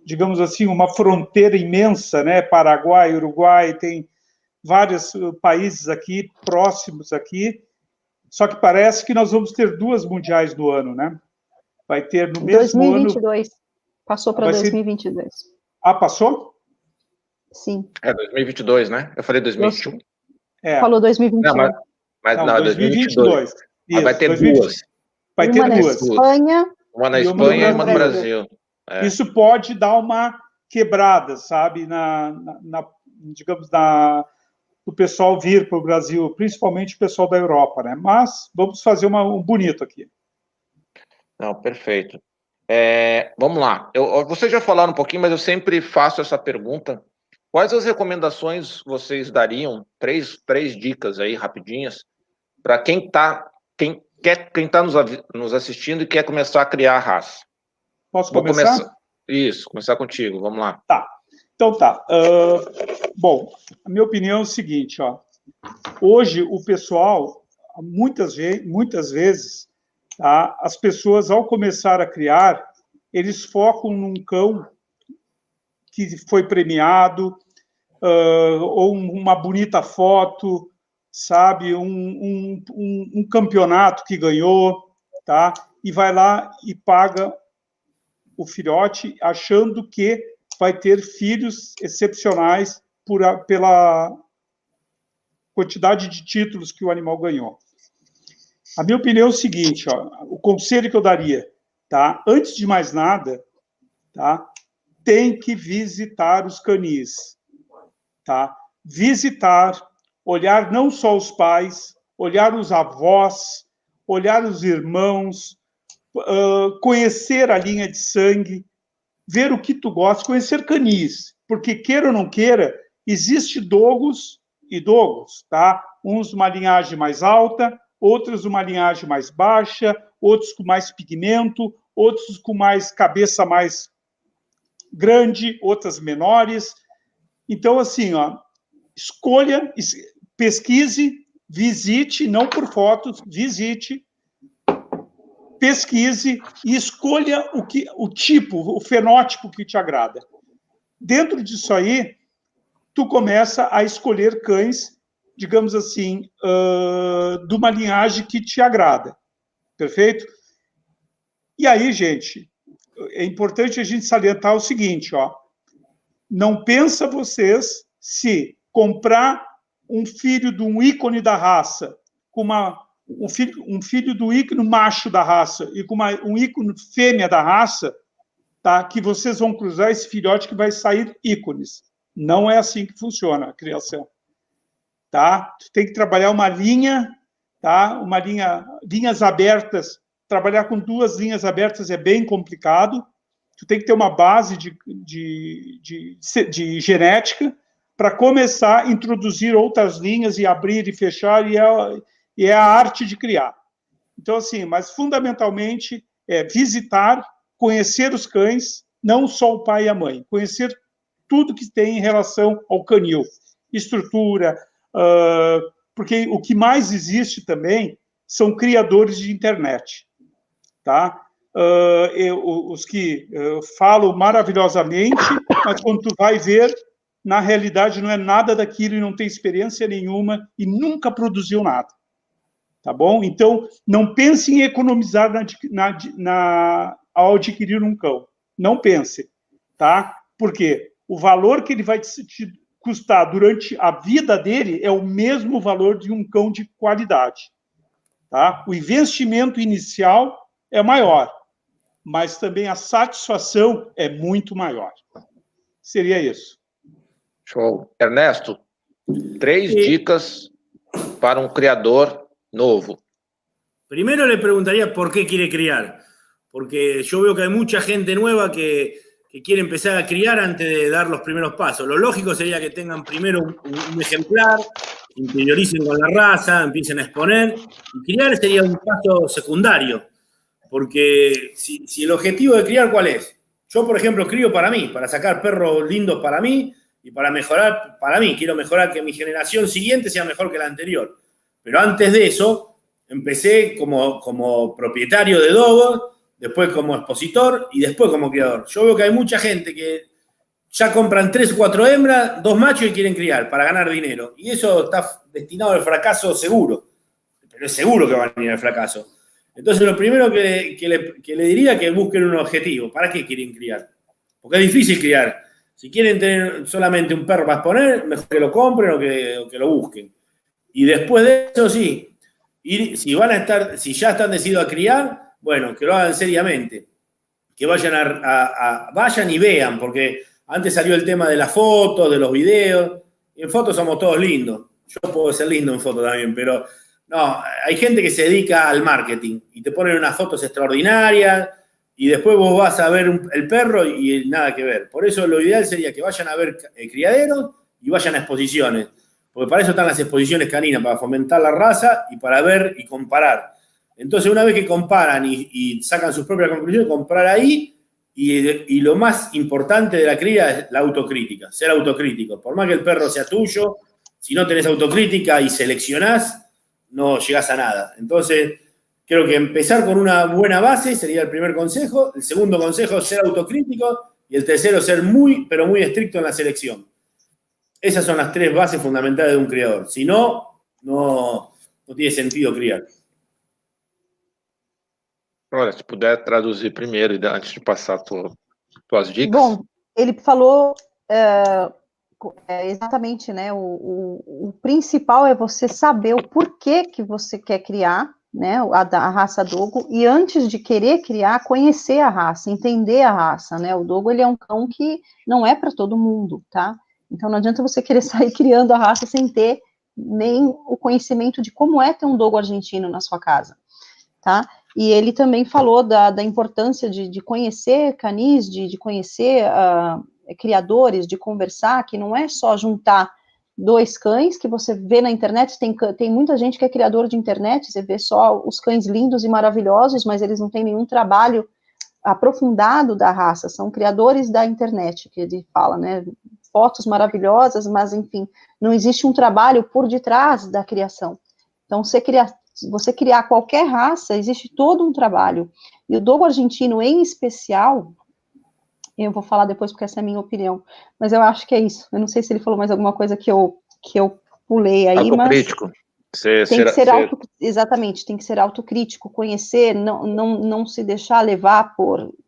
digamos assim, uma fronteira imensa, né? Paraguai, Uruguai, tem vários países aqui próximos aqui. Só que parece que nós vamos ter 2 mundiais no ano, né? Vai ter no mesmo 2022. Ano. Passou para 2022. Ah, passou? Sim. 2022, né? Eu falei 2021. Falou 2021. Não, mas não, 2022. Isso, vai ter 2. Vai ter 2. Espanha, uma na Espanha e uma no Brasil. Isso pode dar uma quebrada, sabe? Digamos, o pessoal vir para o Brasil, principalmente o pessoal da Europa, né? Mas vamos fazer um bonito aqui. Não, perfeito. Vamos lá. Vocês já falaram um pouquinho, mas eu sempre faço essa pergunta. Quais as recomendações vocês dariam? Três dicas aí, rapidinhas, para quem está nos assistindo e quer começar a criar a raça. Posso começar? Isso, começar contigo. Vamos lá. Tá. Então tá. Bom, a minha opinião é o seguinte, ó. Hoje, o pessoal, muitas vezes, tá, as pessoas, ao começar a criar, eles focam num cão que foi premiado, ou uma bonita foto, sabe, um campeonato que ganhou, tá? E vai lá e paga o filhote, achando que vai ter filhos excepcionais pela quantidade de títulos que o animal ganhou. A minha opinião é o seguinte, ó, o conselho que eu daria, tá? Antes de mais nada, tá? Tem que visitar os canis, tá? Visitar, olhar não só os pais, olhar os avós, olhar os irmãos, conhecer a linha de sangue, ver o que tu gosta, conhecer canis, porque queira ou não queira, existe dogos e dogos, tá? Uns uma linhagem mais alta, outros uma linhagem mais baixa, outros com mais pigmento, outros com mais cabeça mais grande, outras menores. Então, assim, ó, escolha, pesquise, visite, não por fotos, visite, pesquise e escolha o tipo, o fenótipo que te agrada. Dentro disso aí, tu começa a escolher cães, digamos assim, de uma linhagem que te agrada. Perfeito? E aí, gente, é importante a gente salientar o seguinte, ó. Não pensa vocês se comprar um filho de um ícone da raça, com um filho do ícone macho da raça e com um ícone fêmea da raça, tá? Que vocês vão cruzar esse filhote que vai sair ícones. Não é assim que funciona a criação. Tá? Tu tem que trabalhar uma linha, tá? Linhas abertas. Trabalhar com 2 linhas abertas é bem complicado. Tu tem que ter uma base de genética para começar a introduzir outras linhas e abrir e fechar, e é a arte de criar. Então, assim, mas fundamentalmente é visitar, conhecer os cães, não só o pai e a mãe, conhecer tudo que tem em relação ao canil, estrutura, porque o que mais existe também são criadores de internet, tá? os que falam maravilhosamente, mas quando tu vai ver, na realidade não é nada daquilo e não tem experiência nenhuma e nunca produziu nada. Tá bom? Então, não pense em economizar ao adquirir um cão. Não pense, tá? Porque o valor que ele vai te custar durante a vida dele é o mesmo valor de um cão de qualidade, tá? O investimento inicial é maior, mas também a satisfação é muito maior. Seria isso. Show. Ernesto, 3 dicas para um criador novo. Primero le preguntaría por qué quiere criar, porque yo veo que hay mucha gente nueva que quiere empezar a criar antes de dar los primeros pasos. Lo lógico sería que tengan primero un ejemplar, interioricen con la raza, empiecen a exponer, y criar sería un paso secundario, porque si el objetivo de criar, ¿cuál es? Yo, por ejemplo, crío para mí, para sacar perros lindos para mí y para mejorar para mí. Quiero mejorar que mi generación siguiente sea mejor que la anterior. Pero antes de eso, empecé como propietario de dogos, después como expositor y después como criador. Yo veo que hay mucha gente que ya compran 3 o 4 hembras, 2 machos y quieren criar para ganar dinero. Y eso está destinado al fracaso seguro. Pero es seguro que va a venir el fracaso. Entonces, lo primero que le diría es que busquen un objetivo. ¿Para qué quieren criar? Porque es difícil criar. Si quieren tener solamente un perro para exponer, mejor que lo compren o que lo busquen. Y después de eso, sí, si ya están decididos a criar, bueno, que lo hagan seriamente. Que vayan vayan y vean, porque antes salió el tema de las fotos, de los videos. Y en fotos somos todos lindos. Yo puedo ser lindo en fotos también, pero no, hay gente que se dedica al marketing y te ponen unas fotos extraordinarias y después vos vas a ver el perro y nada que ver. Por eso lo ideal sería que vayan a ver criaderos y vayan a exposiciones. Porque para eso están las exposiciones caninas, para fomentar la raza y para ver y comparar. Entonces, una vez que comparan y sacan sus propias conclusiones, comprar ahí, y lo más importante de la cría es la autocrítica, ser autocrítico. Por más que el perro sea tuyo, si no tenés autocrítica y seleccionás, no llegás a nada. Entonces, creo que empezar con una buena base sería el primer consejo. El segundo consejo, ser autocrítico. Y el tercero, ser muy, pero muy estricto en la selección. Esas son las 3 bases fundamentales de un criador. Si no, no tiene sentido criar. Olha, se puder traduzir primeiro, antes de passar tuas dicas. Bom, ele falou exatamente, né? O principal é você saber o porquê que você quer criar, né? A raça dogo, e antes de querer criar, conhecer a raça, entender a raça, né? O dogo, ele é um cão que não é para todo mundo, tá? Então, não adianta você querer sair criando a raça sem ter nem o conhecimento de como é ter um dogo argentino na sua casa, tá? E ele também falou da importância de conhecer canis, de conhecer criadores, de conversar, que não é só juntar 2 cães, que você vê na internet, tem muita gente que é criador de internet, você vê só os cães lindos e maravilhosos, mas eles não têm nenhum trabalho aprofundado da raça, são criadores da internet, que ele fala, né? Fotos maravilhosas, mas, enfim, não existe um trabalho por detrás da criação. Então, você criar qualquer raça, existe todo um trabalho. E o dogo argentino, em especial, eu vou falar depois porque essa é a minha opinião, mas eu acho que é isso. Eu não sei se ele falou mais alguma coisa que eu pulei aí, autocrítico. Mas tem que ser exatamente, tem que ser autocrítico, conhecer, não se deixar levar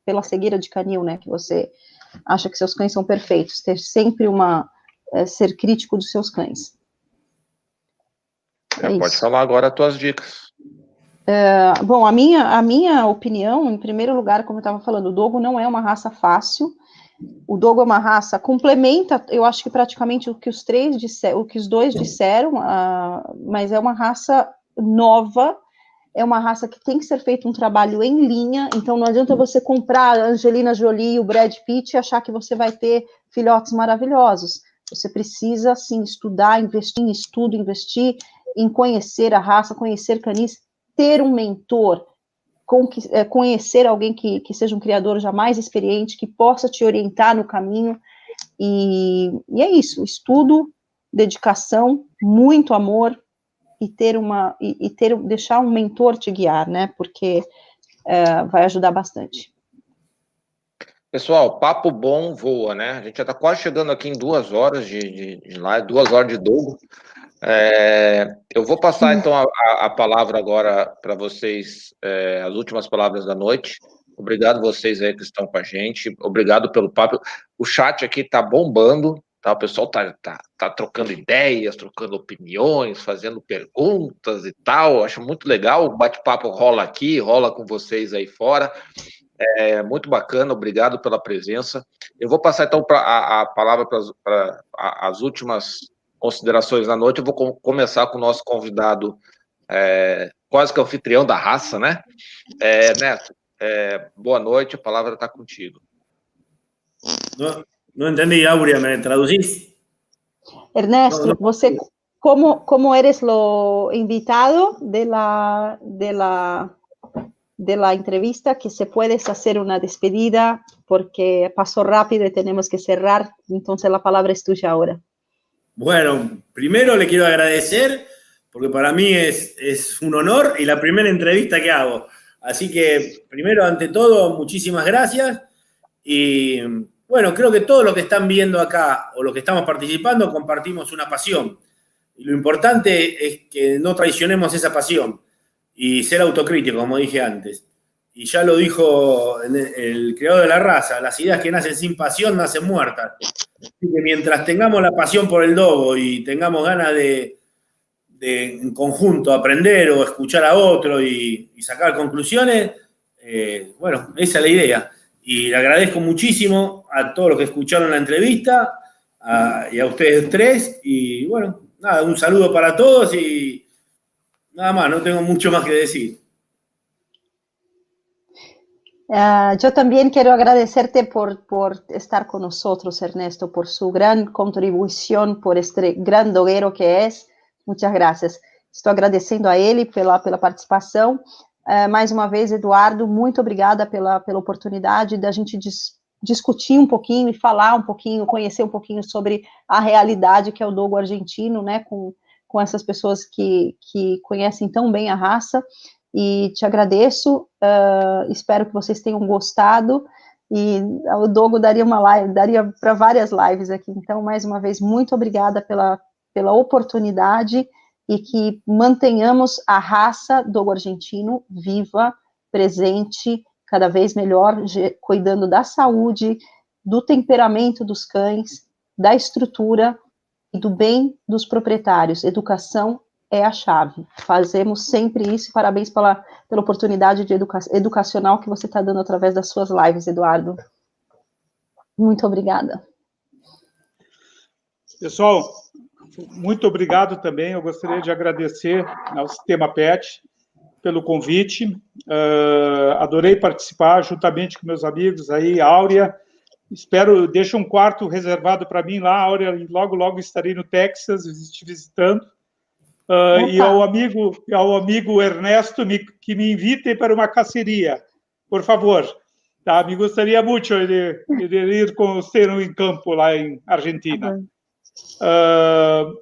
pela cegueira de canil, né, que você acha que seus cães são perfeitos, ter sempre ser crítico dos seus cães. Pode falar agora as tuas dicas. Bom, a minha opinião, em primeiro lugar, como eu estava falando, o dogo não é uma raça fácil. O dogo é uma raça, complementa, eu acho que praticamente o que os 2 disseram, mas é uma raça nova, é uma raça que tem que ser feito um trabalho em linha, então não adianta você comprar a Angelina Jolie e o Brad Pitt e achar que você vai ter filhotes maravilhosos. Você precisa, sim, estudar, investir em estudo, investir em conhecer a raça, conhecer canis, ter um mentor, conhecer alguém que seja um criador já mais experiente, que possa te orientar no caminho, e é isso, estudo, dedicação, muito amor, e deixar um mentor te guiar, né, porque vai ajudar bastante. Pessoal, papo bom voa, né? A gente já está quase chegando aqui em 2 horas de live, 2 horas de Dogo. Eu vou passar, então, a palavra agora para vocês, as últimas palavras da noite. Obrigado vocês aí que estão com a gente. Obrigado pelo papo. O chat aqui está bombando, tá? O pessoal tá trocando ideias, trocando opiniões, fazendo perguntas e tal. Acho muito legal. O bate-papo rola aqui, rola com vocês aí fora. Muito bacana, obrigado pela presença. Eu vou passar, então, a palavra para as últimas considerações da noite. Eu vou começar com o nosso convidado, quase que anfitrião da raça, né? Neto, boa noite, a palavra está contigo. No entendí, Aurea, ¿me traducís? Ernesto, No. você, como eres o invitado de la entrevista, que se puedes hacer una despedida, porque pasó rápido y tenemos que cerrar, entonces la palabra es tuya ahora. Bueno, primero le quiero agradecer, porque para mí es un honor y la primera entrevista que hago. Así que, primero, ante todo, muchísimas gracias. Y bueno, creo que todos los que están viendo acá o los que estamos participando compartimos una pasión. Y lo importante es que no traicionemos esa pasión y ser autocrítico, como dije antes. Y ya lo dijo el creador de la raza, las ideas que nacen sin pasión nacen muertas. Así que mientras tengamos la pasión por el dogo y tengamos ganas de en conjunto aprender o escuchar a otro y sacar conclusiones, bueno, esa es la idea. Y le agradezco muchísimo a todos los que escucharon la entrevista y a ustedes tres. Y bueno, nada, un saludo para todos y nada más, no tengo mucho más que decir. Yo también quiero agradecerte por estar con nosotros, Ernesto, por su gran contribuição, por este gran dogueiro que es. Muchas gracias. Estou agradecendo a ele pela participação. Mais uma vez, Eduardo, muito obrigada pela oportunidade da gente discutir um pouquinho e falar um pouquinho, conhecer um pouquinho sobre a realidade que é o dogo argentino, né, com essas pessoas que conhecem tão bem a raça. E te agradeço, espero que vocês tenham gostado, e o Dogo daria para várias lives aqui. Então, mais uma vez, muito obrigada pela oportunidade, e que mantenhamos a raça Dogo argentino viva, presente, cada vez melhor, cuidando da saúde, do temperamento dos cães, da estrutura e do bem dos proprietários. Educação é a chave. Fazemos sempre isso. Parabéns pela oportunidade educacional que você está dando através das suas lives, Eduardo. Muito obrigada. Pessoal, muito obrigado também. Eu gostaria de agradecer ao Sistema PET pelo convite. Adorei participar juntamente com meus amigos aí, Áurea. Deixa um quarto reservado para mim lá, Áurea. Logo estarei no Texas te visitando. E ao amigo Ernesto, que me invite para uma caceria, por favor. Tá? Me gostaria muito de ir com você em campo lá em Argentina.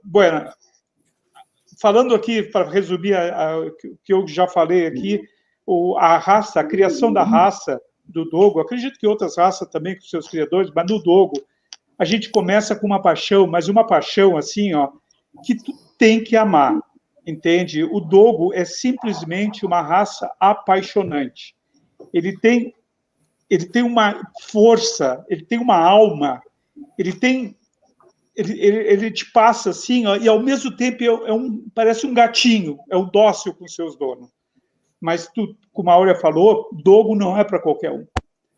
Bueno, falando aqui, para resumir o que eu já falei aqui, a criação da raça do dogo, acredito que outras raças também com seus criadores, mas no dogo, a gente começa com uma paixão, mas uma paixão assim, ó, que tu tem que amar, entende? O dogo é simplesmente uma raça apaixonante. Ele tem uma força, ele tem uma alma, ele te passa assim, ó, e ao mesmo tempo parece um gatinho, é um dócil com seus donos. Mas, como a Áurea falou, dogo não é para qualquer um,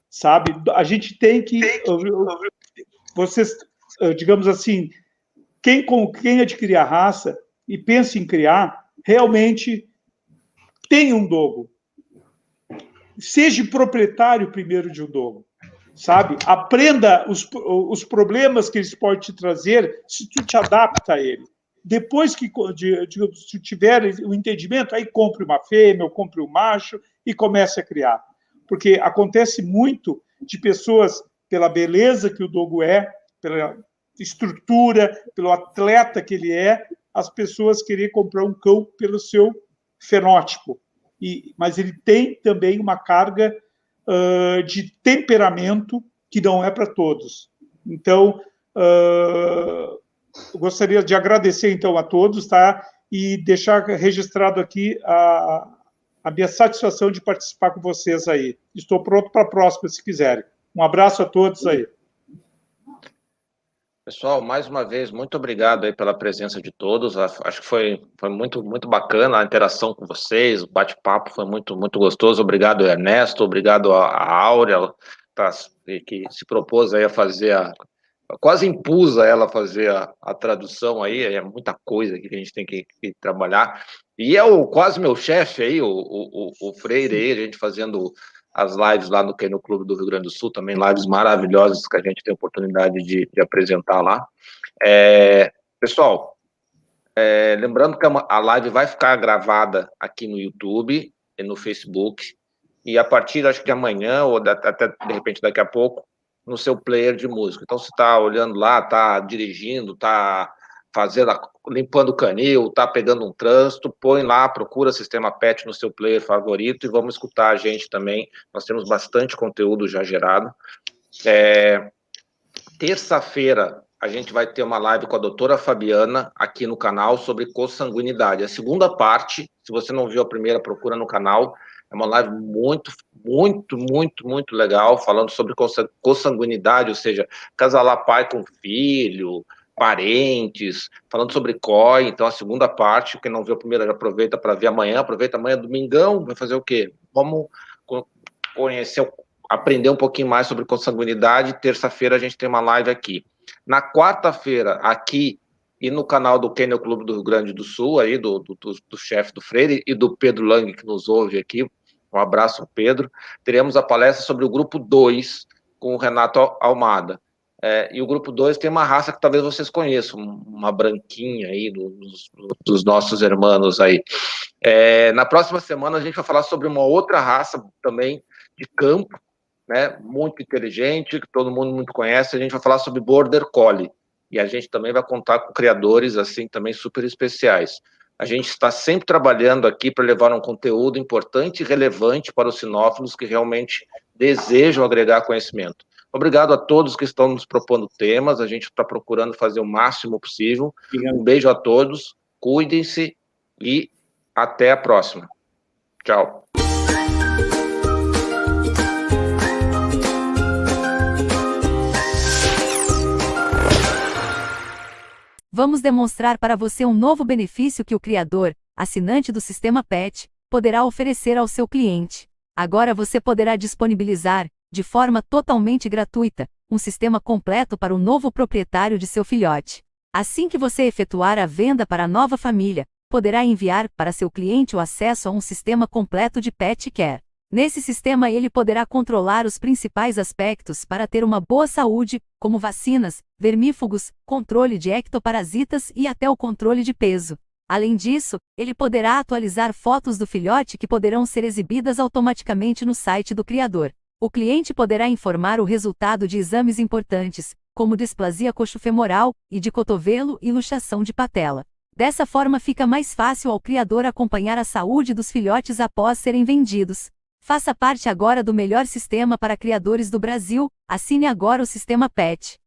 sabe? A gente tem que... Vocês, digamos assim, quem adquirir a raça e pensa em criar, realmente tem um dogo. Seja proprietário primeiro de um dogo, sabe? Aprenda os problemas que eles podem te trazer, se tu te adapta a ele. Depois que se tiver o entendimento, aí compre uma fêmea ou compre um macho e comece a criar. Porque acontece muito de pessoas, pela beleza que o dogo é, pela estrutura, pelo atleta que ele é, as pessoas querem comprar um cão pelo seu fenótipo. mas ele tem também uma carga de temperamento que não é para todos. Então, eu gostaria de agradecer, então, a todos, tá? E deixar registrado aqui a minha satisfação de participar com vocês aí. Estou pronto para a próxima, se quiserem. Um abraço a todos aí. Pessoal, mais uma vez, muito obrigado aí pela presença de todos. Acho que foi muito, muito bacana a interação com vocês, o bate-papo foi muito, muito gostoso. Obrigado, Ernesto, obrigado a Áurea, que se propôs aí a fazer quase impus a ela fazer a tradução aí, é muita coisa que a gente tem que trabalhar. E é quase meu chefe aí, o Freire aí, a gente fazendo as lives lá no Clube do Rio Grande do Sul, também lives maravilhosas que a gente tem a oportunidade de apresentar lá. Pessoal, lembrando que a live vai ficar gravada aqui no YouTube e no Facebook, e a partir, acho que de amanhã, ou até de repente daqui a pouco, no seu player de música. Então, você está olhando lá, está dirigindo, está limpando o canil, está pegando um trânsito, põe lá, procura Sistema PET no seu player favorito e vamos escutar a gente também. Nós temos bastante conteúdo já gerado. Terça-feira, a gente vai ter uma live com a doutora Fabiana aqui no canal sobre consanguinidade. A segunda parte, se você não viu a primeira, procura no canal. É uma live muito, muito, muito, muito legal, falando sobre consanguinidade, ou seja, casalar pai com filho, parentes, falando sobre COI. Então, a segunda parte, quem não viu a primeira, já aproveita para ver amanhã. Aproveita amanhã, domingão, vai fazer o quê? Vamos conhecer, aprender um pouquinho mais sobre consanguinidade. Terça-feira a gente tem uma live aqui. Na quarta-feira, aqui e no canal do Kennel Clube do Rio Grande do Sul, aí do chefe do Freire e do Pedro Lang, que nos ouve aqui. Um abraço, Pedro. Teremos a palestra sobre o grupo 2 com o Renato Almada. E o grupo 2 tem uma raça que talvez vocês conheçam, uma branquinha aí dos nossos irmãos aí. Na próxima semana a gente vai falar sobre uma outra raça também de campo, né, muito inteligente, que todo mundo muito conhece. A gente vai falar sobre Border Collie. E a gente também vai contar com criadores assim também super especiais. A gente está sempre trabalhando aqui para levar um conteúdo importante e relevante para os sinófilos que realmente desejam agregar conhecimento. Obrigado a todos que estão nos propondo temas, a gente está procurando fazer o máximo possível. Um beijo a todos, cuidem-se e até a próxima. Tchau. Vamos demonstrar para você um novo benefício que o criador, assinante do Sistema PET, poderá oferecer ao seu cliente. Agora você poderá disponibilizar, de forma totalmente gratuita, um sistema completo para o novo proprietário de seu filhote. Assim que você efetuar a venda para a nova família, poderá enviar para seu cliente o acesso a um sistema completo de Pet Care. Nesse sistema ele poderá controlar os principais aspectos para ter uma boa saúde, como vacinas, vermífugos, controle de ectoparasitas e até o controle de peso. Além disso, ele poderá atualizar fotos do filhote que poderão ser exibidas automaticamente no site do criador. O cliente poderá informar o resultado de exames importantes, como displasia coxofemoral, e de cotovelo e luxação de patela. Dessa forma fica mais fácil ao criador acompanhar a saúde dos filhotes após serem vendidos. Faça parte agora do melhor sistema para criadores do Brasil. Assine agora o Sistema PET.